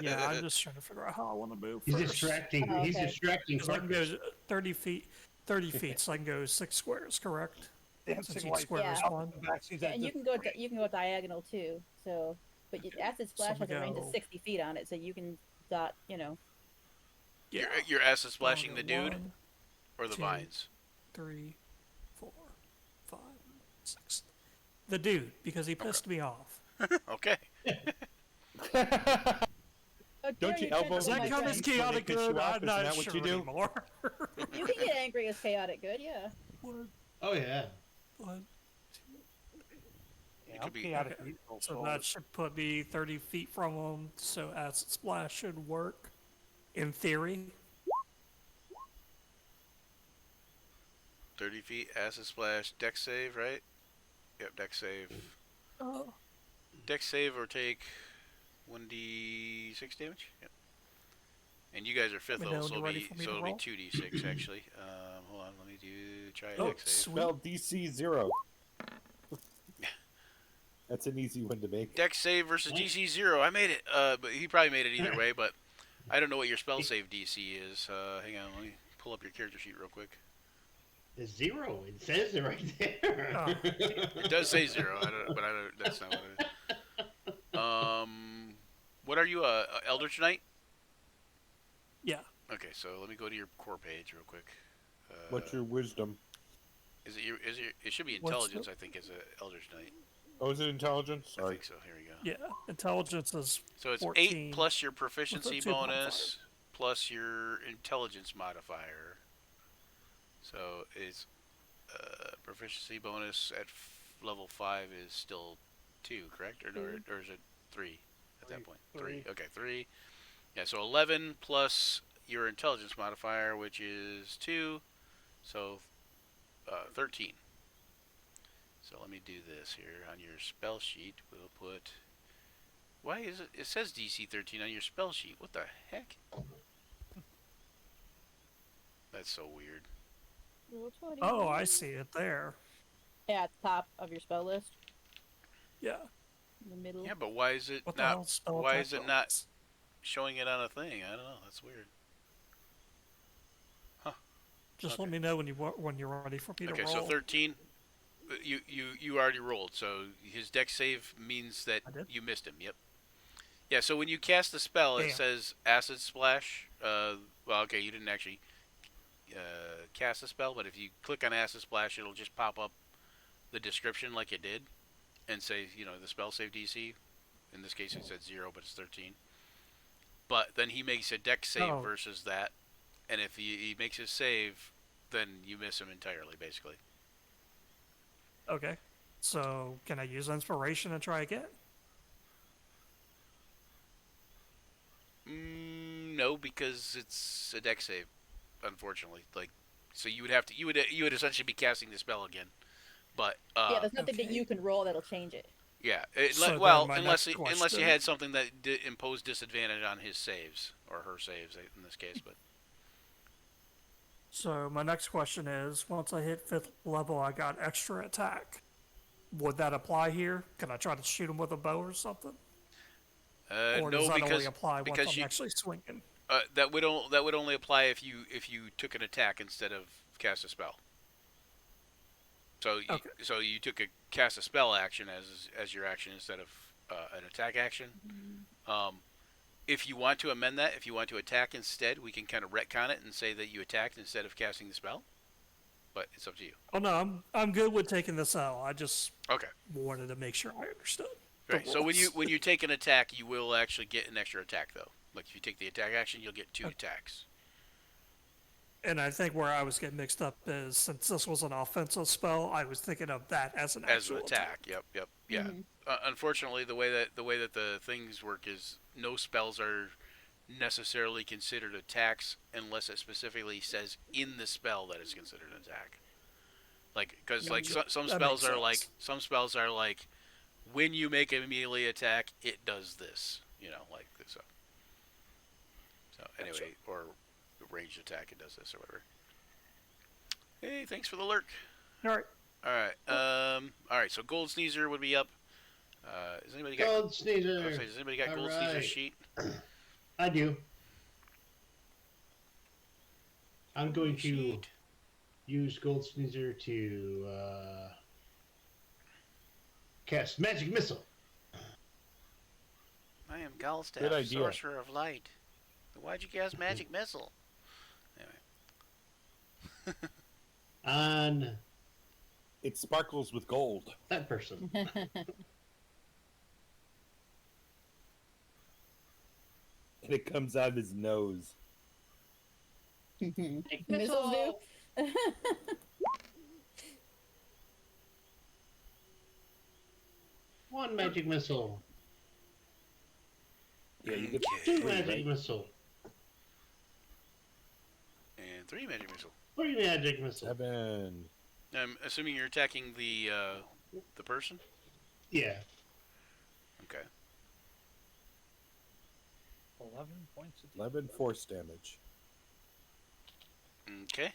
Yeah, I'm just trying to figure out how I want to move He's first. distracting. Oh, He's okay. distracting. 'Cause I can go Parker. 30 feet, 30 feet, so I can go 6 squares, correct? Since Dancing each light. square is Yeah. one. And you can go diagonal too. So, but acid splash So we has a range of go- 60 feet on it, so you can dot. Yeah. You're acid splashing I'll the go dude 1, or the 2, vines. 3, 4, 5, 6. The dude, because he pissed me off. Okay. Oh, Don't Jerry, you you're elbow Does trying that to count my as friend. chaotic piss you good? off? I'm Isn't not that what sure you do? anymore. You can get angry as chaotic good, yeah. One, Oh yeah. one. Yeah, It I'm could be- chaotic Okay. neutral, So that should put me 30 feet from him, so acid splash should work, in theory. 30 feet, acid splash, dex save, right? Yep, dex save. Oh. Dex save or take 1d6 damage. Yep. And you guys are fifth Let me know level, when you're ready for me to it'll be roll. 2d6 actually. Hold on, let me try a Oh, dex save. sweet. Spell DC 0. That's an easy one to make. Dex save versus DC 0. I made it. But he probably made it either way. But I don't know what your spell save DC is. Hang on, let me pull up your character sheet real quick. The 0. It says it right there. Oh. It does say 0. But that's not what it is. What are you, Eldritch Knight? Yeah. Okay, so let me go to your core page real quick. What's your wisdom? It should be What's intelligence, the- I think, as a Eldritch Knight. Oh, is it intelligence? I Sorry. think so. Here we go. Yeah. Intelligence is So it's 14 8 plus your proficiency 2 bonus plus your intelligence modifier. So it's proficiency bonus at level 5 is still 2, correct? Or is it 3 at that point? 3. Okay, 3. Yeah, so 11 plus your intelligence modifier, which is 2, so 13. So let me do this here on your spell sheet. We'll put. Why is it? It says DC 13 on your spell sheet. What the heck? That's so weird. Oh, I see it there. Yeah, at the top of your spell list, Yeah. in the middle. Yeah, but why is it What the not? hell spell Why attack is it not bonus? showing it on a thing? I don't know. That's weird. Just Okay. let me know when you're ready for me to Okay, roll. so 13. You already rolled, so his dex save means that I did? you missed him. Yep. Yeah, so when you cast the spell, it Damn. says acid splash. Well, okay, you didn't actually cast the spell, but if you click on acid splash, it'll just pop up the description like it did, and say the spell save DC. In this case, it said 0, but it's 13. But then he makes a dex save Oh. versus that, and if he makes his save, then you miss him entirely, basically. Okay. So, can I use inspiration and try again? No, because it's a dex save, unfortunately. So you would essentially be casting the spell again. But Yeah, there's nothing that okay. you can roll that'll change it. yeah, So then my unless next unless you question- had something that imposed disadvantage on his saves or her saves in this case, but So, my next question is, once I hit 5th level, I got extra attack. Would that apply here? Can I try to shoot him with a bow or something? Or does no, that only because apply once because I'm you actually swinging? that would only apply if you took an attack instead of cast a spell. So Okay. so you took a cast a spell action as your action instead of an attack action. If you want to amend that, if you want to attack instead, we can kind of retcon it and say that you attacked instead of casting the spell. But it's up to you. Oh no, I'm good with taking this out. I just Okay. wanted to make sure I understood. the Right. So when rules. you take an attack, you will actually get an extra attack though. Like if you take the attack action, you'll get 2 attacks. And I think where I was getting mixed up is since this was an offensive spell, I was thinking of that as an As an actual attack. Yep. Yeah. Mhm. Unfortunately, the way that the things work is no spells are necessarily considered attacks unless it specifically says in the spell that it's considered an attack. Like, because like some That spells makes are like sense. when you make a melee attack, it does this. You know, like so. So anyway, or ranged attack, it does this or whatever. Hey, thanks for the lurk. All right. All right. All right. So Gold Sneezer would be up. Has anybody got? Gold Sneezer. Does anybody got All Gold right. Sneezer's sheet? I do. I'm going to Sheet. use Gold Sneezer to cast Magic Missile. I am Galstaff, Good idea. Sorcerer of Light. Why'd you cast Magic Missile? Anyway. On It sparkles with gold. that person. And it comes out of his nose. Missiles do. One Magic Missile. Yeah, you get Okay. Two three, Magic right? Missile. And 3 Magic Missile. Three Magic Missile. 7. I'm assuming you're attacking the person. Yeah. Okay. 11 points of 11 force damage. Okay.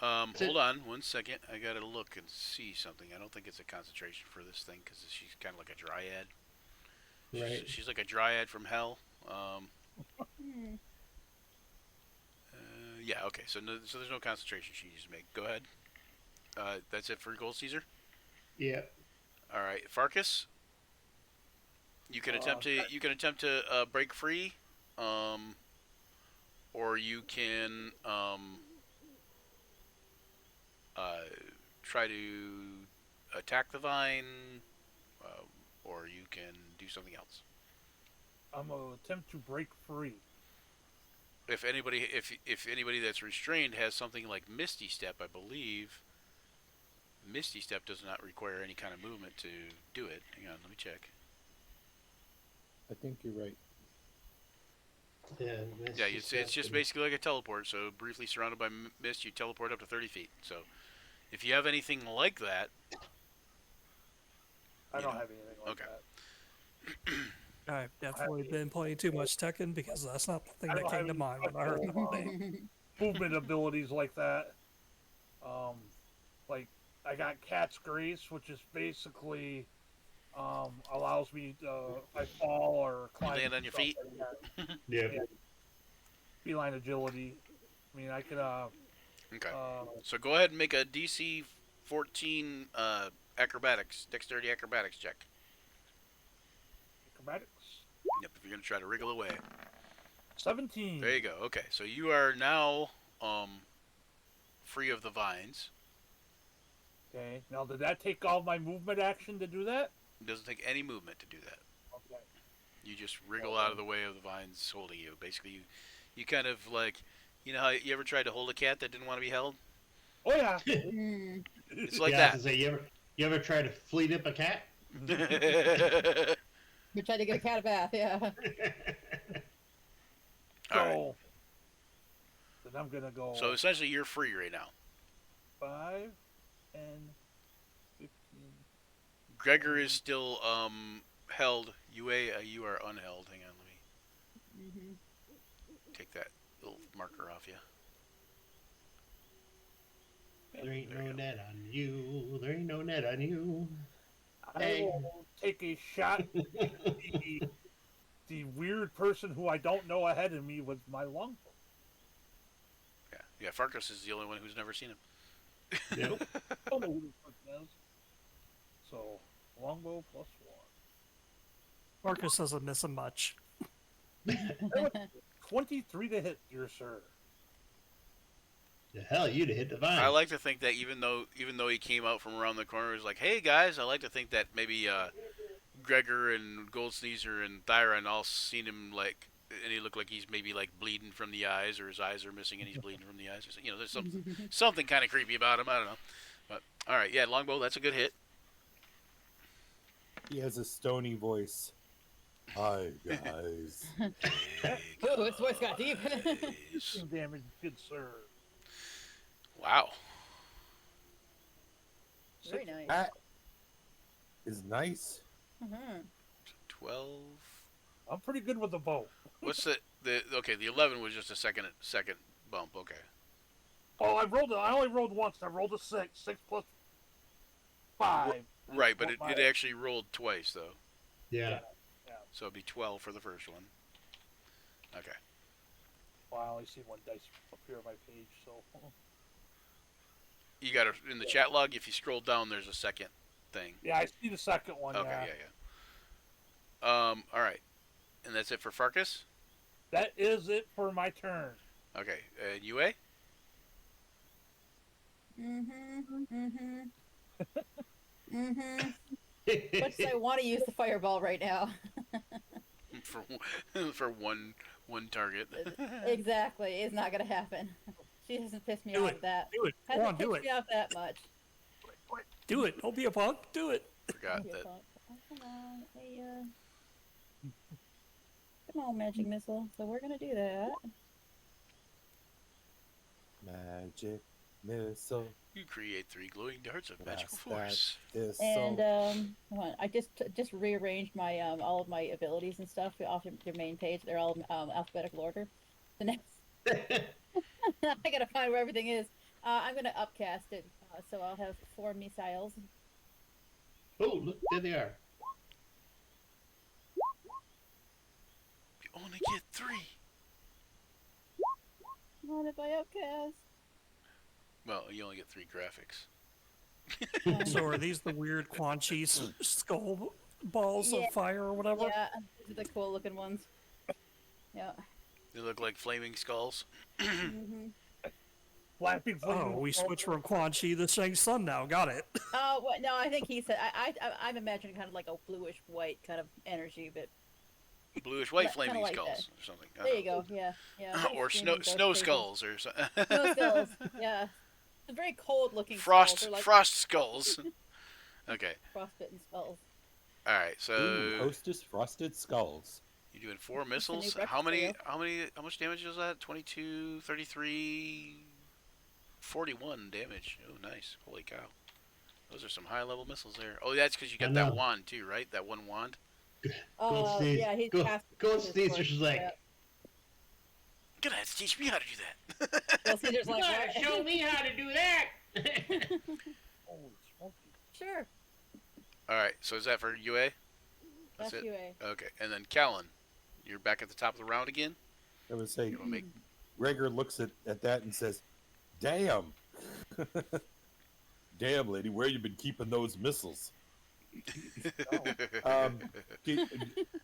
That's it. Hold on 1 second. I gotta look and see something. I don't think it's a concentration for this thing because she's kind of like a dryad. Right. She's like a dryad from hell. Yeah. Okay. So there's no concentration she needs to make. Go ahead. That's it for Gold Caesar. Yeah. All right, Farkas. You can attempt to break free, or you can try to attack the vine, or you can do something else. I'm gonna attempt to break free. If anybody that's restrained has something like Misty Step, I believe Misty Step does not require any kind of movement to do it. Hang on, let me check. I think you're right. Yeah. Yeah, it's just basically like a teleport. So briefly surrounded by mist, you teleport up to 30 feet. So if you have anything like that, I You don't know. have anything like Okay. that. I've definitely been playing too much Tekken because that's not the thing I that don't came have to any mind when I heard the name. Movement abilities like that. Like I got Cat's Grace, which is basically allows me to I fall or climb. land on your stuff feet? like that. Yeah. Feline agility. I mean, I could Okay. So go ahead and make a DC 14 acrobatics, dexterity acrobatics check. acrobatics. Yep, if you're gonna try to wriggle away. 17. There you go. Okay, so you are now free of the vines. Okay. Now, did that take all my movement action to do that? It doesn't take any movement to do that. Okay. You just wriggle out of the way of the vines holding you. Basically, you kind of like, you know how you ever tried to hold a cat that didn't want to be held? Oh yeah. It's like yeah, I was that. gonna say, you ever try to fleet up a cat? We tried to get a cat a bath, yeah. So, All right. then I'm gonna go. So essentially, you're free right now. 5 and 15. Gregor is still held. You are unheld. Hang on, let me take that little marker off you. There ain't There no you go. net on you. There ain't no net on you. I Dang. will take a shot at the weird person who I don't know ahead of me with my longbow. Yeah. Farkas is the only one who's never seen him. Nope. I don't know who this person is. So, longbow +1. Marcus isn't missing much. 23 to hit, dear sir. The hell, you'd have hit the vine. I like to think that even though he came out from around the corner, he was like, "Hey guys," I like to think that maybe Gregor and Gold Sneezer and Thyron all seen him like and he looked like he's maybe like bleeding from the eyes, or his eyes are missing and he's bleeding from the eyes. You know, there's something kind of creepy about him. I don't know. But all right, yeah, longbow. That's a good hit. He has a stony voice. Hi, guys. Oh, his voice got deep. 15 damage, good sir. Wow. Very nice. That is nice. Mm-hmm. 12. I'm pretty good with the bow. What's the okay? The 11 was just a second bump. Okay. Oh, I only rolled once. I rolled a 6. 6 plus 5. Right, but it actually rolled twice though, Yeah. so it'd be 12 for the first one. Okay. Well, I only see one dice appear on my page, so. You got in the chat log. If you scroll down, there's a second thing. Yeah, I see the second one. Okay. Yeah. All right, and that's it for Farkas. That is it for my turn. Okay. UA. Much as I want to use the fireball right now. for one target. Exactly. It's not going to happen. She doesn't piss me Do off it. that. Do it. Come Hasn't on, do pissed it. me off that much. Do it. Don't be a punk. Do it. Forgot that. Come on. Hey, come on, magic missile. So we're going to do that. Magic missile. You create 3 glowing darts of magical Blast force. And hold on, I just rearranged my all of my abilities and stuff off your main page. They're all alphabetical order. The next, I gotta find where everything is. I'm gonna upcast it, so I'll have 4 missiles. Oh, look, there they are. You only get 3. What if I upcast? Well, you only get 3 graphics. So are these the weird Quan Chi skull balls Yeah. of fire or whatever? Yeah, these are the cool looking ones. Yeah. They look like flaming skulls. Flapping Oh, flaming we skull. switched from Quan Chi to Shang Sun now. Got it. Oh, what? No, I think he said. I'm imagining kind of like a bluish white kind of energy, but Bluish white Kinda flaming like skulls or something. I there don't you know. go. Yeah, yeah. Or Screaming snow Darth Vader. skulls or something. Snow skulls. Yeah. They're very cold looking. Frost skulls. They're like frost skulls. Okay. frostbitten skulls. All right. Ooh, So Hostess Frosted Skulls. you're doing 4 missiles. breakfast How cereal. much damage is that? 22, 33, 41 damage. Oh, nice. Holy cow. Those are some high level missiles there. Oh, that's because you I got that know. wand too, right? That one wand. Yeah, he's cast Gold his Caesar's sword. just like, Yeah. Good, teach me how to do that. Well, Caesar's like, "You gotta what? show me how to do that. Holy smoky. Sure. All right. So is that for UA? That's it. UA. Okay. And then Callan, you're back at the top of the round again. I would say, You want to make Gregor looks at that and says, "Damn, damn, lady, where you been keeping those missiles?" do-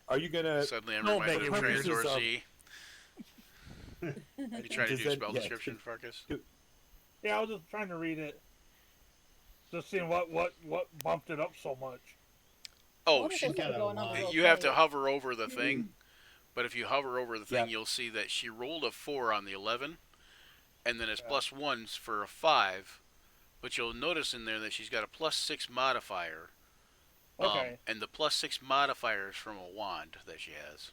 Are you gonna? Suddenly, I'm Don't reminded make of it weird. Transor Purposes Z. You trying to Does do that- spell yeah. description, Farkas? Yeah, I was just trying to read it. Just seeing what bumped it up so much. Oh, What if she, there's something going on with you those have to players? hover over the thing. But if you hover over the thing, Yeah. you'll see that she rolled a 4 on the 11, and then it's plus 1s for a 5. But you'll notice in there that she's got a plus 6 modifier. Okay. And the plus 6 modifier is from a wand that she has.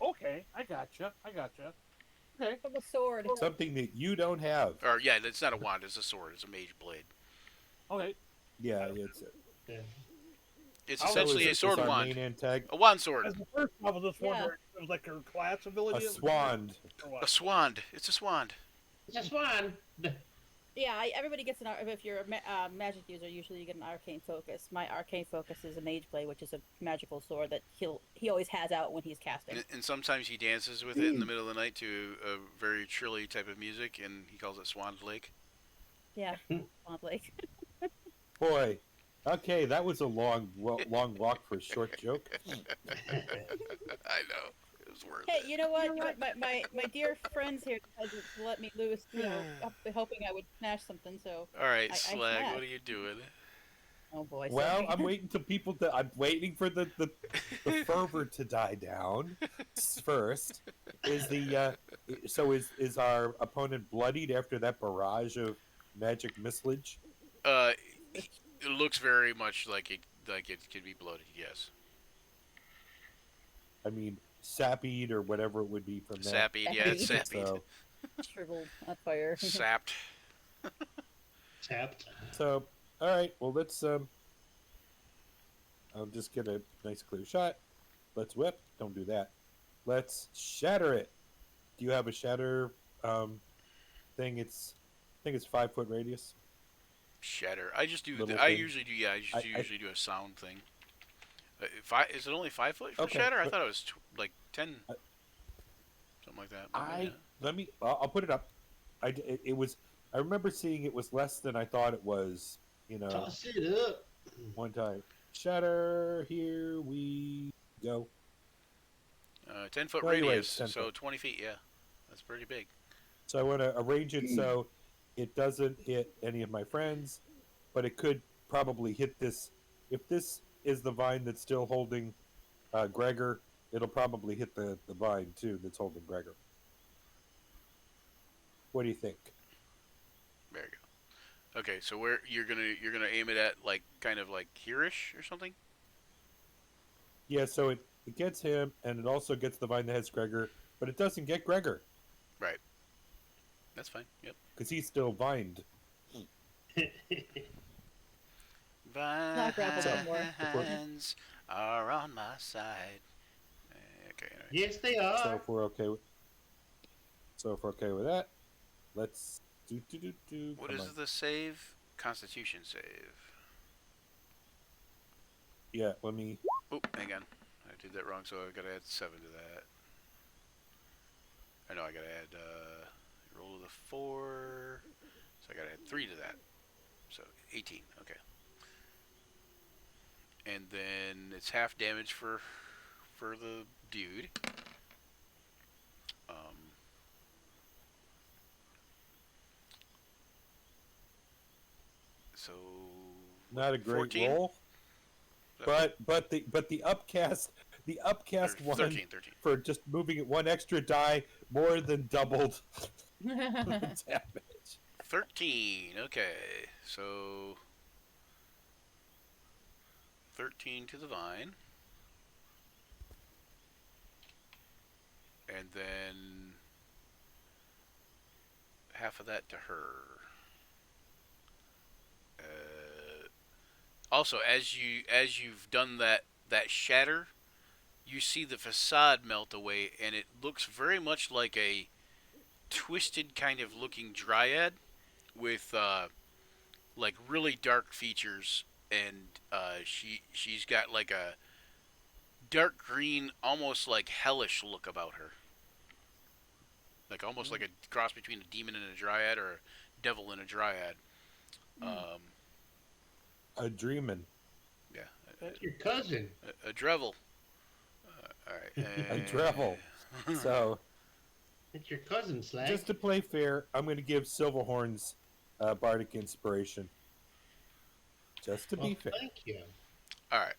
Okay, I gotcha. Okay. From a sword. Something that you don't have. Or, yeah, it's not a wand, it's a sword. It's a mage blade. Okay. Yeah, it's It's Oh, essentially a is sword our wand. main antag- A wand sword. As the first I was just Yeah. wondering if it was like her class a ability. swand. Or A what? swand. It's a swand. It's a swan. Yeah, everybody gets if you're a magic user, usually you get an arcane focus. My arcane focus is a mage blade, which is a magical sword that he always has out when he's casting. And sometimes he dances with it in the middle of the night to a very trilly type of music, and he calls it Swan Lake. Yeah, Swamp Lake. Boy, okay, that was a long walk for a short joke. I know. It was worth Hey, it. you know what? My dear friends here decided to let me loose, hoping I would smash something. So All right, I Slag, smashed. what are you doing? Oh boy. Well, sorry. I'm waiting to people to. I'm waiting for the fervor to die down first. Is the so is our opponent bloodied after that barrage of magic missilage? Uh, it looks very much like it could be bloated. Yes, I mean, sappied or whatever it would be from that. sappied. Yeah, it's Sappied. sappied. So Shriveled on fire. Sapped. Tapped. so all right. Well, let's I'll just get a nice clear shot. Let's whip. Don't do that. Let's shatter it. Do you have a shatter thing? I think it's 5 foot radius. Shatter. I just do. Little I thing. usually do. Yeah, I just I- usually do a sound thing. Is it only 5 foot for Okay, shatter? I but- thought it was like 10, I- something like that. But yeah. Let me. I'll put it up. It was. I remember seeing it was less than I thought it was. You know, Toss it up. one time. Shatter. Here we go. 10 foot Well, anyway, radius, 10 so foot. 20 feet. Yeah, that's pretty big. So I want to arrange it so it doesn't hit any of my friends, but it could probably hit this. If this is the vine that's still holding Gregor, it'll probably hit the vine too that's holding Gregor. What do you think? There you go. Okay, so where you're gonna aim it at, like kind of like here-ish or something? Yeah, so it gets him, and it also gets the vine that has Gregor, but it doesn't get Gregor Right. That's fine. Yep. because he's still vined. Not grappled anymore. Vines are on my side. Okay. Anyway. Yes, they So are. if we're okay with that, let's do. What Come is on. the save? Constitution save. Yeah, let me. Oh, hang on. I did that wrong, so I gotta add 7 to that. I know I gotta add roll of the 4, so I gotta add 3 to that. So 18. Okay. And then it's half damage for the dude. So Not a great 14? roll, but the upcast Or one 13. for just moving it one extra die more than doubled the damage. 13. Okay. So 13 to the vine. And then half of that to her. Also, as you've done that shatter, you see the facade melt away, and it looks very much like a twisted kind of looking dryad with like really dark features, and she's got like a dark green, almost like hellish look about her, like almost like a cross between a demon and a dryad, or a devil and a dryad. A dreamin'. Yeah, That's your cousin. a drevel. All right, A drevel. So That's your cousin, Slag. just to play fair, I'm going to give Silverhorn's bardic inspiration. Just to Well, be fair, thank you. all right,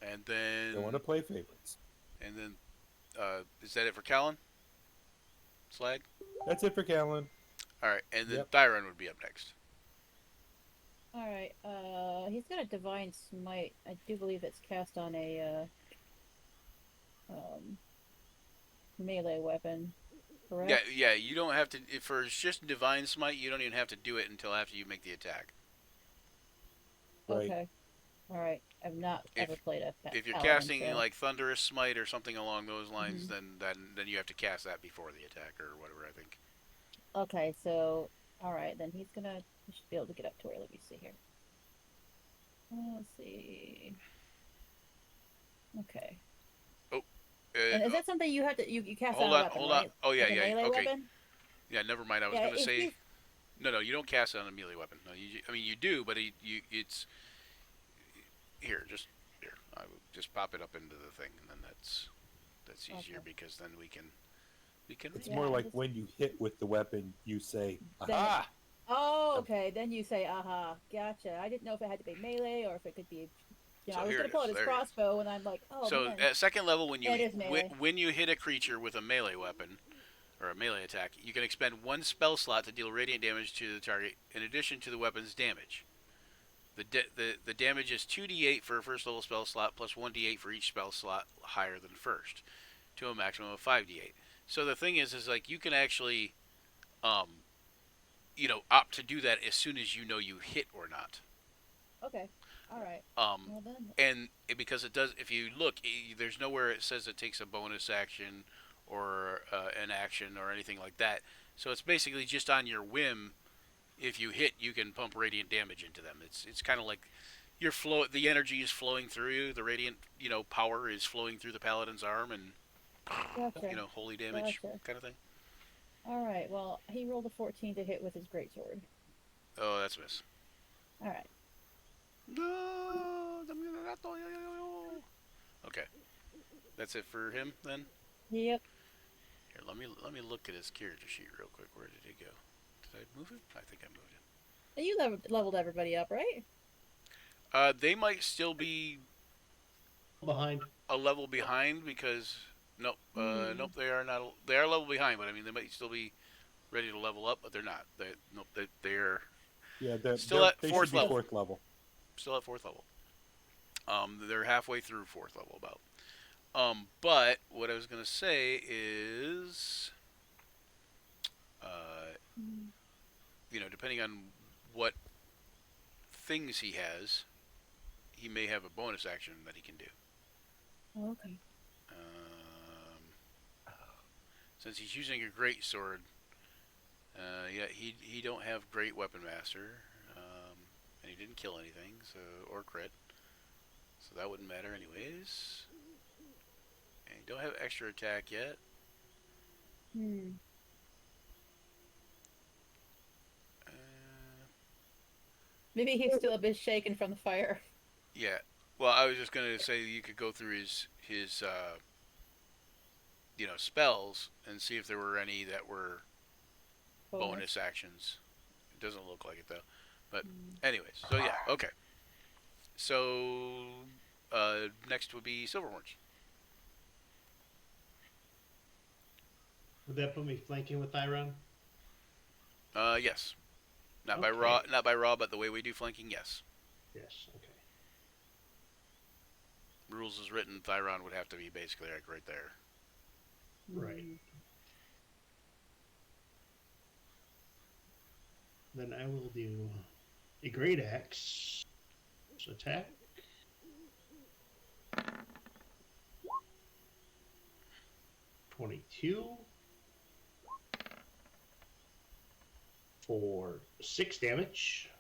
and then I want to play favorites. and then is that it for Callan? Slag. That's it for Callan. All right, and then Yep. Thyron would be up next. Alright, he's got a divine smite. I do believe it's cast on a melee weapon. Correct? Yeah. You don't have to. If for just divine smite, you don't even have to do it until after you make the attack. Right. Okay. Alright. I've not If- ever played a If you're paladin, casting so- like thunderous smite or something along those lines, Mhm. then you have to cast that before the attack or whatever. I think. Okay, so alright, then he should be able to get up to her. Let me see here. Let's see. Okay. And is that something you have to you cast hold on a on, weapon, hold right? on. Oh yeah, Like a yeah. melee Okay. weapon? Yeah, never mind. I was Yeah, gonna if say. he's- No, you don't cast it on a melee weapon. No, I mean you do, but it's here. Just here. I would just pop it up into the thing, and then that's easier Okay. because then we can. It's Yeah, more I like just- when you hit with the weapon, you say, Then- "Aha!" Oh, okay. Then you say, gotcha. I didn't know if it had to be melee or if it could be. So I was here gonna it pull is. out his There it is. crossbow, and I'm like, oh So man, at second level, it is melee. when you hit a creature with a melee weapon or a melee attack, you can expend 1 spell slot to deal radiant damage to the target in addition to the weapon's damage. The damage is 2d8 for a first level spell slot plus 1d8 for each spell slot higher than first, to a maximum of 5d8. So the thing is like you can actually, opt to do that as soon as you know you hit or not. Okay, all right. Um, Well then, and because it does, if you look, there's nowhere it says it takes a bonus action or an action or anything like that. So it's basically just on your whim. If you hit, you can pump radiant damage into them. It's kind of like the energy is flowing through you. The radiant, power is flowing through the paladin's arm, and gotcha. holy damage Gotcha. kind of thing. All right. Well, he rolled a 14 to hit with his greatsword. Oh, that's a miss. All right. No. Okay, that's it for him then. Yep. Here, let me look at his character sheet real quick. Where did he go? Did I move it? I think I moved it. You leveled everybody up, right? They might still be Behind. a level behind because nope, nope, they are not. They are a level behind, but I mean they might still be ready to level up, but they're not. They're Yeah, they're Still at they fourth should be level. fourth level. still at 4th level. They're halfway through 4th level about. But what I was gonna say is, depending on what things he has, he may have a bonus action that he can do. Oh, okay. Since he's using a great sword, he don't have great weapon master, and he didn't kill anything, or crit, so that wouldn't matter anyways. And he don't have extra attack yet. Maybe he's still a bit shaken from the fire. Yeah. Well, I was just gonna say you could go through his spells and see if there were any that were bonus actions. It doesn't look like it though. But anyways, so yeah, okay. So next would be Silverhorns. Would that put me flanking with Thyron? Yes. Not Okay. by raw, but the way we do flanking, yes. Yes. Okay. Rules is written, Thyron would have to be basically like right there. Right. Then I will do a great axe attack. $22 for 6 damage.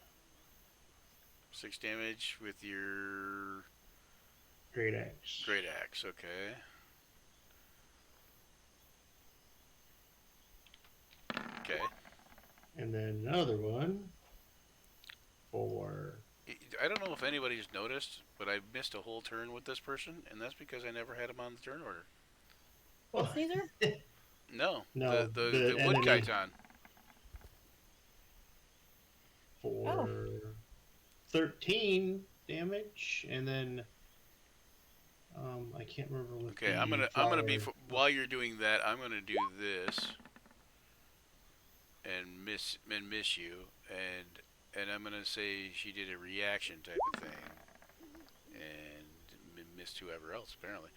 6 damage with your Great axe. great axe, okay. Okay. And then another one for I don't know if anybody's noticed, but I missed a whole turn with this person, and that's because I never had him on the turn order. What, Caesar? No, No, the the wood enemy. chiton. for 13 damage, and then I can't remember what. Okay, the I'm gonna be while you're doing that, I'm gonna do this and miss you, and I'm gonna say she did a reaction type of thing, and missed whoever else apparently.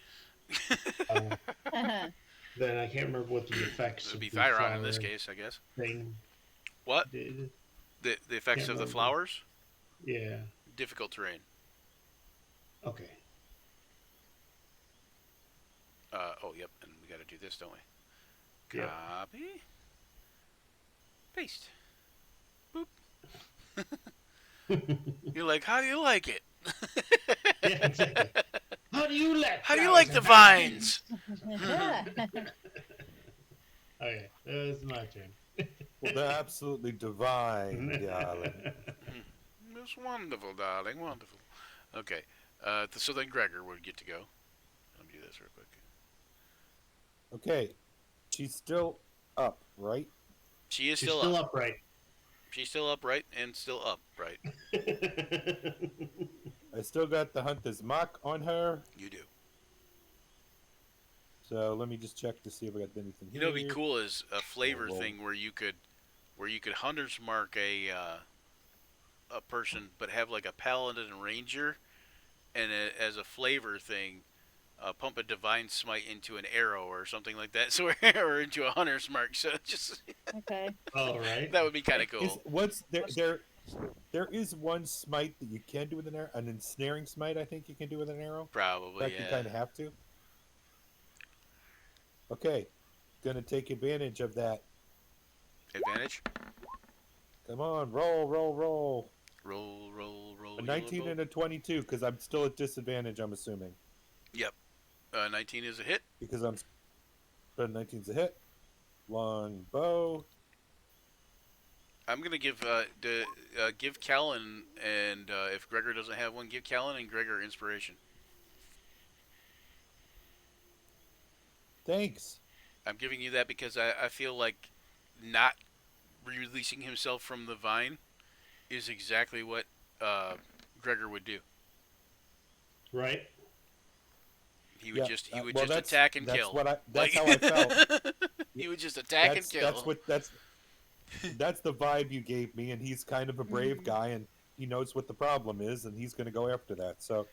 Then I can't remember what the effects. It'd be of the Thyron in this flower case, I guess. Thing What? did. The effects Can't of the remember. flowers? Yeah. Difficult terrain. Okay. Oh, yep, and we gotta do this, don't we? Yep. Copy. Paste. Boop. You're like, how do you like it? Yeah, exactly. How do you like? How do you like the vines? Okay, it's my turn. Well, they're absolutely divine, darling. It's wonderful, darling, wonderful. Okay, so then Gregor would get to go. Let me do this real quick. Okay, she's still up, right? She is She's still still up. upright. she's still upright and still upright. I still got the Hunter's Mark on her. You do. So let me just check to see if I got anything You here. know, what'd be cool is a flavor roll. thing where you could hunter's mark a person, but have like a paladin and ranger, and as a flavor thing, pump a divine smite into an arrow or something like that, so or into a hunter's mark. So just Okay. All right. that would be kind of cool. What's there is one smite that you can do with an arrow, an ensnaring smite. I think you can do with an arrow. Probably, In fact, you kind yeah. of have to. Okay, gonna take advantage of that. Advantage. Come on, roll. Roll. A 19 yellow and a 22, because I'm still at disadvantage. I'm assuming Yep. 19 is a hit. because I'm. But 19's a hit. Long bow. I'm gonna give give Callan and if Gregor doesn't have one, give Callan and Gregor inspiration. Thanks. I'm giving you that because I feel like not releasing himself from the vine is exactly what Gregor would do. Right. He would just well, attack and that's kill. That's how I felt. He would just attack and kill. That's the vibe you gave me, and he's kind of a brave guy, and he knows what the problem is, and he's going to go after that. So,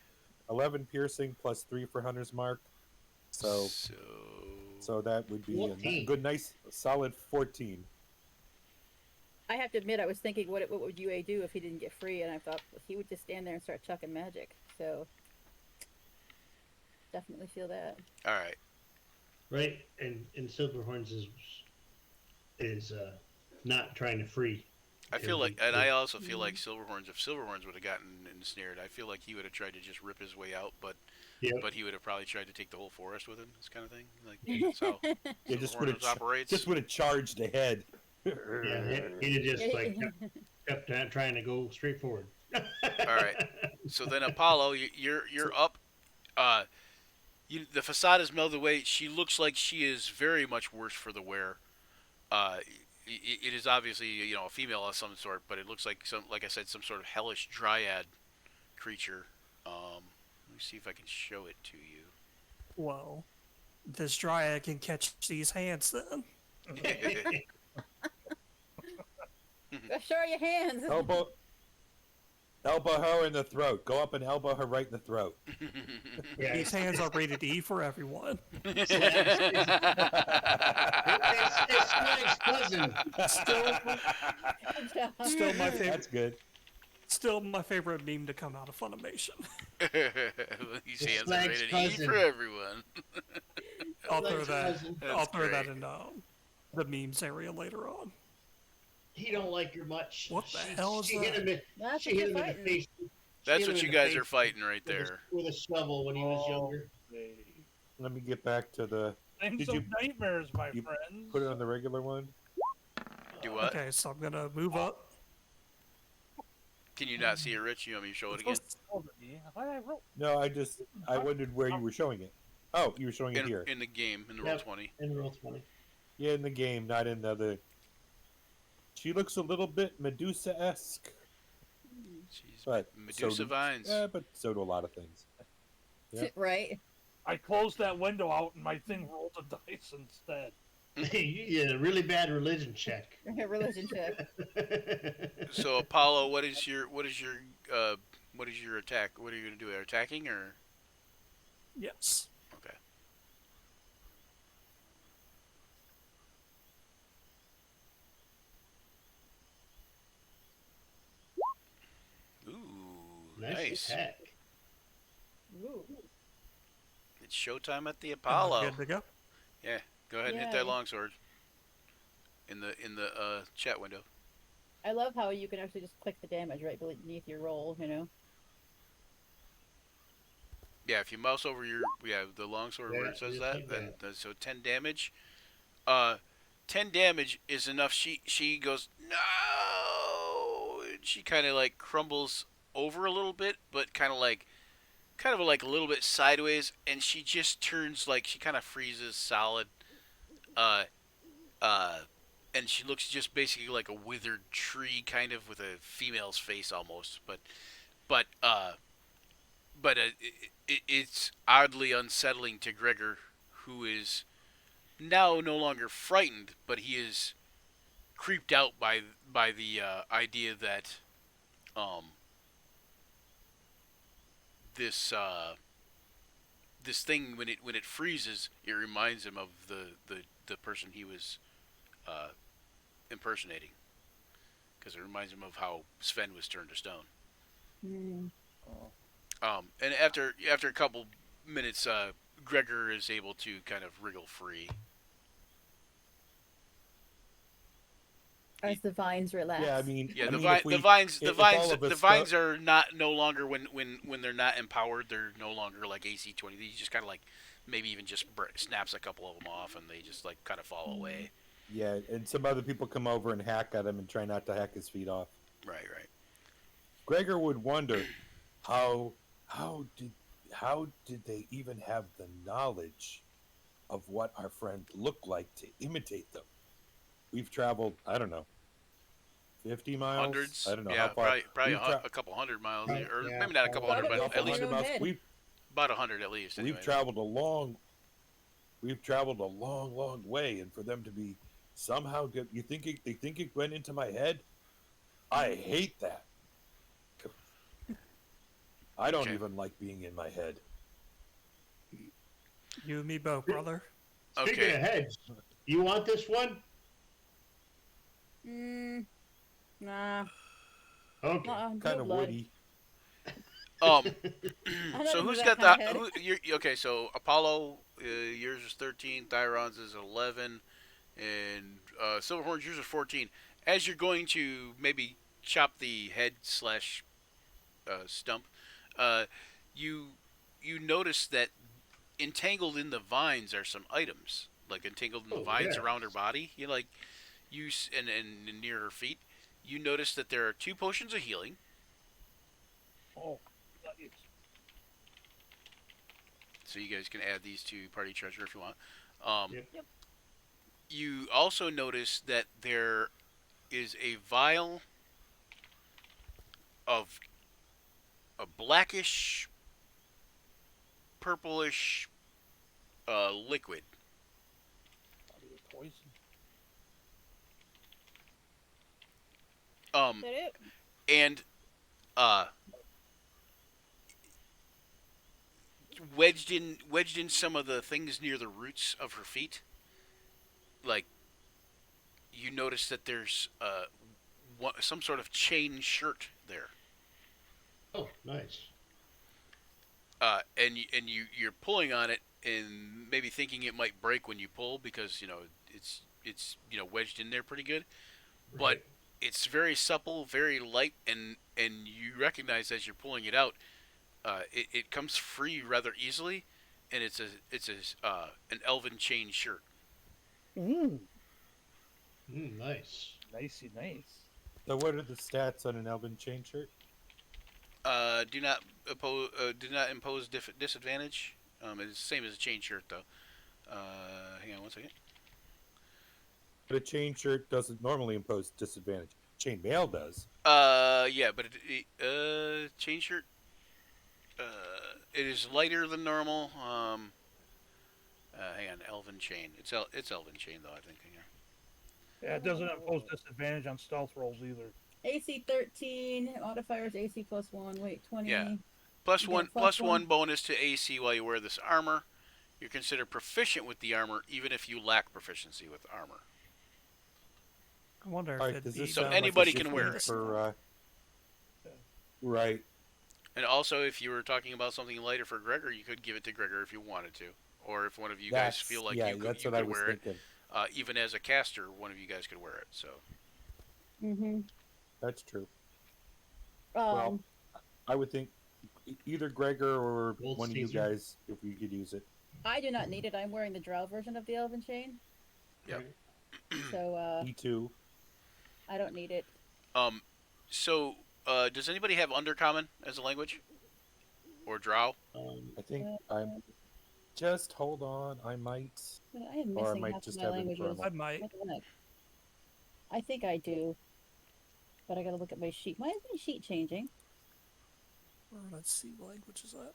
11 piercing plus 3 for Hunter's Mark. So that would be a 14. good, nice, solid 14. I have to admit, I was thinking, what would UA do if he didn't get free? And I thought he would just stand there and start chucking magic. So definitely feel that. All right. Right. And Silverhorns is not trying to free. I feel like, and I also feel like Silverhorns. If Silverhorns would have gotten ensnared, I feel like he would have tried to just rip his way out, but he would have probably tried to take the whole forest with him. This kind of thing, like that's how Yeah, Silverhorns operates. just would have charged ahead. Yeah, he'd have just like kept trying to go straight forward. All right. So then Apollo, you're up. The facade is melted away. She looks like she is very much worse for the wear. It is obviously a female of some sort, but it looks like like I said, some sort of hellish dryad creature. Let me see if I can show it to you. Well, this dryad can catch these hands then. Go show your hands. Elbow her in the throat. Go up and elbow her right in the throat. Yeah, These hands are rated E for everyone. it's Snake's cousin. Still my favorite. That's good. Still my favorite meme to come out of Funimation. These hands are Slag's rated E cousin. for everyone. I'll throw Slag's that. cousin. I'll throw that great. in the memes area later on. He don't like her much. What the hell is she that? Hit him That's she what hit you're him in the fighting. face. That's Hit him what in you the guys face are fighting right with a- there. with a shovel when he was younger. Let me get back to the. Things Did of you- nightmares, my you friends. Put it on the regular one. Do what? Okay, so I'm gonna move up. Can you not see it, Rich? You want me to show it again? No, I wondered where you were showing it. Oh, you were showing it here. In the game, in the Yep. Roll20. In Roll 20. Yeah, in the game, not in the other. She looks a little bit Medusa-esque, She's but Medusa vines. Yeah, but so do a lot of things. Yeah. Right. I closed that window out and my thing rolled a dice instead. Yeah, really bad religion check. Religion check. So Apollo, what is your attack? What are you gonna do? Attacking or Yes. okay? Ooh, nice. attack. Ooh. It's showtime at the Am I Apollo. good to go. Yeah, go ahead and hit that Yay. longsword in the chat window. I love how you can actually just click the damage right beneath your roll. Yeah, if you mouse over the longsword where Yeah, it says just that, like then that. so 10 damage. 10 damage is enough. She goes no. And she kind of like crumbles over a little bit, but kind of like a little bit sideways, and she just turns like she kind of freezes solid. and she looks just basically like a withered tree, kind of with a female's face almost. But it's oddly unsettling to Gregor, who is now no longer frightened, but he is creeped out by the idea that um this this thing when it freezes, it reminds him of the person he was uh, impersonating, because it reminds him of how Sven was turned to stone. Mm. And after a couple minutes, Gregor is able to kind of wriggle free. As the vines relax. Yeah, I mean, Yeah, I the mean, if the we, vines if all of the us vines are not no longer when they're not empowered, they're no longer like AC-20. They just kind of like maybe even just snaps a couple of them off, and they just like kind of fall away. yeah, and some other people come over and hack at him and try not to hack his feet off. Right, right. Gregor would wonder how how did how did they even have the knowledge of what our friend looked like to imitate them? We've traveled, I don't know, 50 miles. Hundreds. I don't know Yeah, how far. probably We've tra- a couple hundred miles, Right, or yeah, maybe not a couple Thought hundred, it was but at in least your own miles. head. about 100 at least. Anyway. We've traveled a long. We've traveled a long, long way, and for them to be somehow get, they think it went into my head. I hate that. I don't Okay. even like being in my head. You and me both, brother. Speaking Okay. of heads, you want this one? Nah. Okay. No Kind of blood. woody. Um. I'm not So into who's that got kinda the? head. Okay, so Apollo, yours is 13. Thyron's is 11, and Silverhorn's yours is 14. As you're going to maybe chop the head slash stump, uh, you you notice that entangled in the vines are some items, like entangled in the Oh, vines yeah. around her body. You like and near her feet. You notice that there are 2 potions of healing. Oh, nice. So you guys can add these to party treasure if you want. Um, Yep. You also notice that there is a vial of a blackish, purplish liquid. Probably a poison. Is that it? And uh, wedged in some of the things near the roots of her feet, like you notice that there's some sort of chain shirt there. Oh, nice. And you're pulling on it and maybe thinking it might break when you pull because it's wedged in there pretty good, but Right. it's very supple, very light, and you recognize as you're pulling it out, it comes free rather easily, and it's an elven chain shirt. Ooh, Nice. nicey nice. So, what are the stats on an Elven chain shirt? Do not impose disadvantage. It's the same as a chain shirt though. Hang on one second. But a chain shirt doesn't normally impose disadvantage. Chain mail does. Yeah, but chain shirt. It is lighter than normal. Hang on, elven chain. It's elven chain though. I think. Hang on. Yeah, it doesn't impose disadvantage on stealth rolls either. AC 13, modifiers AC +1. Wait, 20. Yeah. Plus You get one, plus plus one. one bonus to AC while you wear this armor. You're considered proficient with the armor, even if you lack proficiency with armor. I wonder All if right, it'd does be this So sound anybody like a can good wear thing it. for? Right. And also, if you were talking about something lighter for Gregor, you could give it to Gregor if you wanted to, or if one of you guys feel like you that's could what I was wear it. thinking. Even as a caster, one of you guys could wear it. So. That's true. Um, Well, I would think either Gregor or Old one of you Caesar. guys, if we could use it. I do not need it. I'm wearing the Drow version of the Elven Chain, Yep. so Me too. I don't need it. So, does anybody have Undercommon as a language? Or Drow? I think I'm. Just hold on. I might. I am Or I missing might half just of my have it in languages. normal. I might. What the heck? I think I do, but I gotta look at my sheet. Why is my sheet changing? Let's see, what language is that?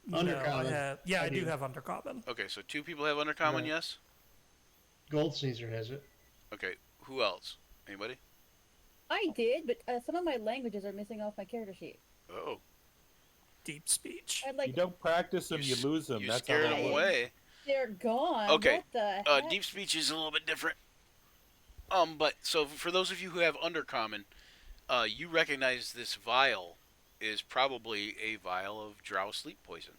No, I Undercommon. have. Yeah, I do do. have Undercommon. Okay, so 2 people have Undercommon, Right. yes? Gold Caesar has it. Okay, who else? Anybody? I did, but some of my languages are missing off my character sheet. Oh, Deep speech. I'd like You don't practice them, you lose them. You That's scared how them that works. away. they're gone. Okay, What the heck? Deep speech is a little bit different. But so for those of you who have Undercommon, you recognize this vial is probably a vial of Drow sleep poison.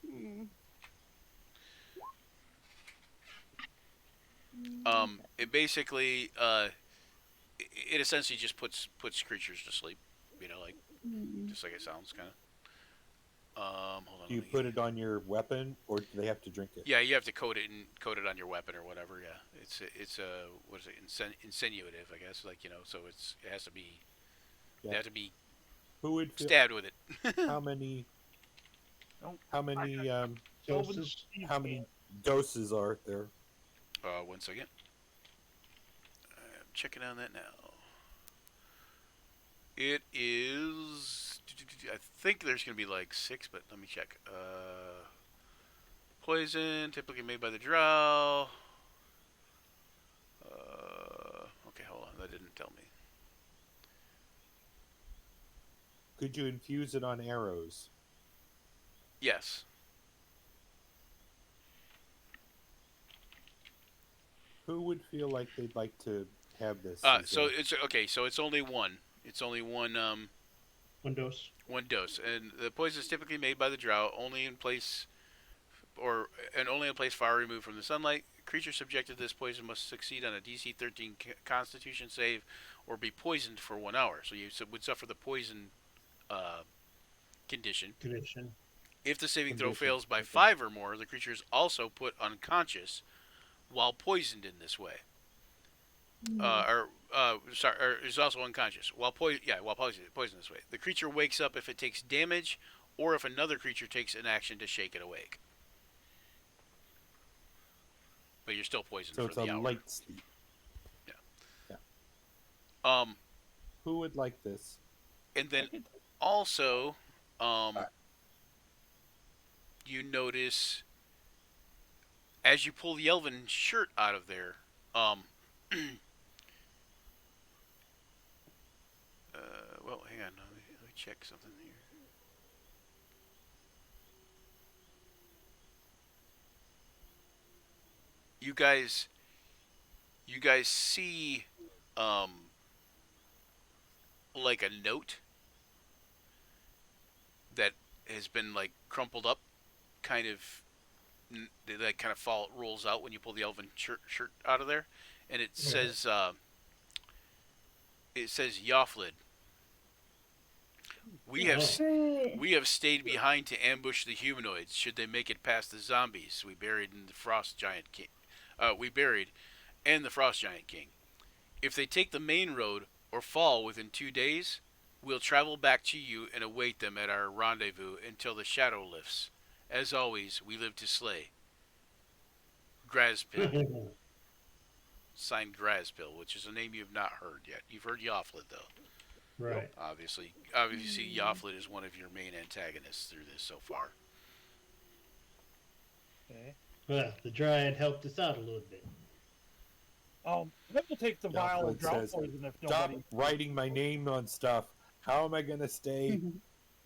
Hmm. It basically, it essentially just puts creatures to sleep. You know, like just like it sounds, kind of. Hold on. Do you let me put get- it on your weapon, or do they have to drink it? Yeah, you have to coat it on your weapon or whatever. Yeah, it's a what is it? Insinuative, I guess. Like so it has to be. Yeah. They have to be Who would feel, stabbed with it. how many? Nope. How many? Doses. How many doses are there? 1 second. I'm checking on that now. It is. I think there's going to be like 6, but let me check. Poison, typically made by the Drow. Okay, hold on. That didn't tell me. Could you infuse it on arrows? Yes. Who would feel like they'd like to have this? So it's okay. So it's only one. It's only one. One dose. One dose, and the poison is typically made by the Drow, only in place far removed from the sunlight. Creatures subjected to this poison must succeed on a DC 13 Constitution save, or be poisoned for 1 hour. So you would suffer the poison condition. If the saving throw Condition. fails by Okay. 5 or more, the creature is also put unconscious while poisoned in this way. Or is also unconscious while poisoned this way. The creature wakes up if it takes damage, or if another creature takes an action to shake it awake. But you're still poisoned So for it's the a hour. light sleep. Who would like this? And then also, you notice as you pull the elven shirt out of there, well, hang on, let me check something here. You guys see, like a note that has been like crumpled up, kind of that kind of rolls out when you pull the elven shirt out of there, and it says Yoflid. We have stayed behind to ambush the humanoids should they make it past the zombies we buried and the frost giant king. If they take the main road or fall within 2 days, we'll travel back to you and await them at our rendezvous until the shadow lifts. As always, we live to slay. Grazpil. Signed Grazpil, which is a name you've not heard yet. You've heard Yoflid, though. Right. Obviously, Yoflid is one of your main antagonists through this so far. Okay. Well, the Dryad helped us out a little bit. Then we'll take the vial of Yoflid Drow says, poison if Stop nobody. writing my name on stuff. How am I going to stay?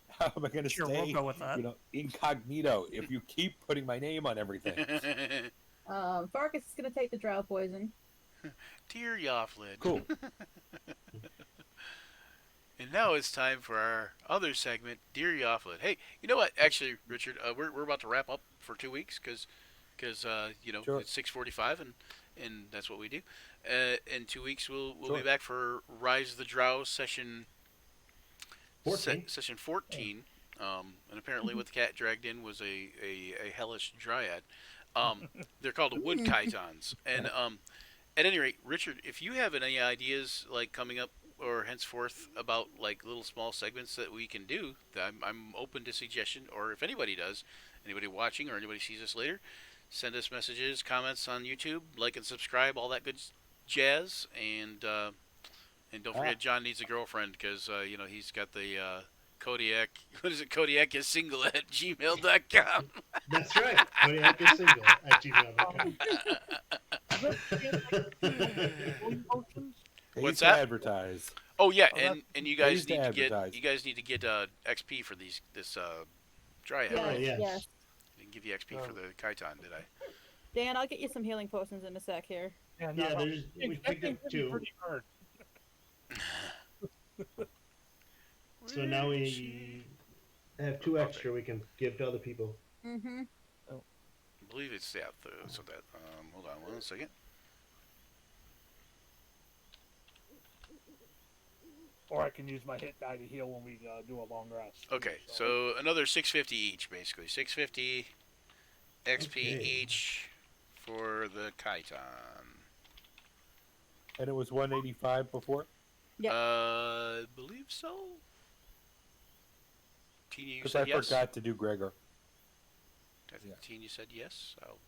How am I going to Sure, stay? we'll go with that. Incognito if you keep putting my name on everything. Farkas is gonna take the drow poison. Dear Yoflid. Cool. And now it's time for our other segment, Dear Yoflid. Hey, you know what? Actually, Richard, we're about to wrap up for 2 weeks because Sure. it's 6:45 and that's what we do. In 2 weeks we'll Sure. be back for Rise of the Drow session 14. session 14. And apparently what the cat dragged in was a hellish dryad. They're called wood chitons. And at any rate, Richard, if you have any ideas like coming up or henceforth about like little small segments that we can do, I'm open to suggestion. Or if anybody does, anybody watching or anybody sees us later, send us messages, comments on YouTube, like and subscribe, all that good jazz, and don't forget John needs a girlfriend because he's got the Kodiak. What is it? Kodiak is single at gmail.com. That's right. Kodiak is single at gmail.com. Healing potions? What's Pays to that? advertise. Oh yeah, Oh, that's- and you Pays guys to need to get advertise. XP for this dryad. Yes, Right? yes. yes. I didn't give you XP for the Kaiton, did I? Dan, I'll get you some healing potions in a sec here. Yeah, Yeah, no, we picked up that's 2. pretty hard. So now we have 2 extra we can give to other people. Mm-hmm. I believe it's that. So that hold on 1 second. Or I can use my hit die to heal when we do a long rest. Okay, so another 650 each, basically 650 XP Okay. each for the Kaiton. And it was 185 before? Yep. I believe so. Tina, you Because said I yes. forgot to do Gregor. I think Tina said yes. I'll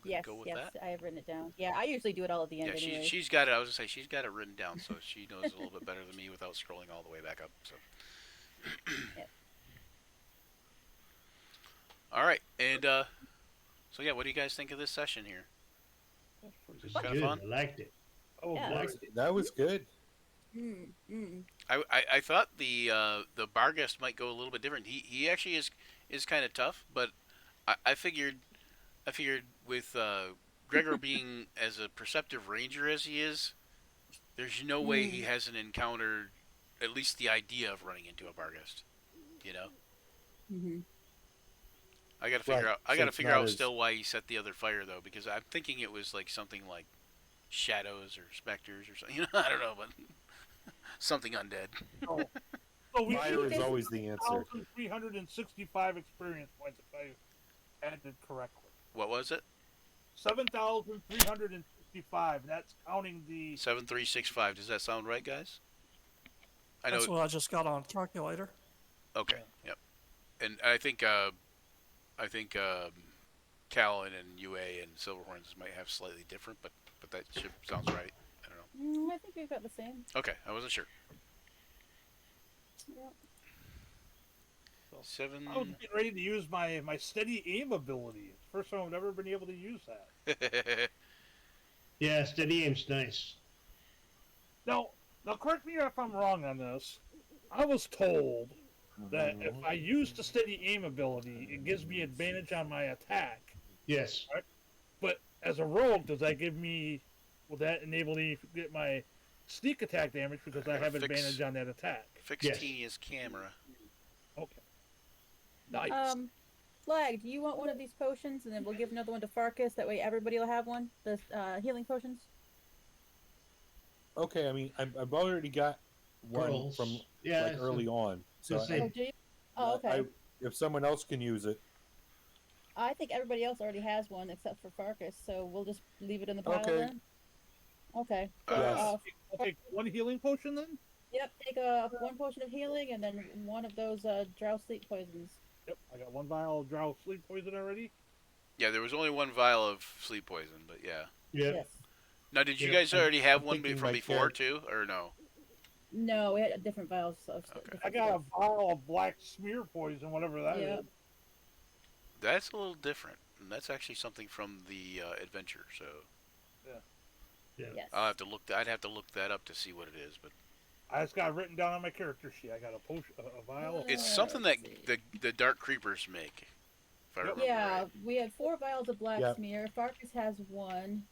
Yes, go with yes, that. I have written it down. Yeah, I usually do it all at the end Yeah, anyway. she's got it. I was gonna say she's got it written down, so she knows a little bit better than me without scrolling all the way back up. So. Yep. All right, and so yeah, what do you guys think of this session here? It was Kinda good. fun. I liked it. Oh, Yeah. boy. That was good. I thought the Barghest might go a little bit different. He actually is kind of tough, but I figured with Gregor being as a perceptive ranger as he is, there's no way he hasn't encountered at least the idea of running into a Barghest. You know. Mm-hmm. I gotta figure Right, out. I so gotta it's figure not out as- still why he set the other fire though, because I'm thinking it was like something like shadows or specters or something. I don't know, but something undead. So we Fire is always the answer. 7,365 experience points if I added correctly. What was it? 7,365. That's counting the. 7365. Does that sound right, guys? I know. That's what I just got on calculator. Okay. Yep. And I think Callan and UA and Silverhorns might have slightly different, but that sounds right. I don't know. I think we've got the same. Okay, I wasn't sure. Yep. Seven. I was getting ready to use my steady aim ability. It's the first time I've ever been able to use that. Yeah, steady aim's nice. Now, correct me if I'm wrong on this. I was told that if I use the steady aim ability, it gives me advantage on my attack. Yes. But as a rogue, will that enable me to get my sneak attack damage because I have Fix- advantage on that attack? Fix Yes. Tinia's camera. Okay. Nice. Flag, do you want one of these potions, and then we'll give another one to Farkas? That way, everybody will have one. The healing potions. Okay, I mean, I've already got one Pearls. from Yeah, like early on. So Just say- Oh, do you? Oh, okay. if someone else can use it, I think everybody else already has one except for Farkas, so we'll just leave it in the pile Okay. then. Okay. Yes. I'll take one healing potion then? Yep. Take one potion of healing, and then one of those drow sleep poisons. Yep, I got one vial of drow sleep poison already. Yeah, there was only one vial of sleep poison, but yeah. Yeah. Yes. Now, did you Yeah, guys already have I'm one thinking from my before character- too, or no? No, we had different vials of. Okay. different I got a stuff. vial of black smear poison, whatever that is. Yeah. That's a little different. And that's actually something from the adventure. So Yes. I'll have to look. I'd have to look that up to see what it is. But I just got it written down on my character sheet. I got a potion, a vial. Of it's something that let's the Dark Creepers make. If I remember Yeah, right. we had 4 vials of black Yep. smear. Farkas has 1.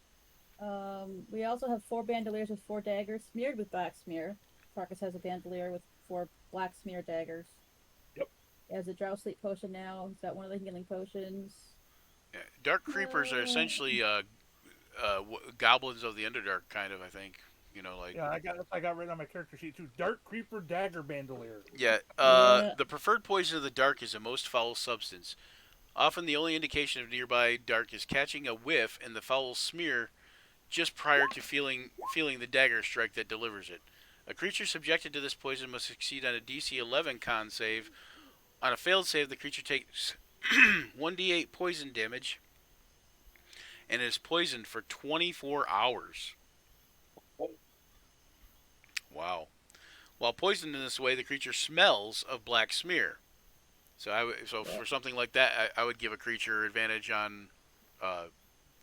We also have 4 bandoliers with 4 daggers smeared with black smear. Farkas has a bandolier with 4 black smear daggers. Yep. He has a drow sleep potion now. He's got one of the healing potions. Yeah, Dark Creepers are essentially goblins of the Underdark, kind of. I think. You know, like. Yeah, I got written on my character sheet too. Dark Creeper Dagger Bandolier. Yeah, Yeah. the preferred poison of the dark is a most foul substance. Often the only indication of nearby dark is catching a whiff and the foul smear just prior to feeling the dagger strike that delivers it. A creature subjected to this poison must succeed on a DC 11 con save. On a failed save, the creature takes 1d8 poison damage and is poisoned for 24 hours. While poisoned in this way, the creature smells of black smear. So for something like that, I would give a creature advantage on,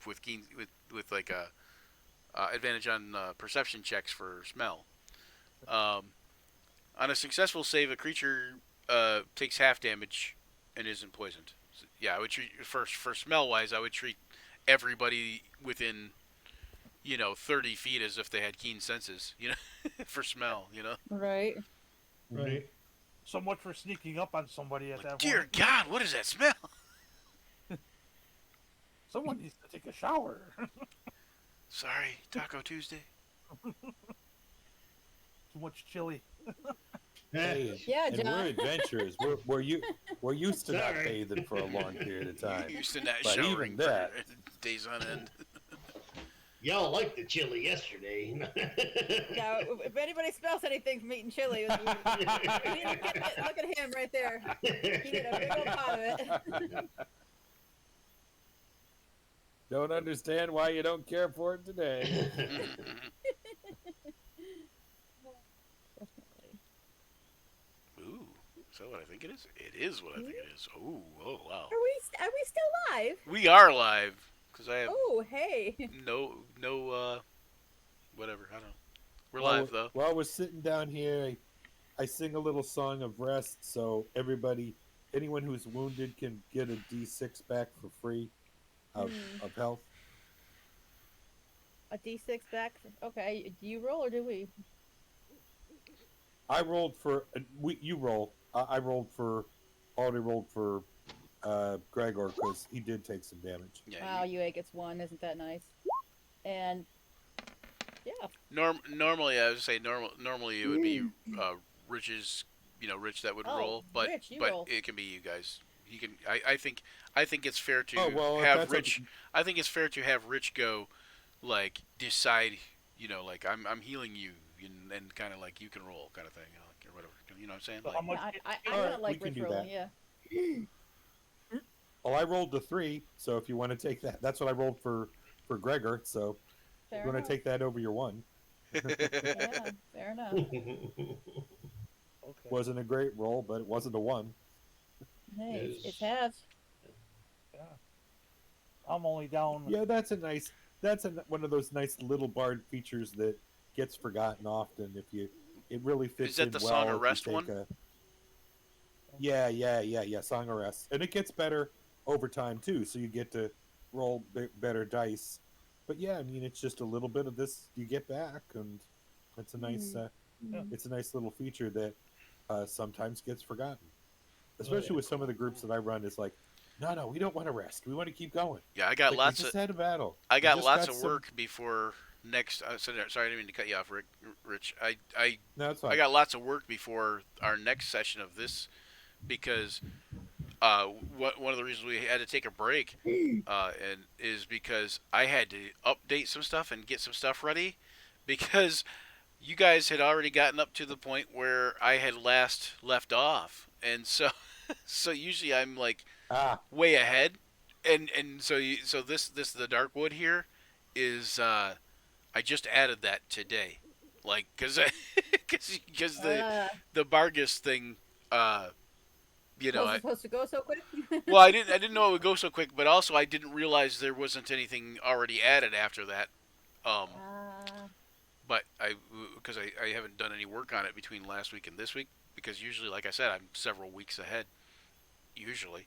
with keen with like a advantage on perception checks for smell. Um, on a successful save, a creature takes half damage and isn't poisoned. So, yeah, I would treat for smell wise, I would treat everybody within 30 feet as if they had keen senses. For smell. Right. Right. So much for sneaking up on somebody at Like, that dear point. God, what is that smell? Someone needs to take a shower. Sorry, Taco Tuesday. Too much chili. Hey, Yeah, and we're John. adventurers. We're used to not Sorry. bathing for a long period of time. Used to not But even showering that- for days on end. Y'all liked the chili yesterday. Yeah, if anybody smells anything from eating chili, look at him right there. He did a big old pot of it. Don't understand why you don't care for it today. Ooh, is that what I think it is? It is what I think it is. Ooh, oh wow. Are we still live? We are live because I have Oh, hey. no whatever. I don't know. We're While live though. While we're sitting down here, I sing a little song of rest, so anyone who's wounded can get a D6 back for free of health. A D6 back. Okay, do you roll or do we? I rolled for you roll. I already rolled for Gregor because he did take some damage. Yeah. Wow, UA gets one. Isn't that nice? And yeah. Normally, I would say normally it would be Rich's, Rich that would Oh, roll, but Rich, you but roll. it can be you guys. He can. I think it's fair to Oh, well, if have that's Rich. I think it's fair to have Rich go, like decide. Like I'm healing you, and kind of like you can roll, kind of thing, or whatever. You know what I'm saying? So Like, how much? I Alright, don't like we can Rich do rolling. that. Yeah. Well, I rolled the 3, so if you want to take that, that's what I rolled for Gregor. So Fair if you want enough. to take that over your 1. Yeah, fair enough. Okay. Wasn't a great roll, but it wasn't a 1. Hey, Yes. it's halves. Yeah. I'm only down. Yeah, that's one of those nice little bard features that gets forgotten often. It really fits Is that in the well Song if of you Rest take one? Yeah. Song of Rest, and it gets better over time too. So you get to roll better dice. But yeah, I mean, it's just a little bit of this you get back, and it's a nice, it's a nice little feature that sometimes gets forgotten, especially with some of the groups that I run. It's like, no, we don't want to rest. We want to keep going. Yeah, I got Like, lots we just of. had a battle. I We got just lots got of some- work before next. Sorry, I didn't mean to cut you off, Rich. No, it's fine. I got lots of work before our next session of this because one of the reasons we had to take a break and is because I had to update some stuff and get some stuff ready because you guys had already gotten up to the point where I had last left off, and so so usually I'm like way ahead, and so this the Darkwood here is I just added that today, like because the Bargus thing, Was it supposed to go so quick? well, I didn't know it would go so quick, but also I didn't realize there wasn't anything already added after that. But because I haven't done any work on it between last week and this week, because usually, like I said, I'm several weeks ahead. Usually,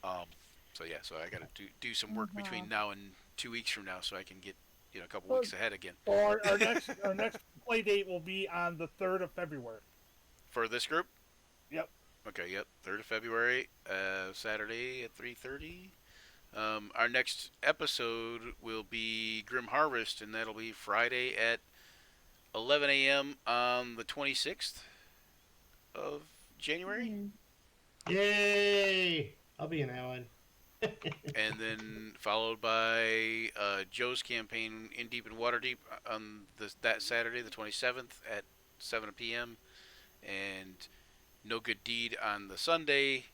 so I got to do some work between now and 2 weeks from now, so I can get a couple weeks ahead again. Or our next play date will be on the 3rd of February. For this group. Yep. Okay. Yep. 3rd of February, Saturday at 3:30. Our next episode will be Grim Harvest, and that'll be Friday at 11 a.m. on the 26th of January. Yay! I'll be in that one. And then followed by Joe's campaign In Deep and Waterdeep on that Saturday, the 27th at 7 p.m. And No Good Deed on the Sunday,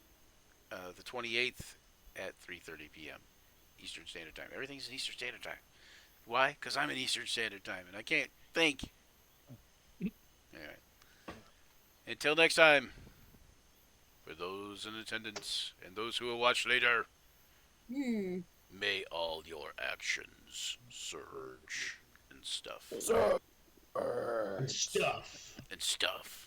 the 28th at 3:30 p.m. Eastern Standard Time. Everything's in Eastern Standard Time. Why? Because I'm in Eastern Standard Time and I can't think. Anyway. Until next time, for those in attendance and those who will watch later, may all your actions surge and stuff. And stuff. And stuff.